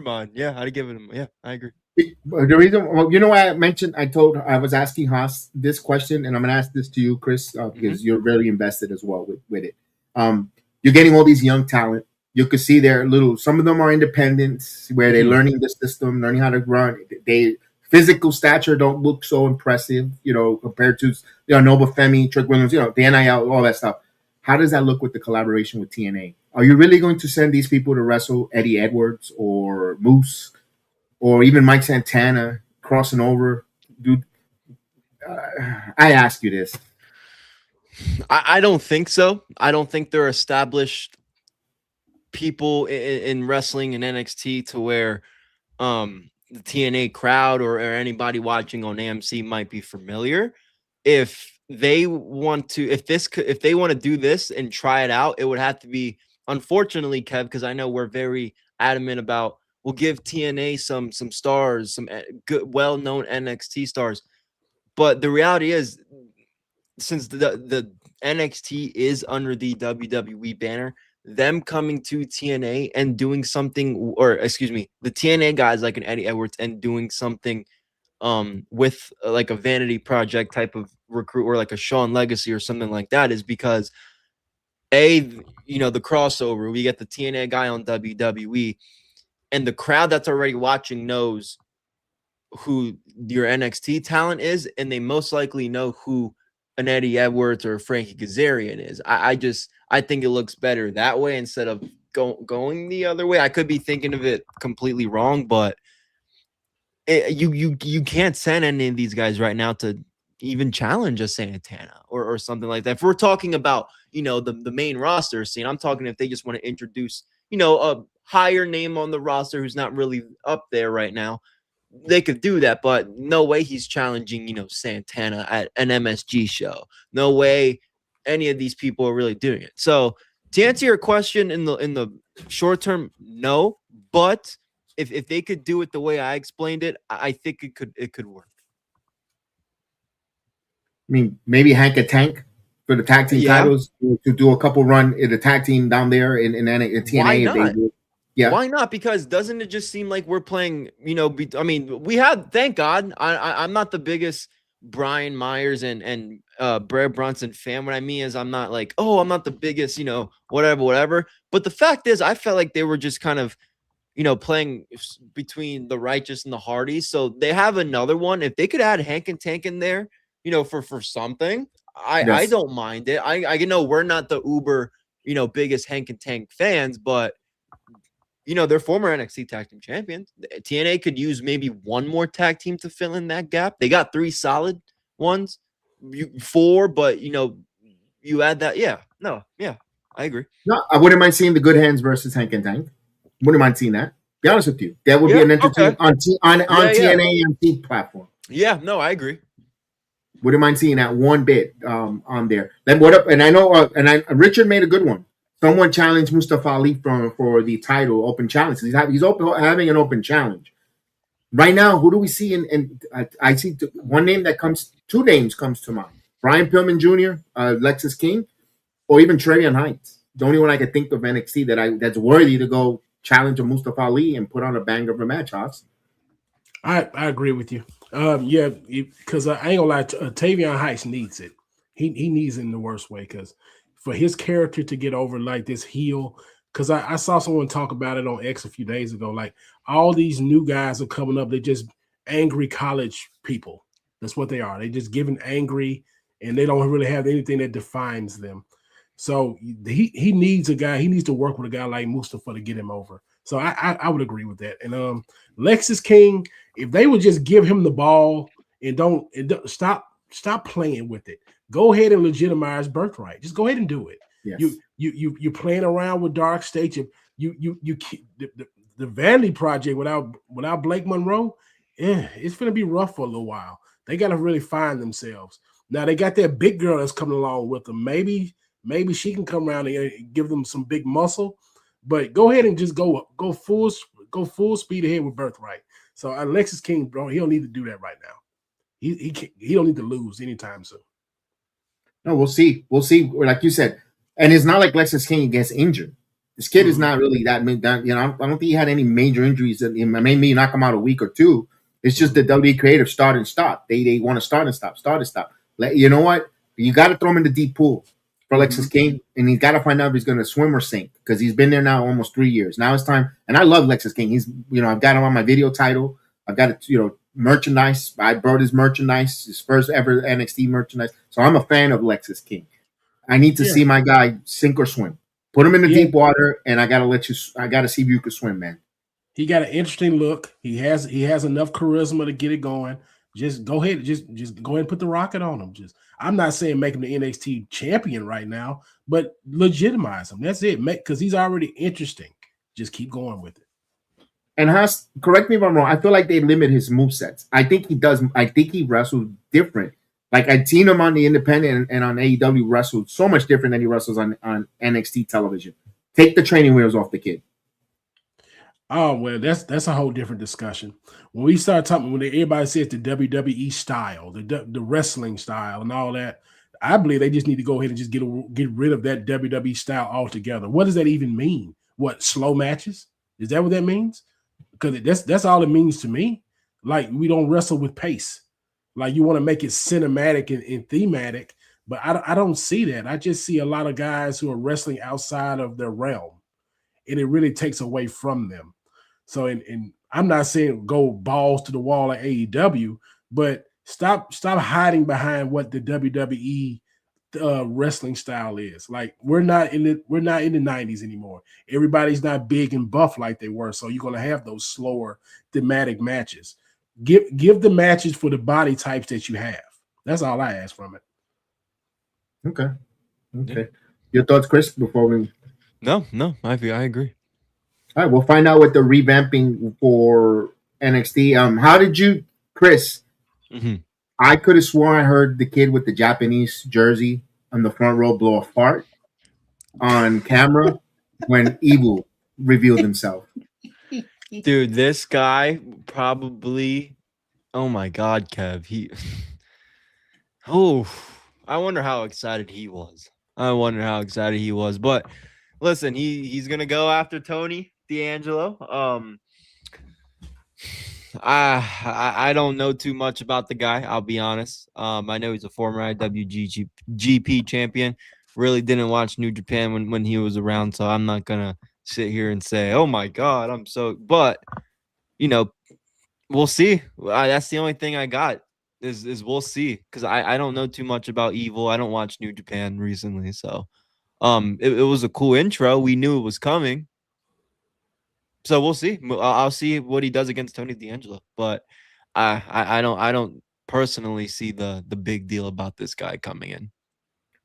mind. Yeah, I'd give it yeah, I agree. The reason, why I was asking Haas this question, and I'm going to ask this to you, Chris, because you're very invested as well with it. You're getting all these young talent. You could see some of them are independents where they're learning the system, learning how to run. They physical stature don't look so impressive, compared to Nova Femi, Trick Williams, the NIL, all that stuff. How does that look with the collaboration with TNA? Are you really going to send these people to wrestle Eddie Edwards or Moose or even Mike Santana crossing over? Dude, I ask you this. I don't think so. I don't think they're established people in wrestling and NXT to where the TNA crowd or anybody watching on AMC might be familiar. If they want to do this and try it out, it would have to be, unfortunately, Kev, because I know we're very adamant about, we'll give TNA some stars, some good, well-known NXT stars. But the reality is, since the NXT is under the WWE banner, them coming to TNA and doing something, the TNA guys like an Eddie Edwards and doing something with like a vanity project type of recruit, or like a Shawn Legacy or something like that, is because the crossover, we get the TNA guy on WWE, and the crowd that's already watching knows who your NXT talent is, and they most likely know who an Eddie Edwards or Frankie Kazarian is. I think it looks better that way instead of going the other way. I could be thinking of it completely wrong, but you can't send any of these guys right now to even challenge a Santana or something like that. If we're talking about, the main roster scene, I'm talking if they just want to introduce, a higher name on the roster who's not really up there right now. they could do that, but no way he's challenging, Santana at an MSG show. No way any of these people are really doing it. So to answer your question, in the short term, no. But if they could do it the way I explained it, I think it could work. I mean, maybe Hank a Tank for the tag team titles to do a couple run in the tag team down there in TNA. Why if not? they do. Yeah. Why not? Because doesn't it just seem like we're playing, I mean, we had, thank God, I'm not the biggest Brian Myers and Brad Brunson fan. What I mean is I'm not like, oh, I'm not the biggest, whatever. But the fact is, I felt like they were just kind of, playing between the Righteous and the Hardys. So they have another one. If they could add Hank and Tank in there, for something, I don't mind it. I know we're not the uber, biggest Hank and Tank fans, but they're former NXT tag team champions. TNA could use maybe one more tag team to fill in that gap. They got 3 solid ones, 4, but you add that. Yeah, I agree. No, I wouldn't mind seeing the Good Hands versus Hank and Tank. Wouldn't mind seeing that. Be honest with you, that would be an entertainment on TNA MT platform. Yeah, no, I agree. Wouldn't mind seeing that one bit on there. Then what up? And I know, Richard made a good one. Someone challenged Mustafa Ali for the title open challenge. He's having an open challenge right now. Who do we see? I see two names comes to mind: Brian Pillman Jr., Lexis King, or even Travion Heights. The only one I could think of NXT that's worthy to go challenge a Mustafa Ali and put on a banger of a match. Hoss. I agree with you. Yeah, because I ain't gonna lie, Tavion Heights needs it. He needs it in the worst way, because for his character to get over like this heel, because I saw someone talk about it on X a few days ago. Like, all these new guys are coming up, they're just angry college people. That's what they are. They just giving angry, and they don't really have anything that defines them. So he needs a guy. He needs to work with a guy like Mustafa to get him over. So I would agree with that. And Lexis King, if they would just give him the ball and don't stop playing with it. Go ahead and legitimize Birthright. Just go ahead and do it. Yes. You're playing around with Dark Stage. The Vanity Project without Blake Monroe, it's gonna be rough for a little while. They got to really find themselves. Now they got that big girl that's coming along with them. Maybe she can come around and give them some big muscle. But go ahead and just go full speed ahead with Birthright. So Alexis King, bro, he don't need to do that right now. He don't need to lose anytime soon. No, we'll see. We'll see. Like you said, and it's not like Lexis King gets injured. This kid is not really that. I don't think he had any major injuries that maybe knock him out a week or two. It's just the WWE creative start and stop. They want to start and stop. You know what? You got to throw him in the deep pool for Lexis King, and he's got to find out if he's going to swim or sink, because he's been there now almost 3 years. Now it's time. And I love Lexis King. He's, I've got him on my video title. I've got it, merchandise. I brought his merchandise, his first ever NXT merchandise. So I'm a fan of Lexis King. I need to see my guy sink or swim. Put him in the deep water, and I got to see if you can swim, man. He got an interesting look. He has enough charisma to get it going. Just go ahead, just go ahead and put the rocket on him. I'm not saying make him the NXT champion right now, but legitimize him. That's it. Because he's already interesting. Just keep going with it. And Haas, correct me if I'm wrong, I feel like they limit his movesets. I think he does. I think he wrestles different. Like, I've seen him on the independent and on AEW wrestled so much different than he wrestles on NXT television. Take the training wheels off the kid. Oh, well, that's a whole different discussion. When we start talking, when everybody says the WWE style, the wrestling style and all that, I believe they just need to go ahead and just get rid of that WWE style altogether. What does that even mean? What, slow matches? Is that what that means? Because that's all it means to me. Like, we don't wrestle with pace. Like, you want to make it cinematic and thematic, but I don't see that. I just see a lot of guys who are wrestling outside of their realm, and it really takes away from them. So, and I'm not saying go balls to the wall at AEW, but stop hiding behind what the WWE wrestling style is. Like, we're not in the 90s anymore. Everybody's not big and buff like they were, so you're going to have those slower thematic matches. Give the matches for the body types that you have. That's all I ask from it. Okay. Your thoughts, Chris, before we... No, I agree. All right, we'll find out what the revamping for NXT. How did you, Chris? Mhm. I could have sworn I heard the kid with the Japanese jersey on the front row blow a fart on camera when Evil revealed himself. Dude, this guy probably. Oh my God, Kev. Oh, I wonder how excited he was. But listen, he's gonna go after Tony D'Angelo. I don't know too much about the guy. I'll be honest. I know he's a former IWGP champion. Really didn't watch New Japan when he was around, so I'm not gonna sit here and say, "Oh my God, I'm so." But we'll see. That's the only thing I got is we'll see, because I don't know too much about Evil. I don't watch New Japan recently, so it was a cool intro. We knew it was coming. So we'll see. I'll see what he does against Tony D'Angelo, but I don't personally see the big deal about this guy coming in.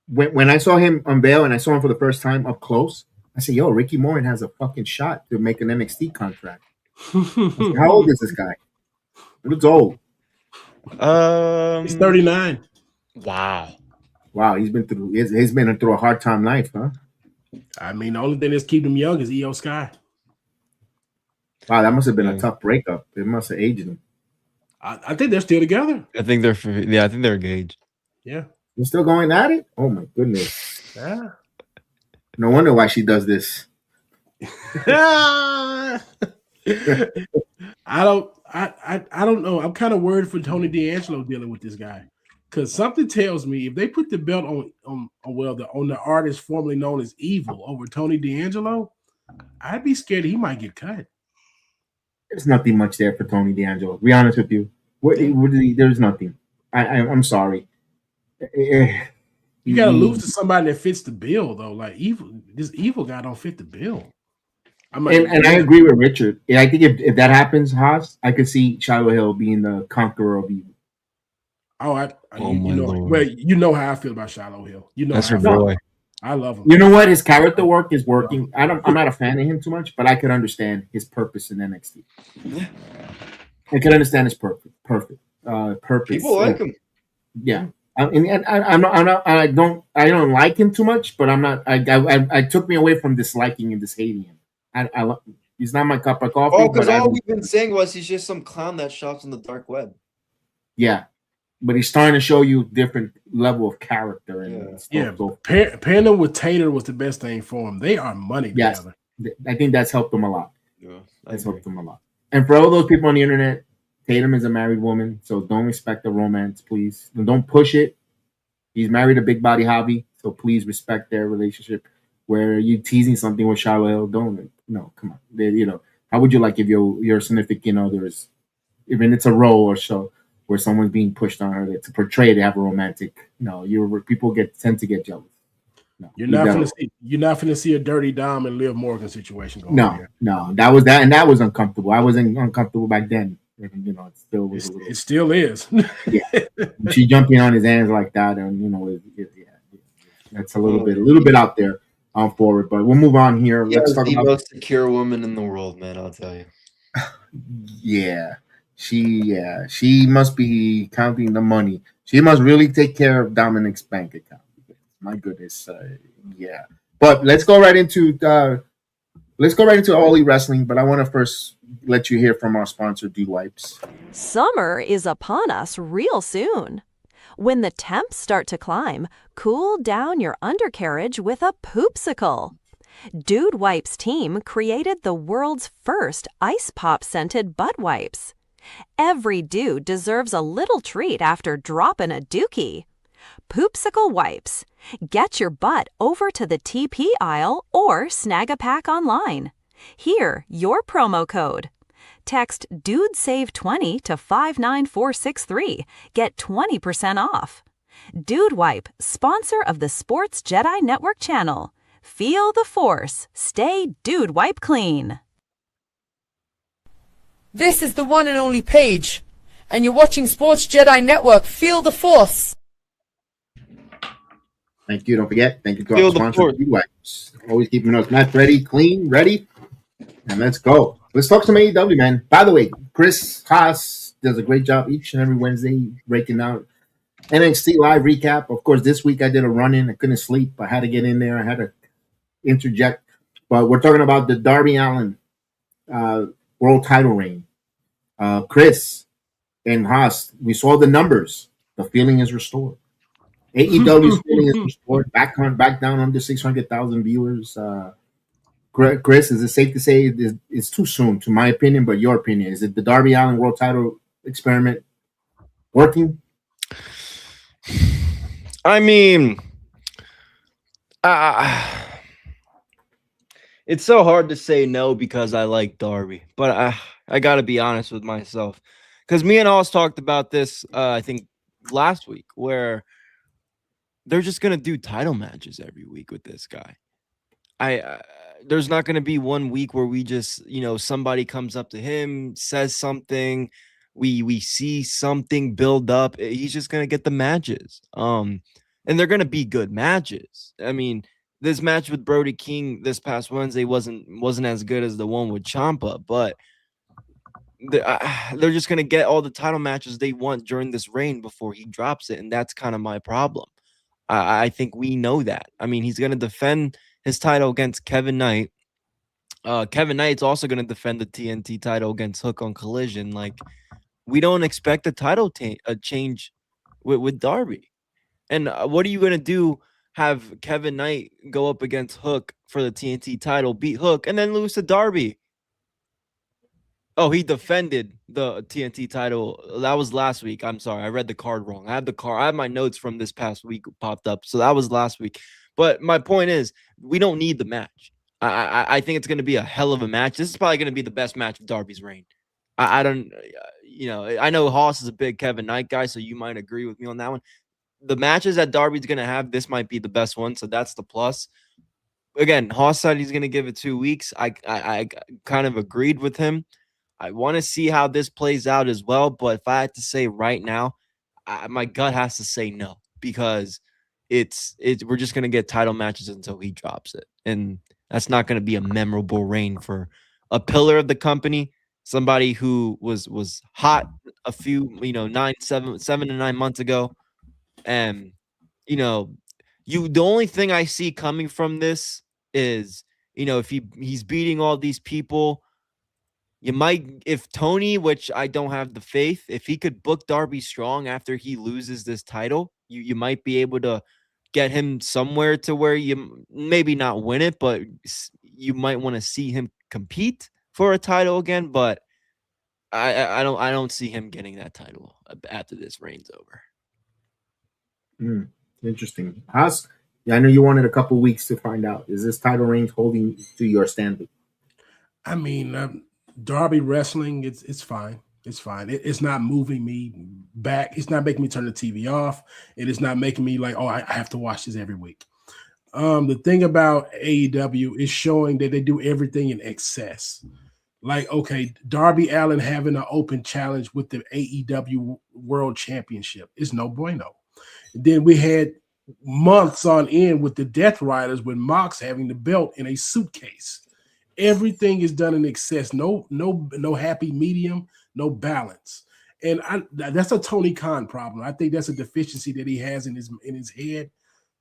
When I saw him unveil and I saw him for the first time up close, I said, "Yo, Ricky Morton has a fucking shot to make an NXT contract." I said, how old is this guy? He looks old. He's 39. Wow, he's been through a hard time life, huh? I mean, the only thing that's keeping him young is EO Sky. Wow, that must have been a tough breakup. It must have aged him. I think they're still together. I think they're engaged. Yeah. You're still going at it? Oh my goodness. Yeah. No wonder why she does this. I don't know. I'm kind of worried for Tony D'Angelo dealing with this guy, because something tells me if they put the belt on the artist formerly known as Evil over Tony D'Angelo, I'd be scared he might get cut. There's nothing much there for Tony D'Angelo. To be honest with you, there's nothing. I'm sorry. You got to lose to somebody that fits the bill, though. Like this Evil guy don't fit the bill. And I agree with Richard. I think if that happens, Haas, I could see Shiloh Hill being the conqueror of Evil. You know how I feel about Shiloh Hill. You know that's her boy. boy. I love him. You know what? His character work is working. I'm not a fan of him too much, but I could understand his purpose in NXT. I can understand his purpose. People like him. Yeah. I don't like him too much, but I'm not. I took me away from disliking and dishating him. He's not my cup of coffee. Oh, because all we've been saying was he's just some clown that shops on the dark web. Yeah, but he's starting to show you different level of character and stuff. Yeah. So pairing him with Tater was the best thing for him. They are money together. I think that's helped him a lot. Yeah, that's helped him a lot. And for all those people on the internet, Tatum is a married woman, so don't expect a romance, please. And don't push it. He's married a big body hobby, so please respect their relationship. Where you teasing something with Shiloh, come on. How would you like if your significant other is, even it's a role or show where someone's being pushed on her to portray to have a romantic? People tend to get jealous. No, you're not going to see a Dirty Dom and Liv Morgan situation going on here. No, that was uncomfortable. I wasn't uncomfortable back then. It still was. It still is. Yeah, she jumping on his hands like that, and that's a little bit out there for it. But we'll move on here. Let's talk about the most secure woman in the world, man. I'll tell you. Yeah, she must be counting the money. She must really take care of Dominic's bank account. My goodness, yeah. But let's go right into All Elite Wrestling. But I want to first let you hear from our sponsor, Dude Wipes. Summer is upon us real soon. When the temps start to climb, cool down your undercarriage with a poopsicle. Dude Wipes team created the world's first ice pop scented butt wipes. Every dude deserves a little treat after dropping a dookie. Poopsicle Wipes. Get your butt over to the TP aisle or snag a pack online. Here, your promo code. Text DUDESAVE20 to 59463. Get 20% off. Dude Wipe, sponsor of the Sports Jedi Network channel. Feel the force. Stay Dude Wipe clean. This is the one and only Paige, and you're watching Sports Jedi Network. Feel the force. Thank you. Don't forget. Thank you to our sponsor, Dude Wipes. Always keeping us match ready, clean, ready. And let's go. Let's talk some AEW, man. By the way, Chris Haas does a great job each and every Wednesday breaking out NXT live recap. Of course, this week I did a run-in. I couldn't sleep. I had to get in there. I had to interject. But we're talking about the Darby Allin world title reign. Chris and Haas, we saw the numbers. The feeling is restored. AEW's feeling is restored. Back down under 600,000 viewers. Chris, is it safe to say it's too soon, to my opinion, but your opinion? Is it the Darby Allin world title experiment working? I mean, it's so hard to say no because I like Darby, but I got to be honest with myself, because me and Oz talked about this, I think last week, where they're just going to do title matches every week with this guy. There's not going to be one week where we just, somebody comes up to him, says something, we see something build up. He's just going to get the matches. And they're going to be good matches. I mean, this match with Brody King this past Wednesday wasn't as good as the one with Ciampa, but they're just going to get all the title matches they want during this reign before he drops it. And that's kind of my problem. I think we know that. I mean, he's going to defend his title against Kevin Knight. Kevin Knight's also going to defend the TNT title against Hook on Collision. Like, we don't expect a title change with Darby. And what are you going to do? Have Kevin Knight go up against Hook for the TNT title, beat Hook, and then lose to Darby? Oh, he defended the TNT title. That was last week. I'm sorry. I read the card wrong. I have my notes from this past week popped up. So that was last week. But my point is, we don't need the match. I think it's going to be a hell of a match. This is probably going to be the best match of Darby's reign. I know Haas is a big Kevin Knight guy, so you might agree with me on that one. The matches that Darby's going to have, this might be the best one. So that's the plus. Again, Haas said he's going to give it 2 weeks. I kind of agreed with him. I want to see how this plays out as well. But if I had to say right now, my gut has to say no, because we're just going to get title matches until he drops it. And that's not going to be a memorable reign for a pillar of the company, somebody who was hot a few, 7 to 9 months ago. And, the only thing I see coming from this is, if he's beating all these people, you might, if Tony, which I don't have the faith, if he could book Darby strong after he loses this title, you might be able to get him somewhere to where you maybe not win it, but you might want to see him compete for a title again. But I don't see him getting that title after this reign's over. Interesting. Haas, I know you wanted a couple weeks to find out. Is this title reign holding to your standard? I mean, Darby wrestling, it's fine. It's fine. It's not moving me back. It's not making me turn the TV off. It is not making me like, I have to watch this every week. The thing about AEW is showing that they do everything in excess. Like, okay, Darby Allin having an open challenge with the AEW World Championship is no bueno. And then we had months on end with the Death Riders with Mox having the belt in a suitcase. Everything is done in excess. No happy medium, no balance. And that's a Tony Khan problem. I think that's a deficiency that he has in his head.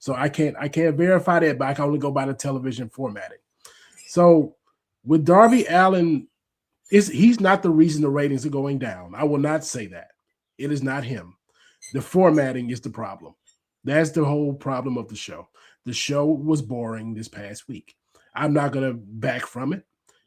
So I can't verify that, but I can only go by the television formatting. So with Darby Allin, he's not the reason the ratings are going down. I will not say that. It is not him. The formatting is the problem. That's the whole problem of the show. The show was boring this past week. I'm not going to back from it.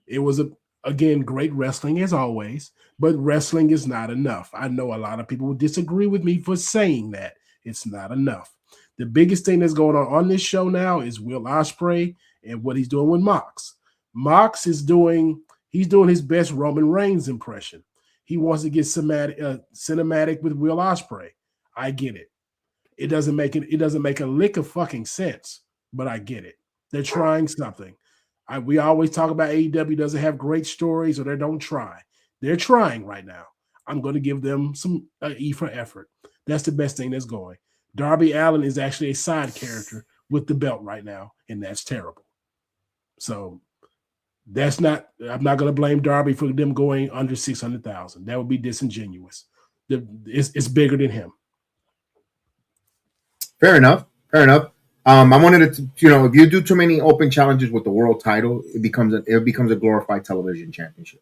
It was, again, great wrestling as always, but wrestling is not enough. I know a lot of people would disagree with me for saying that. It's not enough. The biggest thing that's going on this show now is Will Ospreay and what he's doing with Mox. Mox is doing his best Roman Reigns impression. He wants to get cinematic with Will Ospreay. I get it. It doesn't make a lick of fucking sense, but I get it. They're trying something. We always talk about AEW doesn't have great stories or they don't try. They're trying right now. I'm going to give them some E for effort. That's the best thing that's going. Darby Allin is actually a side character with the belt right now, and that's terrible. So That's not. I'm not going to blame Darby for them going under 600,000. That would be disingenuous. It's bigger than him. Fair enough. Fair enough. I wanted to, if you do too many open challenges with the world title, it becomes a glorified television championship.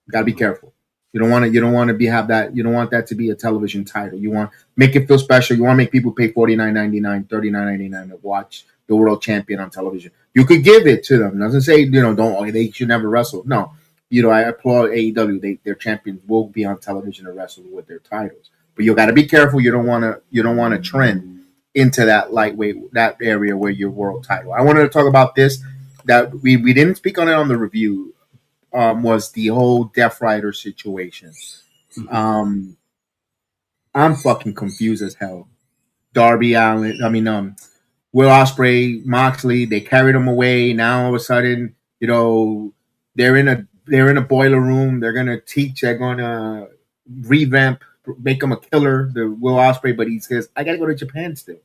You gotta be careful. You don't want to have that. You don't want that to be a television title. You want make it feel special. You want to make people pay $49.99, $39.99 to watch the world champion on television. You could give it to them. It doesn't say they should never wrestle. No, I applaud AEW. Their champions will be on television to wrestle with their titles. But you got to be careful. You don't want to trend into that lightweight, that area where your world title. I wanted to talk about this that we didn't speak on it on the review. Was the whole Death Rider situation. I'm fucking confused as hell. Darby Allin, Will Ospreay, Moxley, they carried him away. Now all of a sudden, they're in a boiler room. They're gonna revamp, make him a killer, the Will Ospreay, but he says, I gotta go to Japan still.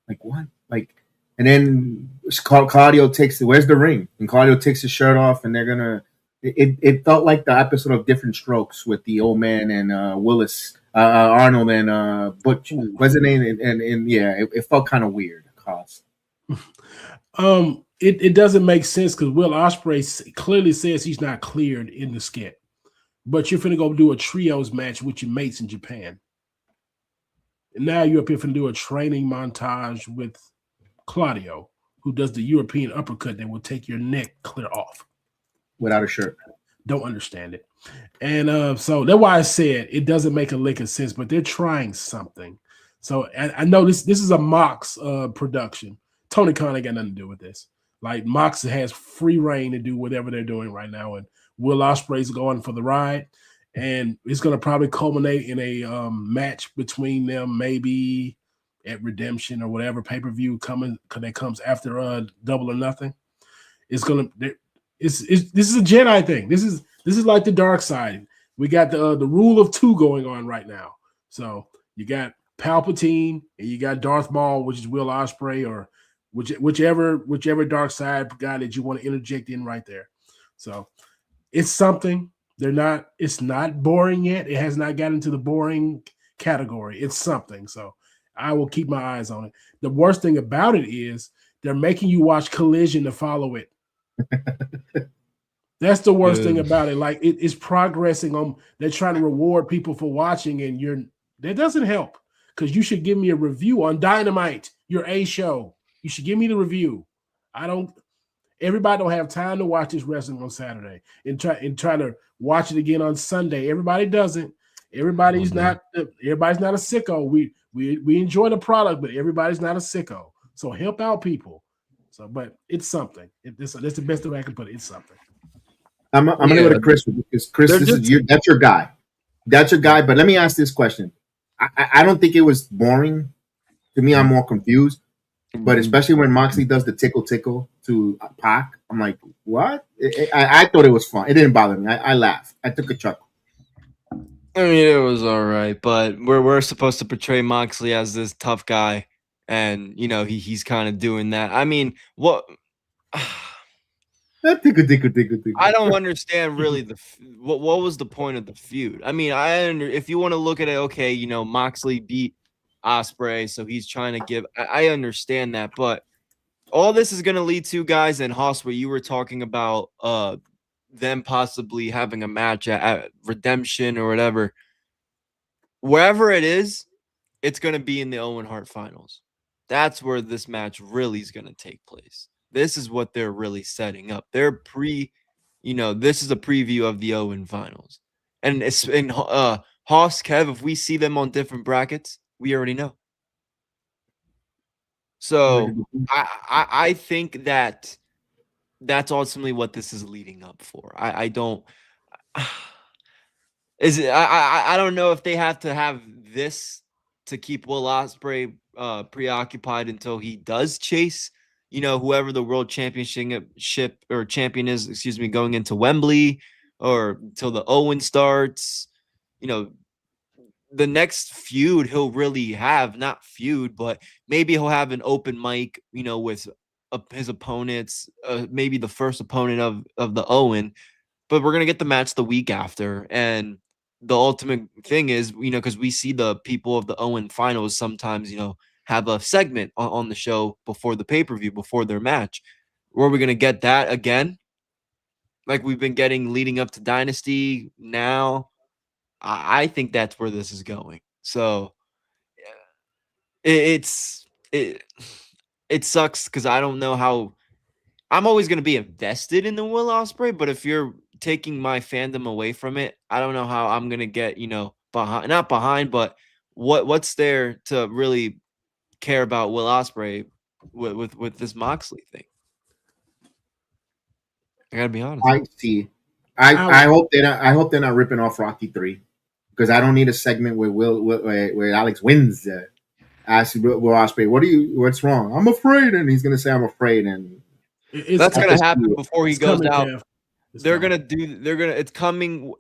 Like what? And then Claudio where's the ring? And Claudio takes his shirt off, and they're gonna. It felt like the episode of Different Strokes with the old man and Willis Arnold and Butch. What's his name? And yeah, it felt kind of weird. Cost. It doesn't make sense because Will Ospreay clearly says he's not cleared in the skit, but you're finna go do a trios match with your mates in Japan, and now you're up here finna do a training montage with Claudio, who does the European uppercut that will take your neck clear off. Without a shirt. Don't understand it. And so that's why I said it doesn't make a lick of sense, but they're trying something. So I know this is a Mox production. Tony Khan ain't got nothing to do with this. Like Mox has free reign to do whatever they're doing right now. And Will Ospreay's going for the ride. And it's going to probably culminate in a match between them, maybe at Redemption or whatever pay-per-view that comes after Double or Nothing. It's going to... This is a Jedi thing. This is like the dark side. We got the rule of two going on right now. So you got Palpatine and you got Darth Maul, which is Will Ospreay, or whichever dark side guy that you want to interject in right there. So it's something. It's not boring yet. It has not gotten to the boring category. It's something. So I will keep my eyes on it. The worst thing about it is they're making you watch Collision to follow it. That's the worst thing about it. Like it's progressing on. They're trying to reward people for watching, and that doesn't help because you should give me a review on Dynamite, your A show. You should give me the review. Everybody don't have time to watch this wrestling on Saturday and try to watch it again on Sunday. Everybody doesn't. Everybody's not a sicko. We enjoy the product, but everybody's not a sicko. So help out people. So, but it's something. That's the best way I can put it. It's something. I'm gonna go to Chris because Chris, that's your guy. That's your guy. But let me ask this question. I don't think it was boring. To me, I'm more confused. But especially when Moxley does the tickle to Pac, I'm like, what? I thought it was fun. It didn't bother me. I laughed. I took a chuckle. I mean, it was all right, but we're supposed to portray Moxley as this tough guy. And he's kind of doing that. I mean, what? I don't understand really what was the point of the feud. I mean, if you want to look at it, okay, Moxley beat Ospreay, so he's trying to give. I understand that, but all this is going to lead to, guys, and Haas, where you were talking about them possibly having a match at Redemption or whatever. Wherever it is, it's going to be in the Owen Hart finals. That's where this match really is going to take place. This is what they're really setting up. They're this is a preview of the Owen finals. And it's in Haas, Kev, if we see them on different brackets, we already know. So I think that's ultimately what this is leading up for. I don't know if they have to have this to keep Will Ospreay preoccupied until he does chase, whoever the world championship or champion is, going into Wembley, or until the Owen starts. The next feud he'll really have, not feud, but maybe he'll have an open mic, with his opponents, maybe the first opponent of the Owen, but we're gonna get the match the week after. And the ultimate thing is, because we see the people of the Owen finals sometimes, have a segment on the show before the pay-per-view, before their match. Were we gonna get that again? Like we've been getting leading up to Dynasty now. I think that's where this is going. So it sucks because I don't know how. I'm always going to be invested in the Will Ospreay, but if you're taking my fandom away from it, I don't know how I'm going to get, behind, not behind, but what's there to really care about Will Ospreay with this Moxley thing? I gotta be honest. I see. I hope they're not ripping off Rocky 3, because I don't need a segment where where Alex wins. Ask Will Ospreay, what's wrong? I'm afraid, and he's gonna say I'm afraid, and that's gonna happen before he goes out. It's coming.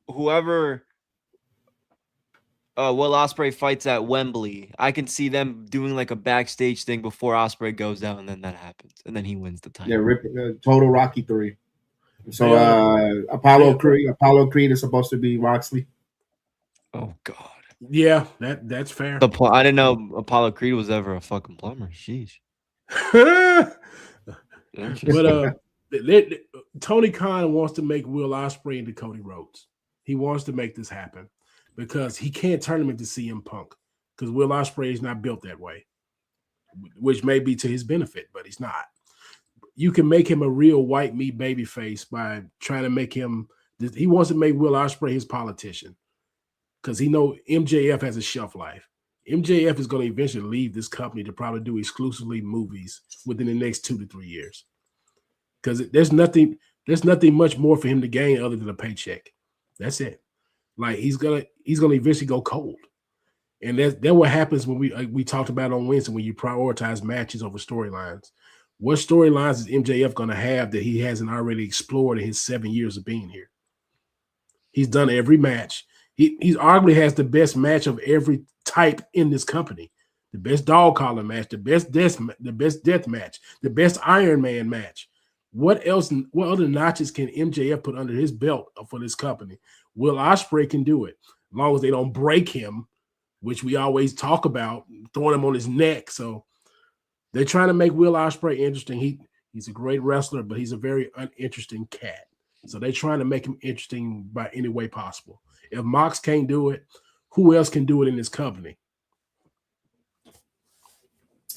Whoever Will Ospreay fights at Wembley, I can see them doing like a backstage thing before Ospreay goes out, and then that happens, and then he wins the title. Yeah, ripping total Rocky 3. So Apollo Creed is supposed to be Moxley. Oh God. Yeah, that's fair. I didn't know Apollo Creed was ever a fucking plumber. Sheesh. But Tony Khan wants to make Will Ospreay into Cody Rhodes. He wants to make this happen because he can't turn him into CM Punk, because Will Ospreay is not built that way, which may be to his benefit, but he's not. You can make him a real white meat baby face by trying to make him. He wants to make Will Ospreay his politician, because he knows MJF has a shelf life. MJF is going to eventually leave this company to probably do exclusively movies within the next 2 to 3 years, because there's nothing much more for him to gain other than a paycheck. That's it. Like he's gonna eventually go cold, and that's what happens when we talked about on Wednesday, when you prioritize matches over storylines. What storylines is MJF going to have that he hasn't already explored in his 7 years of being here? He's done every match. He's arguably has the best match of every type in this company. The best dog collar match, the best death match, the best Iron Man match. What other notches can MJF put under his belt for this company? Will Ospreay can do it, as long as they don't break him, which we always talk about, throwing him on his neck. So they're trying to make Will Ospreay interesting. He's a great wrestler, but he's a very uninteresting cat. So they're trying to make him interesting by any way possible. If Mox can't do it, who else can do it in this company?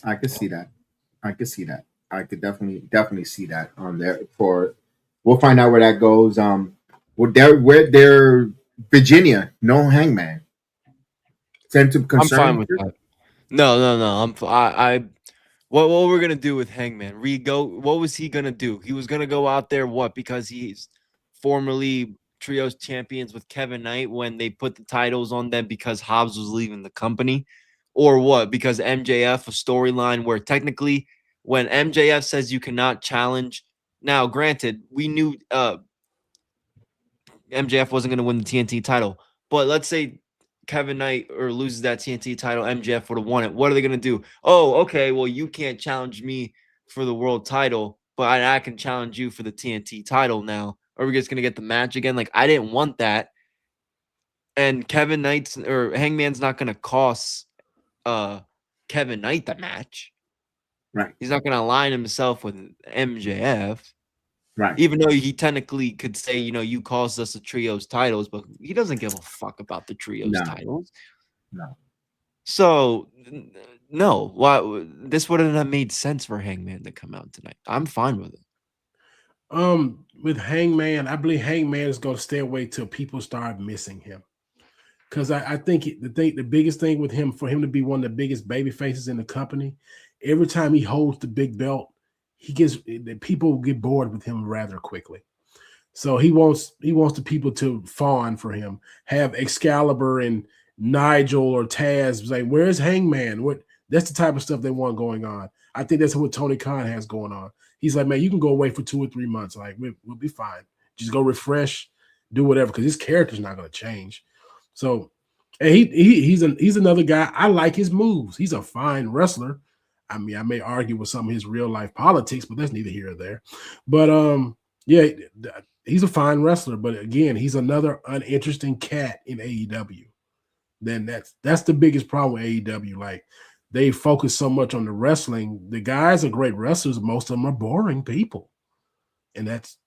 I could see that. I could definitely see that on there. We'll find out where that goes. They're Virginia, no Hangman. Sent to concern. I'm fine with that. No. What we're gonna do with Hangman? What was he gonna do? He was gonna go out there because he's formerly trios champions with Kevin Knight when they put the titles on them because Hobbs was leaving the company, or what? Because MJF, a storyline where technically when MJF says you cannot challenge. Now, granted, we knew MJF wasn't going to win the TNT title, but let's say Kevin Knight loses that TNT title, MJF would have won it. What are they going to do? Oh, okay, well, you can't challenge me for the world title, but I can challenge you for the TNT title now. Are we just going to get the match again? Like, I didn't want that. And Hangman's not going to cost Kevin Knight the match. Right. He's not going to align himself with MJF. Right. Even though he technically could say, you caused us the trios titles, but he doesn't give a fuck about the trios titles. No. So, no. Why this wouldn't have made sense for Hangman to come out tonight. I'm fine with it. With Hangman, I believe Hangman is going to stay away till people start missing him. Because I think the biggest thing with him, for him to be one of the biggest baby faces in the company, every time he holds the big belt, people get bored with him rather quickly. So he wants the people to fawn for him, have Excalibur and Nigel or Taz say, "Where's Hangman?" That's the type of stuff they want going on. I think that's what Tony Khan has going on. He's like, "Man, you can go away for 2 or 3 months. Like we'll be fine. Just go refresh, do whatever, because his character's not going to change." So, and he's another guy. I like his moves. He's a fine wrestler. I mean, I may argue with some of his real life politics, but that's neither here or there. But yeah, he's a fine wrestler, but again, he's another uninteresting cat in AEW. Then that's the biggest problem with AEW. Like, they focus so much on the wrestling. The guys are great wrestlers. Most of them are boring people, and that's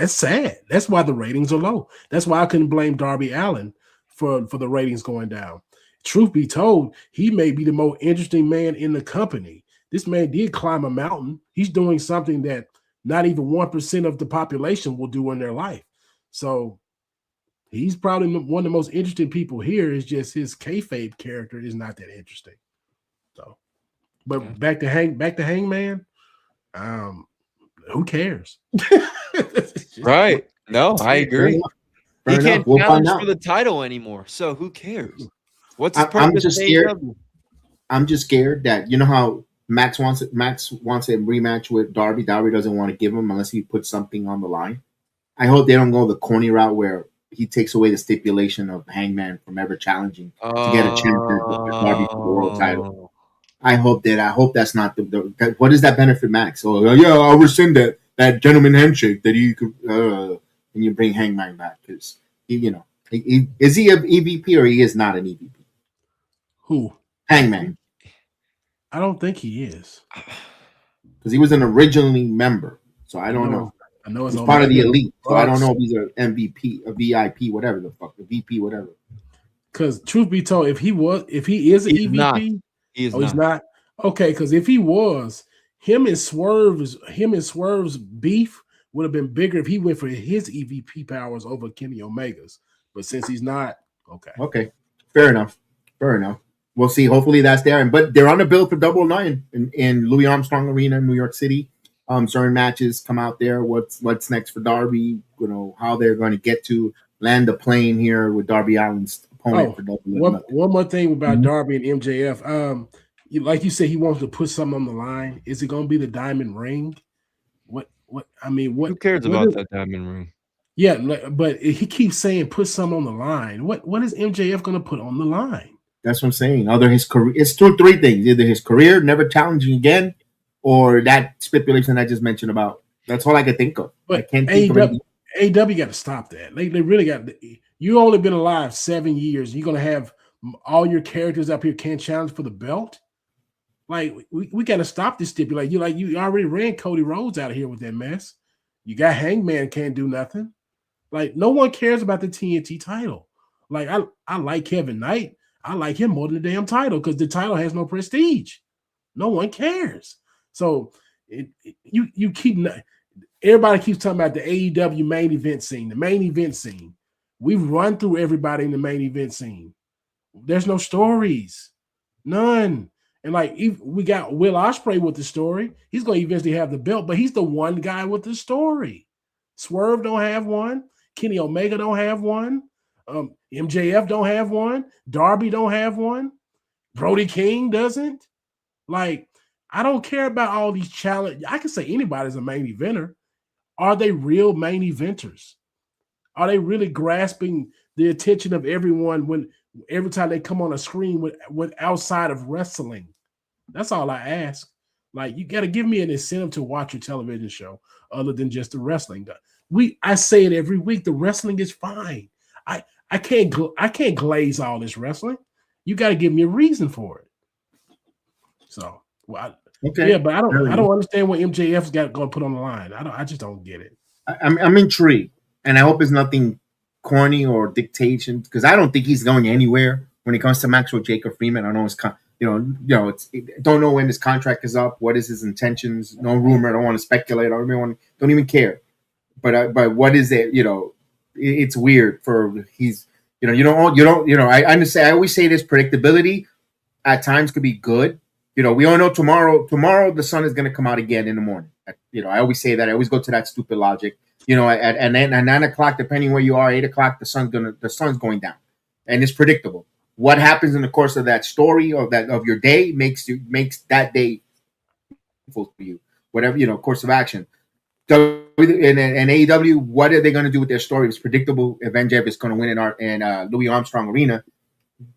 sad. That's why the ratings are low. That's why I couldn't blame Darby Allin for the ratings going down. Truth be told, he may be the most interesting man in the company. This man did climb a mountain. He's doing something that not even 1% of the population will do in their life. So he's probably one of the most interesting people here. Is just his kayfabe character is not that interesting. So, but back to Hangman. Who cares? Right? No, I agree. He Fair can't enough. We'll find challenge out. for the title anymore. So who cares? What's his I'm purpose? just in scared. AEW? I'm just scared that, you know how Max wants a rematch with Darby. Darby doesn't want to give him unless he puts something on the line. I hope they don't go the corny route where he takes away the stipulation of Hangman from ever challenging to get a champion with Darby for the world title. I hope that's not the what does that benefit Max? Oh yeah, I'll rescind that gentleman handshake that he could and you bring Hangman back because is he an EVP or he is not an EVP? Who? Hangman. I don't think he is. Because he was an originally member. So I don't know. I know he's part of the elite. So I don't know if he's an MVP, a VIP, whatever the fuck, a VP, whatever. Because truth be told, if he is an EVP, he's not. Okay, because if he was, him and Swerve's beef would have been bigger if he went for his EVP powers over Kenny Omega's. But since he's not, okay, fair enough. We'll see. Hopefully that's there. But they're on the bill for Double 9 in Louis Armstrong Arena in New York City. Certain matches come out there. What's next for Darby? How they're going to get to land the plane here with Darby Allin's opponent for Double 9. One more thing about Darby and MJF. Like you said, he wants to put something on the line. Is it going to be the diamond ring? What? I mean, what? Who cares about that diamond ring? Yeah, but he keeps saying put something on the line. What is MJF going to put on the line? That's what I'm saying. Either his career, it's three things: either his career, never challenging again, or that stipulation I just mentioned about. That's all I can think of. But I can't think of anything. AEW got to stop that. They really got. You only been alive 7 years. You're gonna have all your characters up here can't challenge for the belt. Like we got to stop this stipulation. You already ran Cody Rhodes out of here with that mess. You got Hangman can't do nothing. Like no one cares about the TNT title. Like I like Kevin Knight. I like him more than the damn title because the title has no prestige. No one cares. So you keep everybody keeps talking about the AEW main event scene. The main event scene. We've run through everybody in the main event scene. There's no stories, none. And we got Will Ospreay with the story. He's going to eventually have the belt, but he's the one guy with the story. Swerve don't have one. Kenny Omega don't have one. MJF don't have one. Darby don't have one. Brody King doesn't. I don't care about all these challenges. I can say anybody's a main eventer. Are they real main eventers? Are they really grasping the attention of everyone every time they come on a screen with outside of wrestling? That's all I ask. You got to give me an incentive to watch your television show other than just the wrestling. I say it every week. The wrestling is fine. I can't glaze all this wrestling. You got to give me a reason for it. So, okay, yeah, but I don't understand what MJF's got going to put on the line. I just don't get it. I'm intrigued, and I hope it's nothing corny or dictation because I don't think he's going anywhere when it comes to Maxwell Jacob Freeman. I know it's don't know when his contract is up. What is his intentions? No rumor. I don't want to speculate. I don't even care. But what is it? It's weird for I understand. I always say this predictability at times could be good. We all know tomorrow the sun is going to come out again in the morning. I always say that. I always go to that stupid logic. At 9 o'clock, depending where you are, 8 o'clock, the sun's going down, and it's predictable. What happens in the course of that story or of your day makes that day for you. Whatever course of action. And AEW, what are they going to do with their story? It's predictable. If MJF is going to win in Louis Armstrong Arena,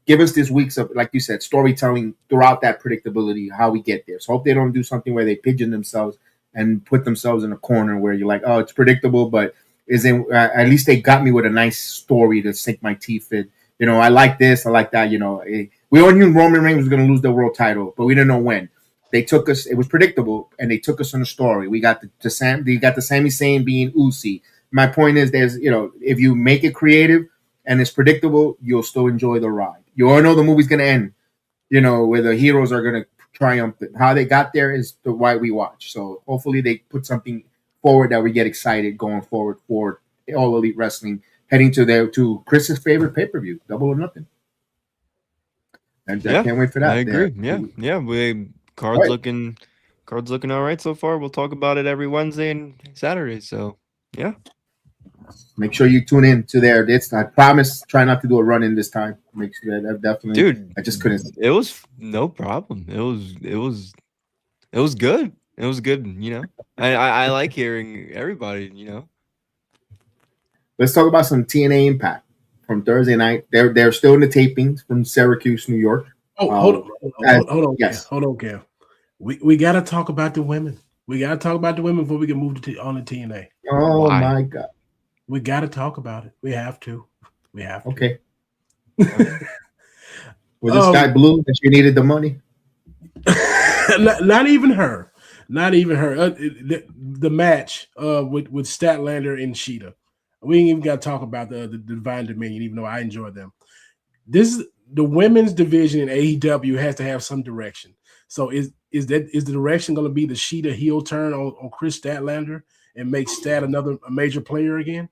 give us this weeks of, like you said, storytelling throughout that predictability, how we get there. So hope they don't do something where they pigeon themselves and put themselves in a corner where you're like, oh, it's predictable, but isn't at least they got me with a nice story to sink my teeth in. You know, I like this, I like that. You know, we all knew Roman Reigns was going to lose the world title, but we didn't know when. They took us; it was predictable, and they took us on a story. We got the Sami Zayn being Uzi. My point is, if you make it creative and it's predictable, you'll still enjoy the ride. You all know the movie's going to end, where the heroes are going to triumph. How they got there is why we watch. So hopefully they put something forward that we get excited going forward for All Elite Wrestling, heading to Chris's favorite pay-per-view, Double or Nothing. And I can't wait for that. I agree. Card's looking all right so far. We'll talk about it every Wednesday and Saturday. So yeah. Make sure you tune in to there. I promise, try not to do a run in this time. Make sure that definitely. Dude, I just couldn't. It was no problem. It was good. It was good. I like hearing everybody. Let's talk about some TNA Impact from Thursday night. They're still in the tapings from Syracuse, New York. Oh, hold on. Yes, hold on, Cam. We got to talk about the women. We got to talk about the women before we can move on to TNA. Oh my God. We got to talk about it. We have to. Okay. Was this guy blue that she needed the money? Not even her. The match with Statlander and Sheeta. We ain't even got to talk about the Divine Dominion, even though I enjoy them. The women's division in AEW has to have some direction. So is the direction going to be the Sheeta heel turn on Chris Statlander and make Stat a major player again?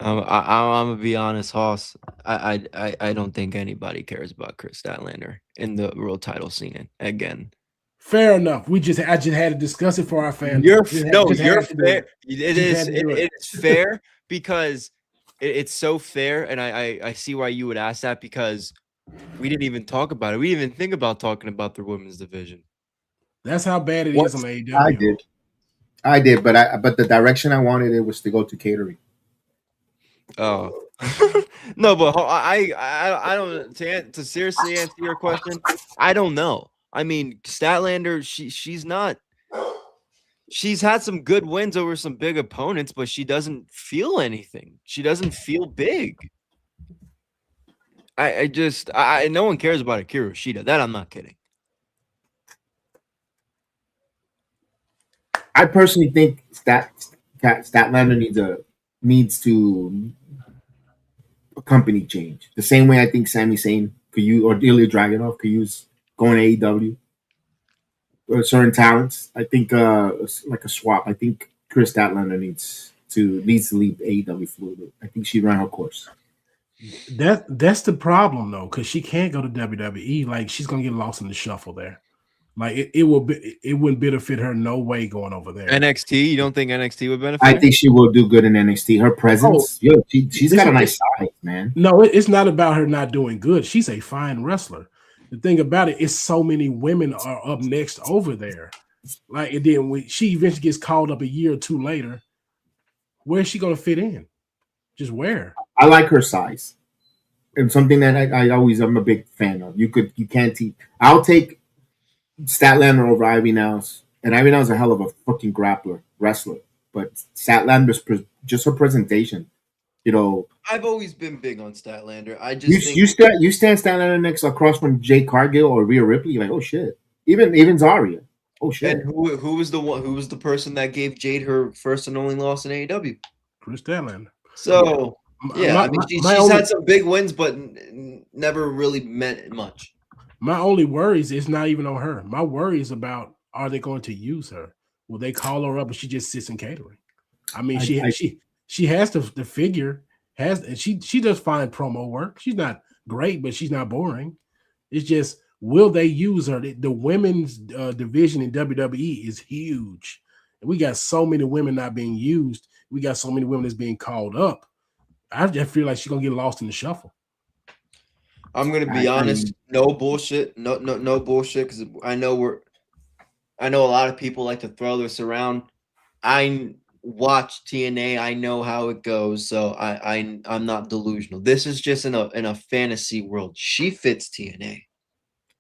I'm gonna be honest, Hoss. I don't think anybody cares about Chris Statlander in the world title scene again. Fair enough. I just had to discuss it for our fans. You're fair. It is fair because it's so fair, and I see why you would ask that because we didn't even talk about it. We didn't even think about talking about the women's division. That's how bad it is on AEW. I did, but the direction I wanted it was to go to catering. Oh no, but I don't to seriously answer your question. I don't know. I mean, Statlander, she's had some good wins over some big opponents, but she doesn't feel anything. She doesn't feel big. I no one cares about Akira Shida. That I'm not kidding. I personally think Statlander needs to a company change. The same way I think Sami Zayn could use or Ilya Dragunov could use going to AEW. Certain talents, I think, like a swap. I think Chris Statlander needs to leave AEW for a little bit. I think she ran her course. That's the problem though, because she can't go to WWE. Like she's gonna get lost in the shuffle there. Like it wouldn't benefit her no way going over there. NXT, you don't think NXT would benefit? I think she will do good in NXT. Her presence, she's got a nice size, man. No, it's not about her not doing good. She's a fine wrestler. The thing about it is, so many women are up next over there. Like, and then when she eventually gets called up a year or two later, where's she gonna fit in? Just where? I like her size, and something that I'm a big fan of. You can't teach. I'll take Statlander over Ivy Nels, and Ivy Nels is a hell of a fucking wrestler. But Statlander's just her presentation, I've always been big on Statlander. I just you stand Statlander next across from Jay Cargill or Rhea Ripley, you're like, oh shit. Even Zarya. Oh shit. And who was the person that gave Jade her first and only loss in AEW? Chris Statlander. So yeah, she's had some big wins, but never really meant much. My only worries is not even on her. My worry is about, are they going to use her? Will they call her up and she just sits in catering? I mean, she has the figure, and she does fine promo work. She's not great, but she's not boring. It's just, will they use her? The women's division in WWE is huge. And we got so many women not being used. We got so many women that's being called up. I just feel like she's going to get lost in the shuffle. I'm gonna be honest, no bullshit, no bullshit, because I know a lot of people like to throw this around. I watch TNA. I know how it goes, so I'm not delusional. This is just in a fantasy world. She fits TNA.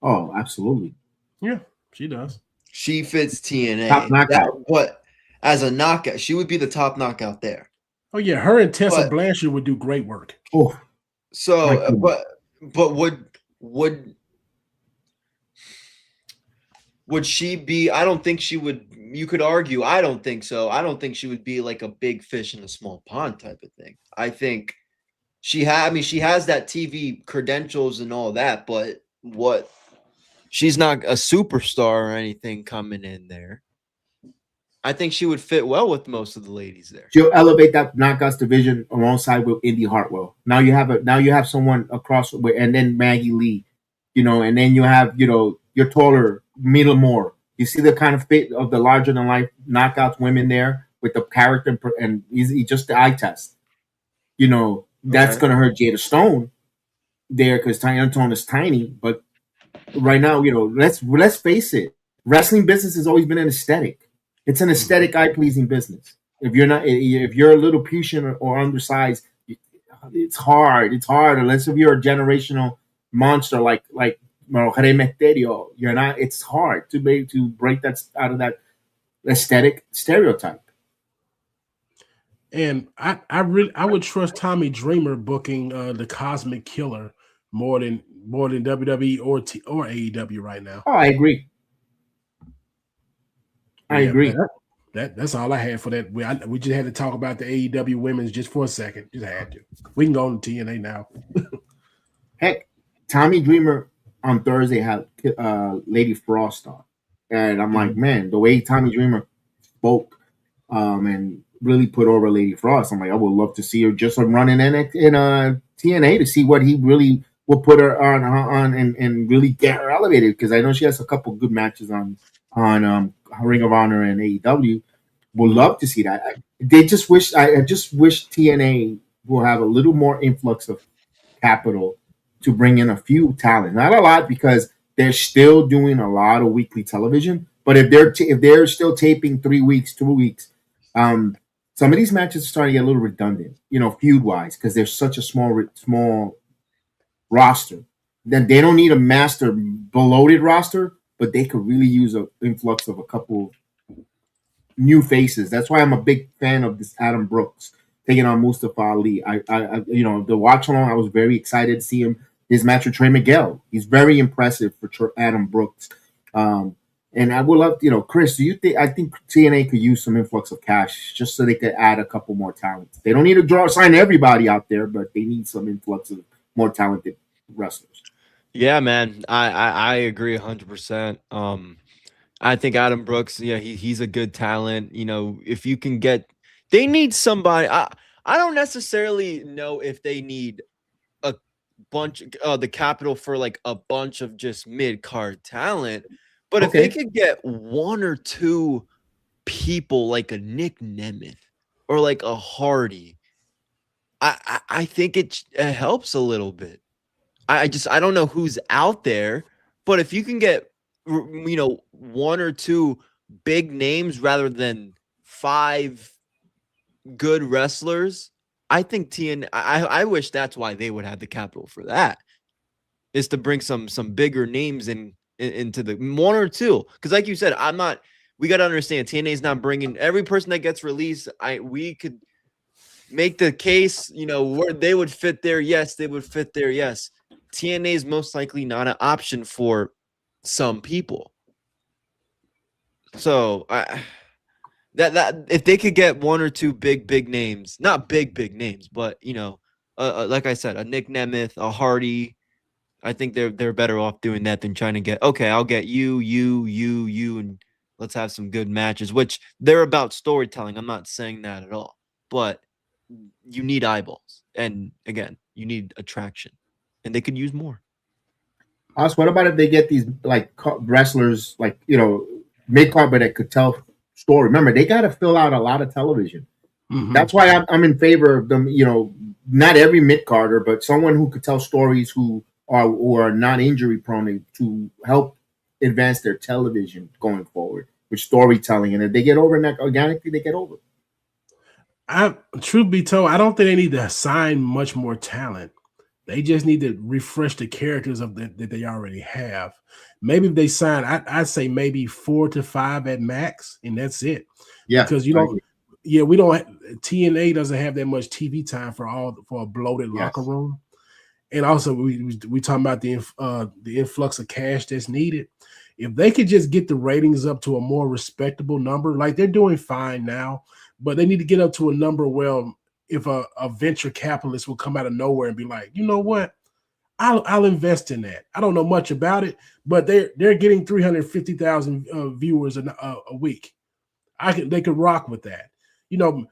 Oh, absolutely. Yeah, she does. She fits TNA. Top knockout. But as a knockout, she would be the top knockout there. Oh yeah, her and Tessa But- Blanchard would do great work. Oh, So, My but would she be? I don't think she would. You could argue. I don't think so. I don't think she would be like a big fish in a small pond type of thing. I think she had. I mean, she has that TV credentials and all that, but what? She's not a superstar or anything coming in there. I think she would fit well with most of the ladies there. she'll elevate that knockouts division alongside with Indy Hartwell. Now you have someone across with, and then Maggie Lee, and then you have your taller Mila Moore. You see the kind of fit of the larger than life knockouts women there with the character and he's just the eye test. That's Okay. gonna hurt Jada Stone there because Tiny Tone is tiny, but right now, let's face it. Wrestling business has always been an aesthetic. It's an aesthetic, eye-pleasing business. If you're a little Pusian or undersized, it's hard. It's hard unless if you're a generational monster like Rey Mysterio. You're not. It's hard to break that out of that aesthetic stereotype. And I would trust Tommy Dreamer booking the Cosmic Killer more than WWE or AEW right now. Oh, I agree. I Yeah, agree. man, that's all I had for that. We just had to talk about the AEW women's just for a second. Just had to. We can go on to TNA now. Heck, Tommy Dreamer on Thursday had Lady Frost on, and I'm like, man, the way Tommy Dreamer spoke and really put over Lady Frost, I'm like, I would love to see her just run in TNA to see what he really will put her on and really get her elevated, because I know she has a couple good matches on Ring of Honor and AEW. Would love to see that. I just wish TNA will have a little more influx of capital to bring in a few talent, not a lot, because they're still doing a lot of weekly television. But if they're still taping 3 weeks, 2 weeks, some of these matches are starting to get a little redundant, feud wise, because there's such a small roster. Then they don't need a master bloated roster, but they could really use an influx of a couple new faces. That's why I'm a big fan of this Adam Brooks taking on Mustafa Ali. I the watch along, I was very excited to see him. His match with Trey Miguel. He's very impressive for Adam Brooks. And I would love, Chris, do you think? I think TNA could use some influx of cash just so they could add a couple more talents. They don't need to sign everybody out there, but they need some influx of more talented wrestlers. Yeah, man, I agree 100%. I think Adam Brooks, yeah, he's a good talent. If you can get, they need somebody. I don't necessarily know if they need a bunch the capital for like a bunch of just mid-card talent, but if they could get one or two people like a Nick Nemeth or like a Hardy, I think it helps a little bit. I don't know who's out there, but if you can get one or two big names rather than 5 good wrestlers, I think TNA. I wish that's why they would have the capital for that, is to bring some bigger names into the 1 or 2. Because like you said, we got to understand TNA is not bringing every person that gets released. We could make the case, where they would fit there. Yes, they would fit there. Yes. TNA is most likely not an option for some people. So that if they could get 1 or 2 big names, not big names, but like I said, a Nick Nemeth, a Hardy, I think they're better off doing that than trying to get, okay, I'll get you, and let's have some good matches, which they're about storytelling. I'm not saying that at all, but you need eyeballs, and again, you need attraction, and they could use more. Also, what about if they get these like wrestlers, like mid-card, but that could tell story? Remember, they got to fill out a lot of television. Mm-hmm. That's why I'm in favor of them. Not every mid-carder, but someone who could tell stories, who are not injury prone, to help advance their television going forward with storytelling. And if they get over organically, they get over. Truth be told, I don't think they need to assign much more talent. They just need to refresh the characters that they already have. Maybe if they sign, I'd say maybe 4 to 5 at max, and that's it. Yeah, Because you I don't, agree. yeah, we don't. TNA doesn't have that much TV time for a bloated Yes. locker room, and also we talking about the influx of cash that's needed. If they could just get the ratings up to a more respectable number, like they're doing fine now, but they need to get up to a number where if a venture capitalist will come out of nowhere and be like, you know what, I'll invest in that. I don't know much about it, but they're getting 350,000 viewers a week. They could rock with that. You know,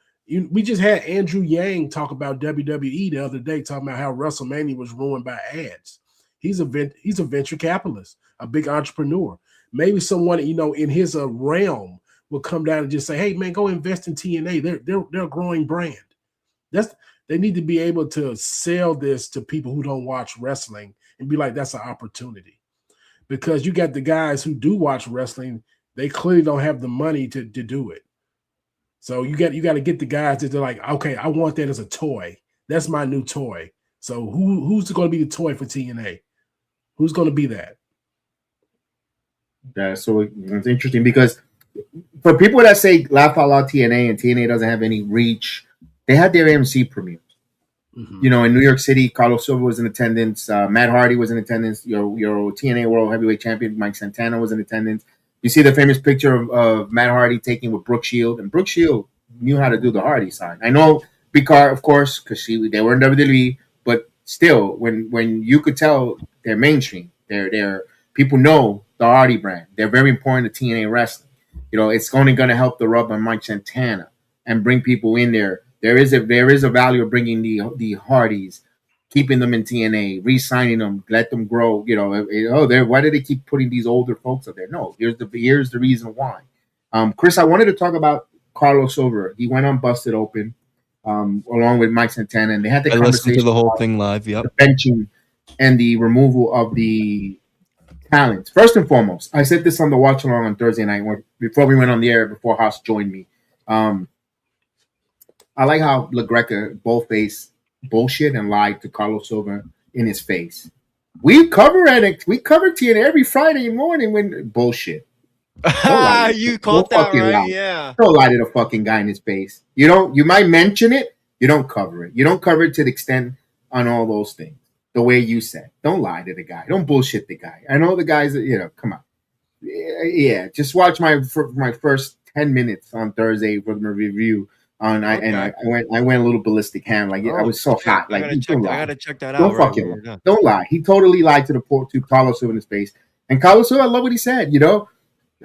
we just had Andrew Yang talk about WWE the other day, talking about how WrestleMania was ruined by ads. He's a venture capitalist, a big entrepreneur. Maybe someone in his realm will come down and just say, "Hey, man, go invest in TNA. They're a growing brand." They need to be able to sell this to people who don't watch wrestling and be like, "That's an opportunity," because you got the guys who do watch wrestling. They clearly don't have the money to do it. So you got to get the guys that they're like, okay, I want that as a toy. That's my new toy. So who's going to be the toy for TNA? Who's going to be that? Yeah, so it's interesting because for people that say laugh out loud TNA and TNA doesn't have any reach, they had their AMC premiere. Mhm. You know, in New York City, Carlos Silva was in attendance. Matt Hardy was in attendance. Your TNA World Heavyweight Champion Mike Santana was in attendance. You see the famous picture of Matt Hardy taking with Brooke Shield, and Brooke Shield knew how to do the Hardy sign. I know because, of course, because they were in WWE, but still, when you could tell they're mainstream, they're people know the Hardy brand. They're very important to TNA wrestling. You know, it's only going to help the rub on Mike Santana and bring people in there. There is a value of bringing the Hardys, keeping them in TNA, re-signing them, let them grow. You know, why do they keep putting these older folks up there? No, here's the reason why. Chris, I wanted to talk about Carlos Silva. He went on Busted Open, along with Mike Santana, and they had the I listened to conversation the whole about thing live. Yep. the benching and the removal of the talents. First and foremost, I said this on the watch along on Thursday night before we went on the air, before Haas joined me. I like how LaGreca both-faced bullshit and lied to Carlos Silva in his face. We cover TNA every Friday morning when bullshit. Don't lie. You Don't caught that fucking right, lie. yeah. Don't lie to the fucking guy in his face. You might mention it, you don't cover it. You don't cover it to the extent on all those things. The way you said. Don't lie to the guy. Don't bullshit the guy. I know the guys that, come on. Yeah, just watch my first 10 minutes on Thursday for the review. I went a little ballistic hand, like I was so hot. Like I gotta check that out. Don't fucking lie. Don't lie. He totally lied to Carlos Silva in his face. And Carlos Silva, I love what he said. You know,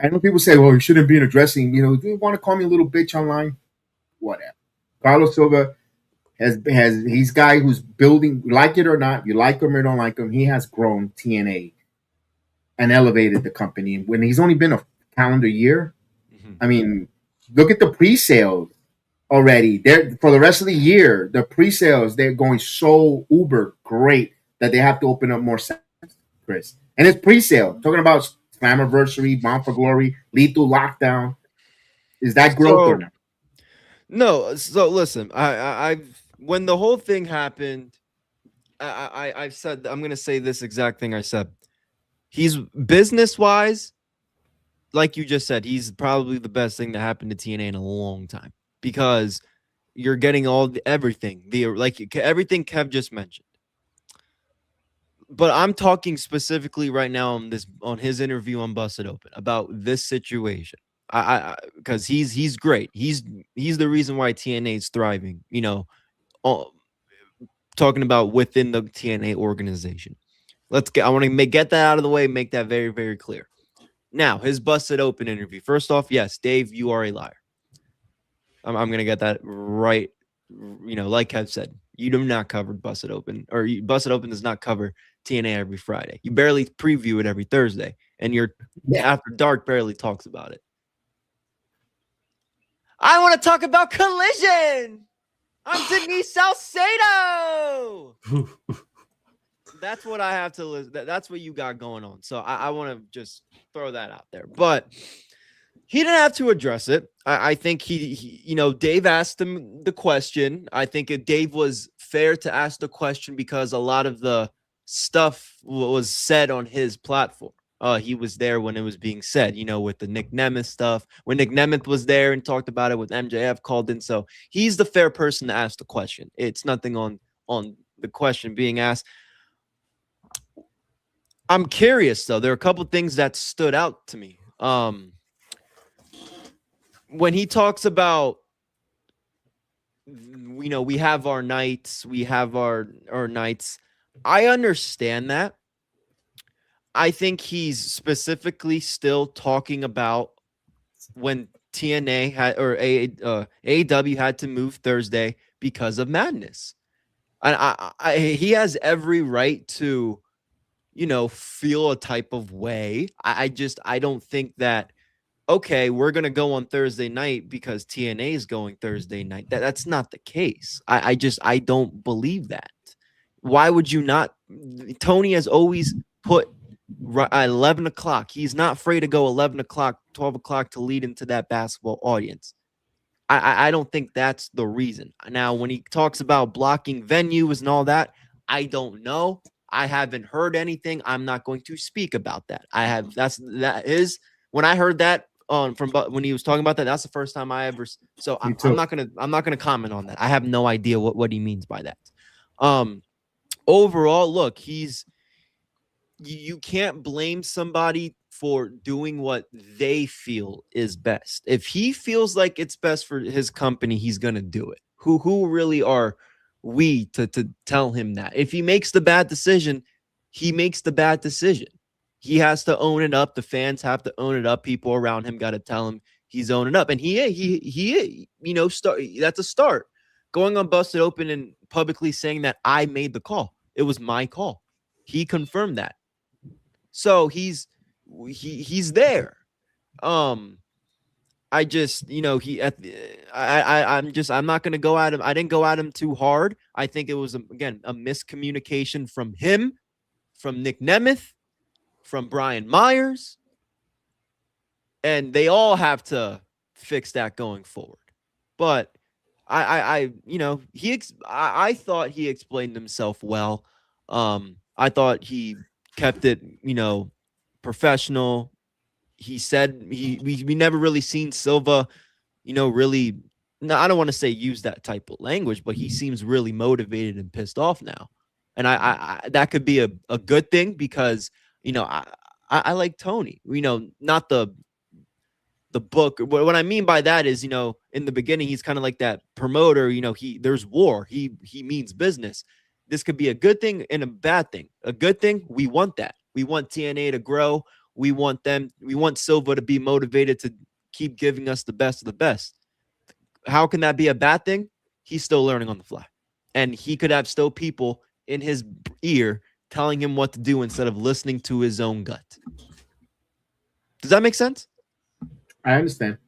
I know people say, "Well, you shouldn't be addressing." You know, do you want to call me a little bitch online? Whatever. Carlos Silva he's a guy who's building, like it or not, you like him or don't like him. He has grown TNA and elevated the company. When he's only been a calendar year, I mean, look at the pre-sales already. They're for the rest of the year. The pre-sales, they're going so uber great that they have to open up more sets, Chris. And it's pre-sale. Talking about Slammiversary, Bound for Glory, Lethal Lockdown. Is that growth or not? No. So listen, I when the whole thing happened, I've said, I'm gonna say this exact thing I said. He's business-wise, like you just said, he's probably the best thing to happen to TNA in a long time, because you're getting everything everything Kev just mentioned. But I'm talking specifically right now on his interview on Busted Open about this situation. Because he's great. He's the reason why TNA is thriving. You know, talking about within the TNA organization. I want to get that out of the way, make that very, very clear. Now, his Busted Open interview. First off, yes, Dave, you are a liar. I'm going to get that right. You know, like Kev said, you do not cover Busted Open, or Busted Open does not cover TNA every Friday. You barely preview it every Thursday, and your After Dark barely talks about it. I want to talk about Collision. I'm Denise Salcedo. That's what I have to listen. That's what you got going on. So I want to just throw that out there. But He didn't have to address it. I think Dave asked him the question. I think Dave was fair to ask the question because a lot of the stuff was said on his platform. He was there when it was being said, with the Nick Nemeth stuff. When Nick Nemeth was there and talked about it with MJF called in. So he's the fair person to ask the question. It's nothing on the question being asked. I'm curious, though. There are a couple things that stood out to me. When he talks about, we have our nights, we have our nights. I understand that. I think he's specifically still talking about when TNA had or AEW had to move Thursday because of madness. And he has every right to, feel a type of way. I don't think that, okay, we're going to go on Thursday night because TNA is going Thursday night. That's not the case. I don't believe that. Why would you not? Tony has always put 11 o'clock. He's not afraid to go 11 o'clock, 12 o'clock to lead into that basketball audience. I don't think that's the reason. Now, when he talks about blocking venues and all that, I don't know. I haven't heard anything. I'm not going to speak about that. When I heard that from when he was talking about that, that's the first time I ever. So I'm not gonna comment on that. I have no idea what he means by that. Overall, look, you can't blame somebody for doing what they feel is best. If he feels like it's best for his company, he's gonna do it. Who really are we to tell him that? If he makes the bad decision, he makes the bad decision. He has to own it up. The fans have to own it up. People around him got to tell him he's owning up. And he that's a start. Going on Busted Open and publicly saying that I made the call. It was my call. He confirmed that. So he's there. I'm not going to go at him. I didn't go at him too hard. I think it was, again, a miscommunication from him, from Nick Nemeth, from Brian Myers, and they all have to fix that going forward. But I thought he explained himself well. I thought he kept it, professional. He said we never really seen Silva, really. No, I don't want to say use that type of language, but he seems really motivated and pissed off now, and I that could be a good thing because. I like Tony, not the book. What I mean by that is, in the beginning, he's kind of like that promoter, there's war. He means business. This could be a good thing and a bad thing. A good thing, we want that. We want TNA to grow. We want Silva to be motivated to keep giving us the best of the best. How can that be a bad thing? He's still learning on the fly. And he could have still people in his ear telling him what to do instead of listening to his own gut. Does that make sense? I understand.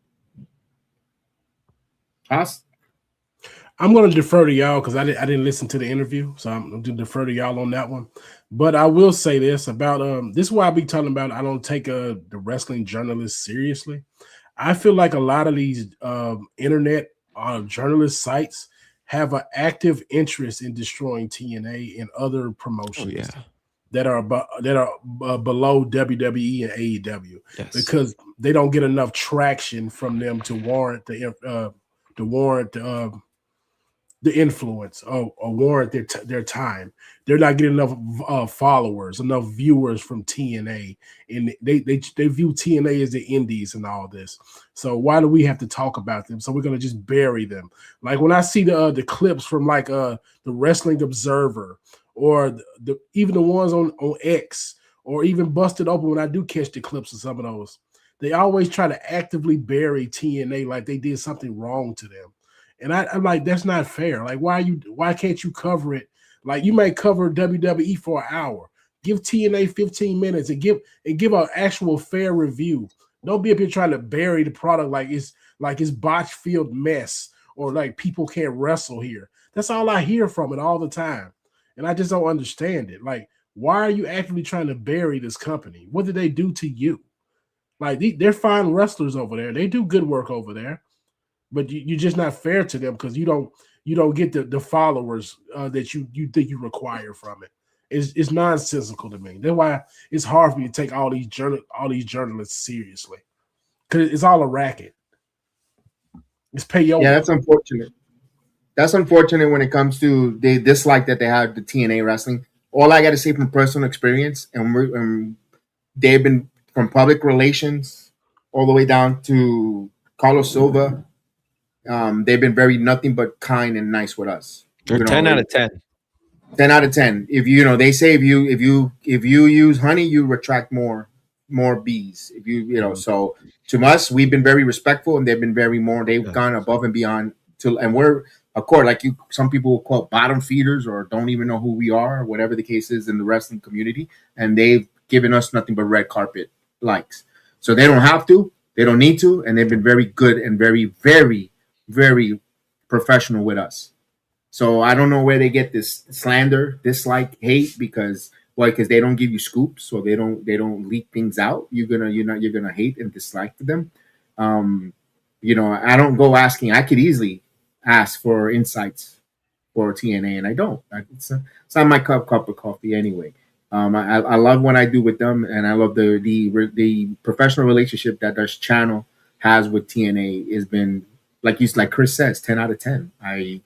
I'm going to defer to y'all because I didn't listen to the interview, so I'm going to defer to y'all on that one. But I will say this about this is why I be talking about I don't take the wrestling journalists seriously. I feel like a lot of these internet journalist sites have an active interest in destroying TNA and other promotions that are below WWE and AEW because they don't get enough traction from them to warrant the influence or warrant their time. They're not getting enough followers, enough viewers from TNA, and they view TNA as the indies and all this. So why do we have to talk about them? So we're gonna just bury them. Like when I see the clips from like the Wrestling Observer or even the ones on X or even Busted Open, when I do catch the clips of some of those, they always try to actively bury TNA like they did something wrong to them. And I'm like, that's not fair. Like, why can't you cover it? Like, you may cover WWE for an hour. Give TNA 15 minutes and give an actual fair review. Don't be up here trying to bury the product like it's botched field mess or like people can't wrestle here. That's all I hear from it all the time. And I just don't understand it. Like, why are you actively trying to bury this company? What did they do to you? Like they're fine wrestlers over there. They do good work over there, but you're just not fair to them because you don't get the followers that you think you require from it. It's nonsensical to me. That's why it's hard for me to take all these journalists seriously because it's all a racket. It's payola. Yeah, that's unfortunate. That's unfortunate when it comes to the dislike that they have the TNA wrestling. All I got to say from personal experience, and they've been from public relations all the way down to Carlos Silva. They've been very nothing but kind and nice with us. They're 10 out of 10. 10 out of 10. If they say if you use honey, you retract more bees. If so to us, we've been very respectful, and they've been they've gone above and beyond and we're of course, like some people will call bottom feeders or don't even know who we are, or whatever the case is in the wrestling community, and they've given us nothing but red carpet likes. So they don't have to, they don't need to, and they've been very good and very, very, very professional with us. So I don't know where they get this slander, dislike, hate because they don't give you scoops, so they don't leak things out. You're gonna hate and dislike them. I don't go asking. I could easily ask for insights for TNA, and I don't. It's not my cup of coffee anyway. I love what I do with them, and I love the professional relationship that this channel has with TNA. Has been like Chris says, 10 out of 10. I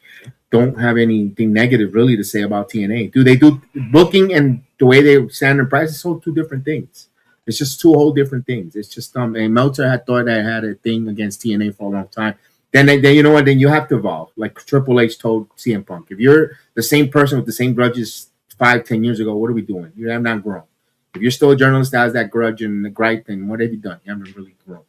don't have anything negative really to say about TNA. Do they do booking and the way they stand their prices? So two different things. It's just two whole different things. It's just and Meltzer had thought I had a thing against TNA for a long time. Then you know what? Then you have to evolve. Like Triple H told CM Punk, if you're the same person with the same grudges 5-10 years ago, what are we doing? You have not grown. If you're still a journalist that has that grudge and the gripe, then what have you done? You haven't really grown.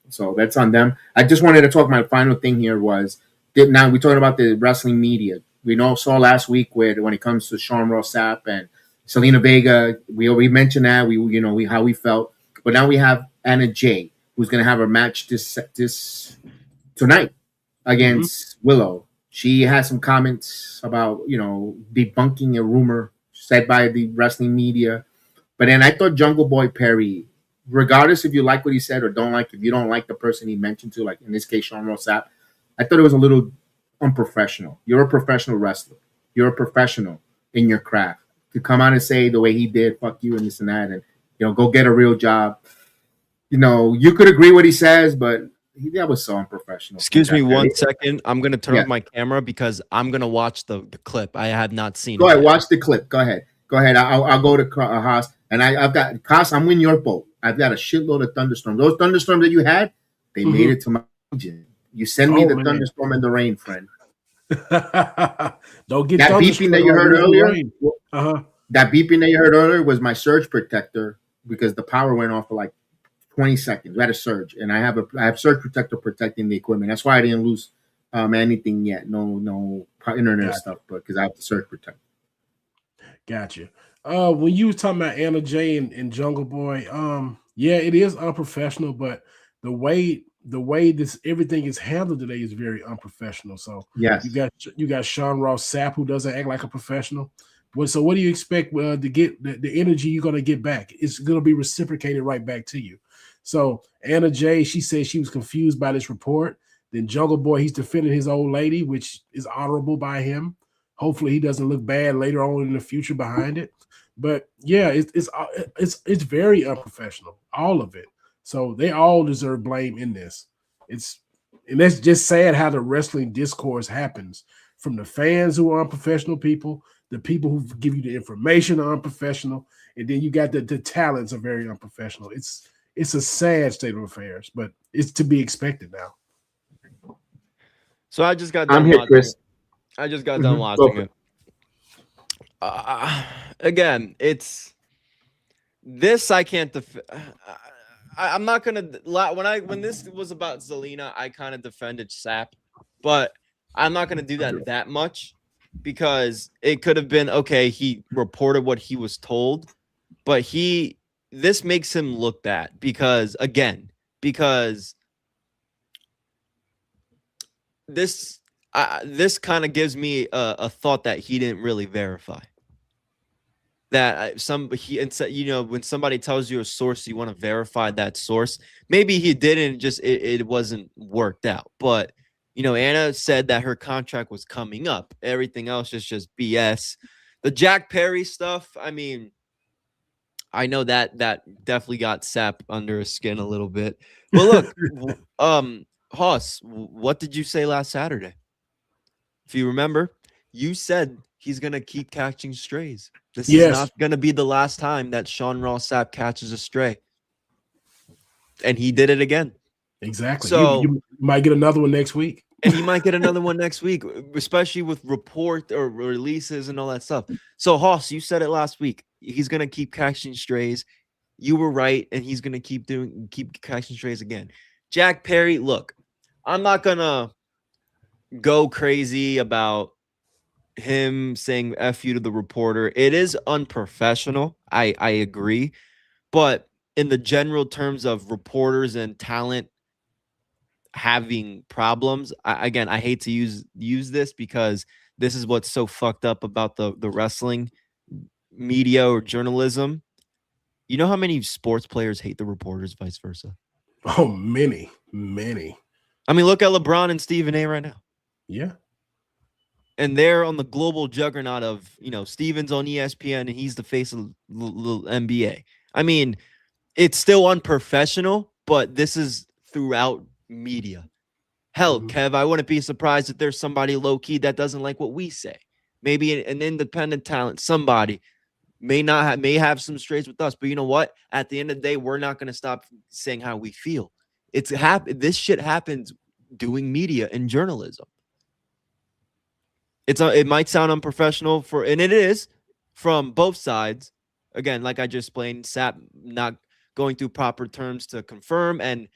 So that's on them. I just wanted to talk. My final thing here was now we're talking about the wrestling media. We saw last week when it comes to Sean Ross Sapp and Selena Vega. We mentioned that we how we felt, but now we have Anna Jay, who's going to have a match this tonight against Willow. She had some comments about debunking a rumor said by the wrestling media, but then I thought Jungle Boy Perry, regardless if you like what he said or don't like, if you don't like the person he mentioned to, like in this case Sean Ross Sapp, I thought it was a little unprofessional. You're a professional wrestler. You're a professional in your craft. To come out and say the way he did, fuck you and this and that, and go get a real job. You could agree what he says, but that was so unprofessional. Excuse me 1 second. I'm gonna turn off my camera because I'm gonna watch the clip. I have not seen it. Go ahead, watch the clip. Go ahead. I'll go to Haas, and I've got Haas. I'm in your boat. I've got a shitload of thunderstorms. Those thunderstorms that you had, they made it to my region. You send me the thunderstorm and the rain, friend. Don't get that beeping that you heard earlier. That beeping that you heard earlier was my surge protector because the power went off for like 20 seconds. We had a surge, and I have surge protector protecting the equipment. That's why I didn't lose anything yet. No internet stuff, but because I have the surge protector. Gotcha. When you were talking about Anna Jay and Jungle Boy, yeah, it is unprofessional, but the way this everything is handled today is very unprofessional. So yes, you got Sean Ross Sapp, who doesn't act like a professional. So what do you expect to get the energy you're going to get back? It's going to be reciprocated right back to you. So Anna Jay, she said she was confused by this report. Then Jungle Boy, he's defending his old lady, which is honorable by him. Hopefully he doesn't look bad later on in the future behind it. But yeah, it's very unprofessional, all of it. So they all deserve blame in this. And that's just sad how the wrestling discourse happens from the fans who are unprofessional people, the people who give you the information are unprofessional, and then you got the talents are very unprofessional. It's a sad state of affairs, but it's to be expected now. So I just got done watching Chris. I just got done watching it. Again, it's this I can't I'm not gonna when this was about Zelina, I kind of defended Sapp, but I'm not gonna do that much because it could have been okay. He reported what he was told, but this makes him look bad because this kind of gives me a thought that he didn't really verify. that when somebody tells you a source, you want to verify that source. Maybe he didn't, just it wasn't worked out. But Anna said that her contract was coming up. Everything else is just BS. The Jack Perry stuff, I mean, I know that definitely got sap under his skin a little bit. But look, Hoss, what did you say last Saturday? If you remember, you said he's gonna keep catching strays. This is not gonna be the last time that Sean Ross Sapp catches a stray, and he did it again. Exactly. So you might get another one next week. And he might get another one next week, especially with report or releases and all that stuff. So, Hoss, you said it last week. He's going to keep catching strays. You were right, and he's going to keep catching strays again. Jack Perry, look, I'm not going to go crazy about him saying F you to the reporter. It is unprofessional. I agree. But in the general terms of reporters and talent having problems, I hate to use this because this is what's so fucked up about the wrestling media or journalism. You know how many sports players hate the reporters, vice versa? Oh, many. I mean, look at LeBron and Stephen A right now. Yeah. And they're on the global juggernaut of, Steven's on ESPN and he's the face of the NBA. I mean, it's still unprofessional, but this is throughout media. Hell, Kev, I wouldn't be surprised if there's somebody low-key that doesn't like what we say. Maybe an independent talent, somebody may have some strays with us, but you know what? At the end of the day, we're not going to stop saying how we feel. This shit happens doing media and journalism. It might sound unprofessional and it is from both sides. Again, like I just explained, Sapp not going through proper terms to confirm, and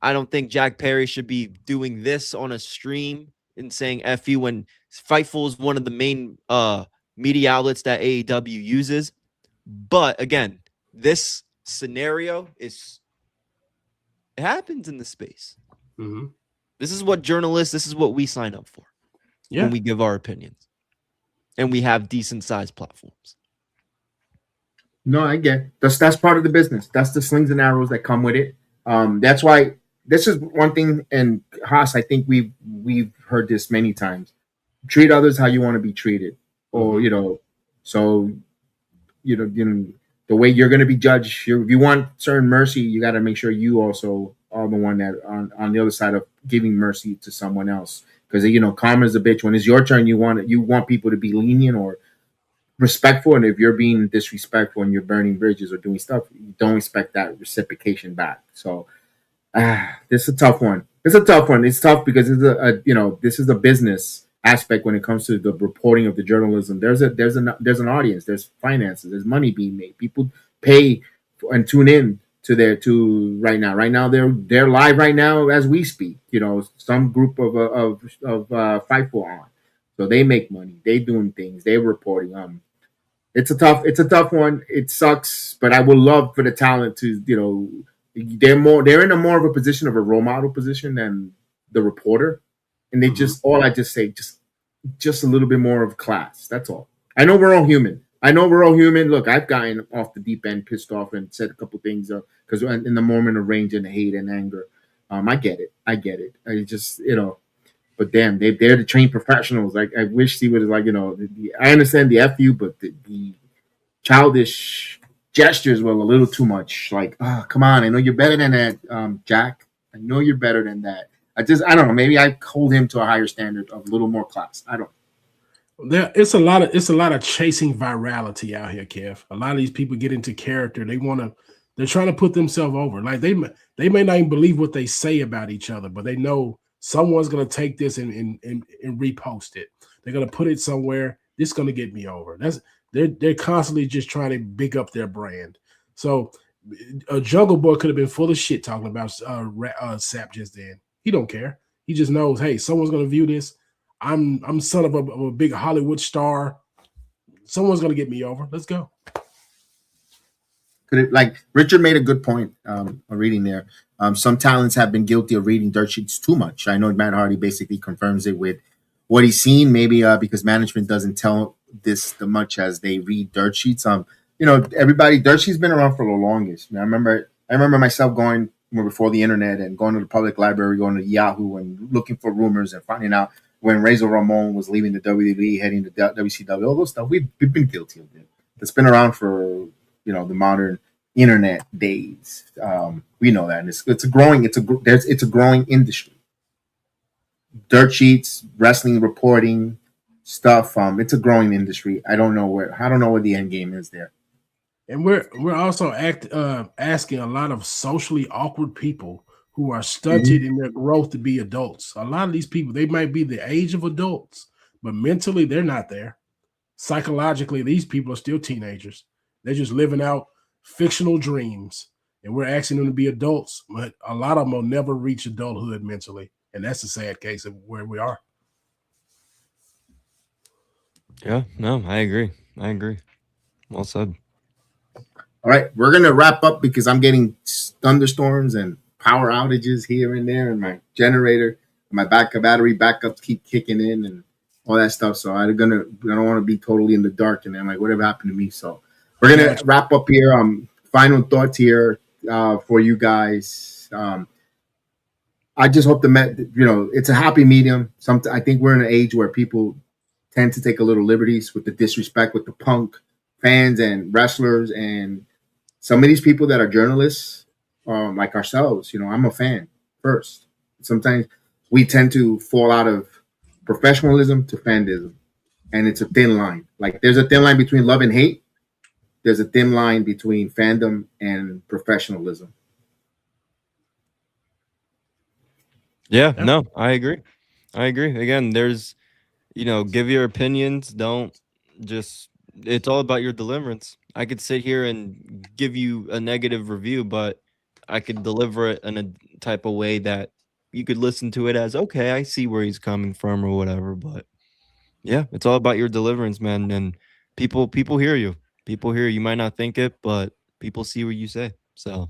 I don't think Jack Perry should be doing this on a stream and saying F you when Fightful is one of the main media outlets that AEW uses. But again, this scenario it happens in the space. Mm-hmm. This is what we sign up for when we give our opinions. And we have decent sized platforms. No, I get that's part of the business. That's the slings and arrows that come with it. That's why this is one thing. And Haas, I think we've heard this many times. Treat others how you want to be treated, or the way you're going to be judged. If you want certain mercy, you got to make sure you also are the one that on the other side of giving mercy to someone else. Because karma's a bitch. When it's your turn, you want people to be lenient or respectful, and if you're being disrespectful and you're burning bridges or doing stuff, you don't expect that reciprocation back. So this is a tough one. It's tough because this is a business aspect when it comes to the reporting of the journalism. There's an audience, there's finances, there's money being made. People pay and tune in to right now. Right now they're live right now as we speak. Some group of Fightful on. So they make money. They doing things. They're reporting. It's a tough one. It sucks, but I would love for the talent to, they're in a more of a position of a role model position than the reporter. And they just a little bit more of class. That's all. I know we're all human. Look, I've gotten off the deep end, pissed off, and said a couple things because in the moment of rage and hate and anger. I get it. I just, but damn, they're the trained professionals. Like, I wish he would have, I understand the FU, but the childish gestures were a little too much. Like, come on, I know you're better than that, Jack. I know you're better than that. I don't know. Maybe I hold him to a higher standard of a little more class. I don't know. It's a lot of chasing virality out here, Kev. A lot of these people get into character. They're trying to put themselves over. Like they may not even believe what they say about each other, but they know someone's gonna take this and repost it. They're gonna put it somewhere. This is gonna get me over. They're constantly just trying to big up their brand. So a Jungle Boy could have been full of shit talking about Sapp just then. He don't care. He just knows, hey, someone's gonna view this. I'm son of a big Hollywood star. Someone's gonna get me over. Let's go. Like Richard made a good point. Reading there, some talents have been guilty of reading dirt sheets too much. I know Matt Hardy basically confirms it with what he's seen. Maybe because management doesn't tell this much as they read dirt sheets. Everybody dirt sheets been around for the longest. I remember myself going before the internet and going to the public library, going to Yahoo and looking for rumors and finding out when Razor Ramon was leaving the WWE, heading to WCW, all those stuff. We've been guilty of it. It's been around for the modern internet days. We know that, and it's a growing industry. Dirt sheets, wrestling reporting stuff. It's a growing industry. I don't know where the end game is there. And we're also asking a lot of socially awkward people who are stunted in their growth to be adults. A lot of these people, they might be the age of adults, but mentally they're not there. Psychologically, these people are still teenagers. They're just living out fictional dreams, and we're asking them to be adults, but a lot of them will never reach adulthood mentally, and that's a sad case of where we are. Yeah, no, I agree. Well said. All right, we're going to wrap up because I'm getting thunderstorms and power outages here and there, and my generator, my battery backups keep kicking in and all that stuff. So I don't want to be totally in the dark and then like whatever happened to me. So we're going to wrap up here. Final thoughts here for you guys. I just hope it's a happy medium. I think we're in an age where people tend to take a little liberties with the disrespect with the punk fans and wrestlers and some of these people that are journalists, like ourselves. I'm a fan first. Sometimes we tend to fall out of professionalism to fandism, and it's a thin line. Like there's a thin line between love and hate. There's a thin line between fandom and professionalism. Yeah, no, I agree. Again, there's, give your opinions. Don't just, it's all about your deliverance. I could sit here and give you a negative review, but I could deliver it in a type of way that you could listen to it as, okay, I see where he's coming from or whatever. But yeah, it's all about your deliverance, man. And people hear you. People hear you. You might not think it, but people see what you say. So.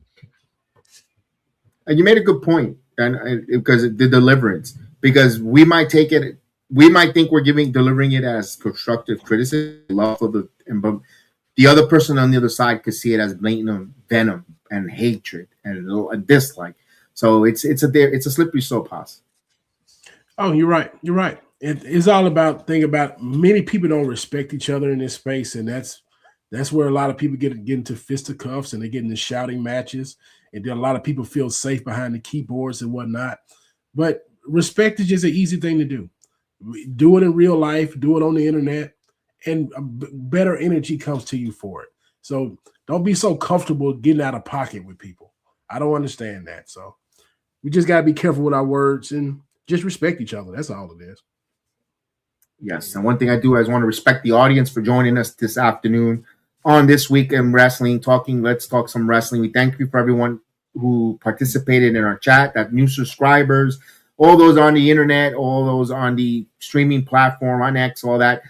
And you made a good point, and because the deliverance, because we might think we're delivering it as constructive criticism, love for but the other person on the other side could see it as blatant venom and hatred and a dislike. So it's a slippery slope, Haas. Oh, you're right. It's all about many people don't respect each other in this space, and that's where a lot of people get into fisticuffs and they get into shouting matches. And then a lot of people feel safe behind the keyboards and whatnot. But respect is just an easy thing to do. Do it in real life, do it on the internet, and better energy comes to you for it. So don't be so comfortable getting out of pocket with people. I don't understand that. So we just got to be careful with our words and just respect each other. That's all it is. Yes. And one thing I do is want to respect the audience for joining us this afternoon on This Week in Wrestling, Let's Talk Some Wrestling. We thank you for everyone who participated in our chat, that new subscribers, all those on the internet, all those on the streaming platform, on X, all that.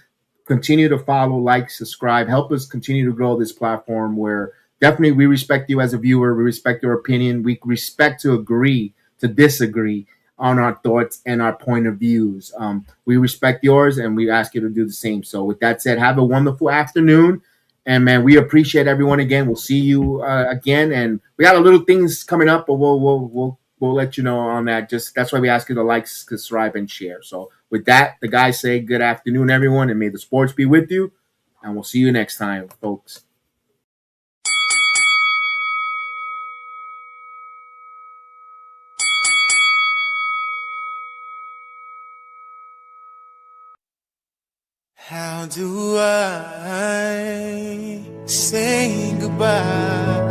Continue to follow, like, subscribe. Help us continue to grow this platform where definitely we respect you as a viewer. We respect your opinion. We respect to agree, to disagree on our thoughts and our point of views. We respect yours, and we ask you to do the same. So with that said, have a wonderful afternoon. And, man, we appreciate everyone again. We'll see you again. And we got a little things coming up, but we'll let you know on that. Just that's why we ask you to like, subscribe, and share. So with that, the guys say good afternoon, everyone, and may the sports be with you. And we'll see you next time, folks. How do I say goodbye?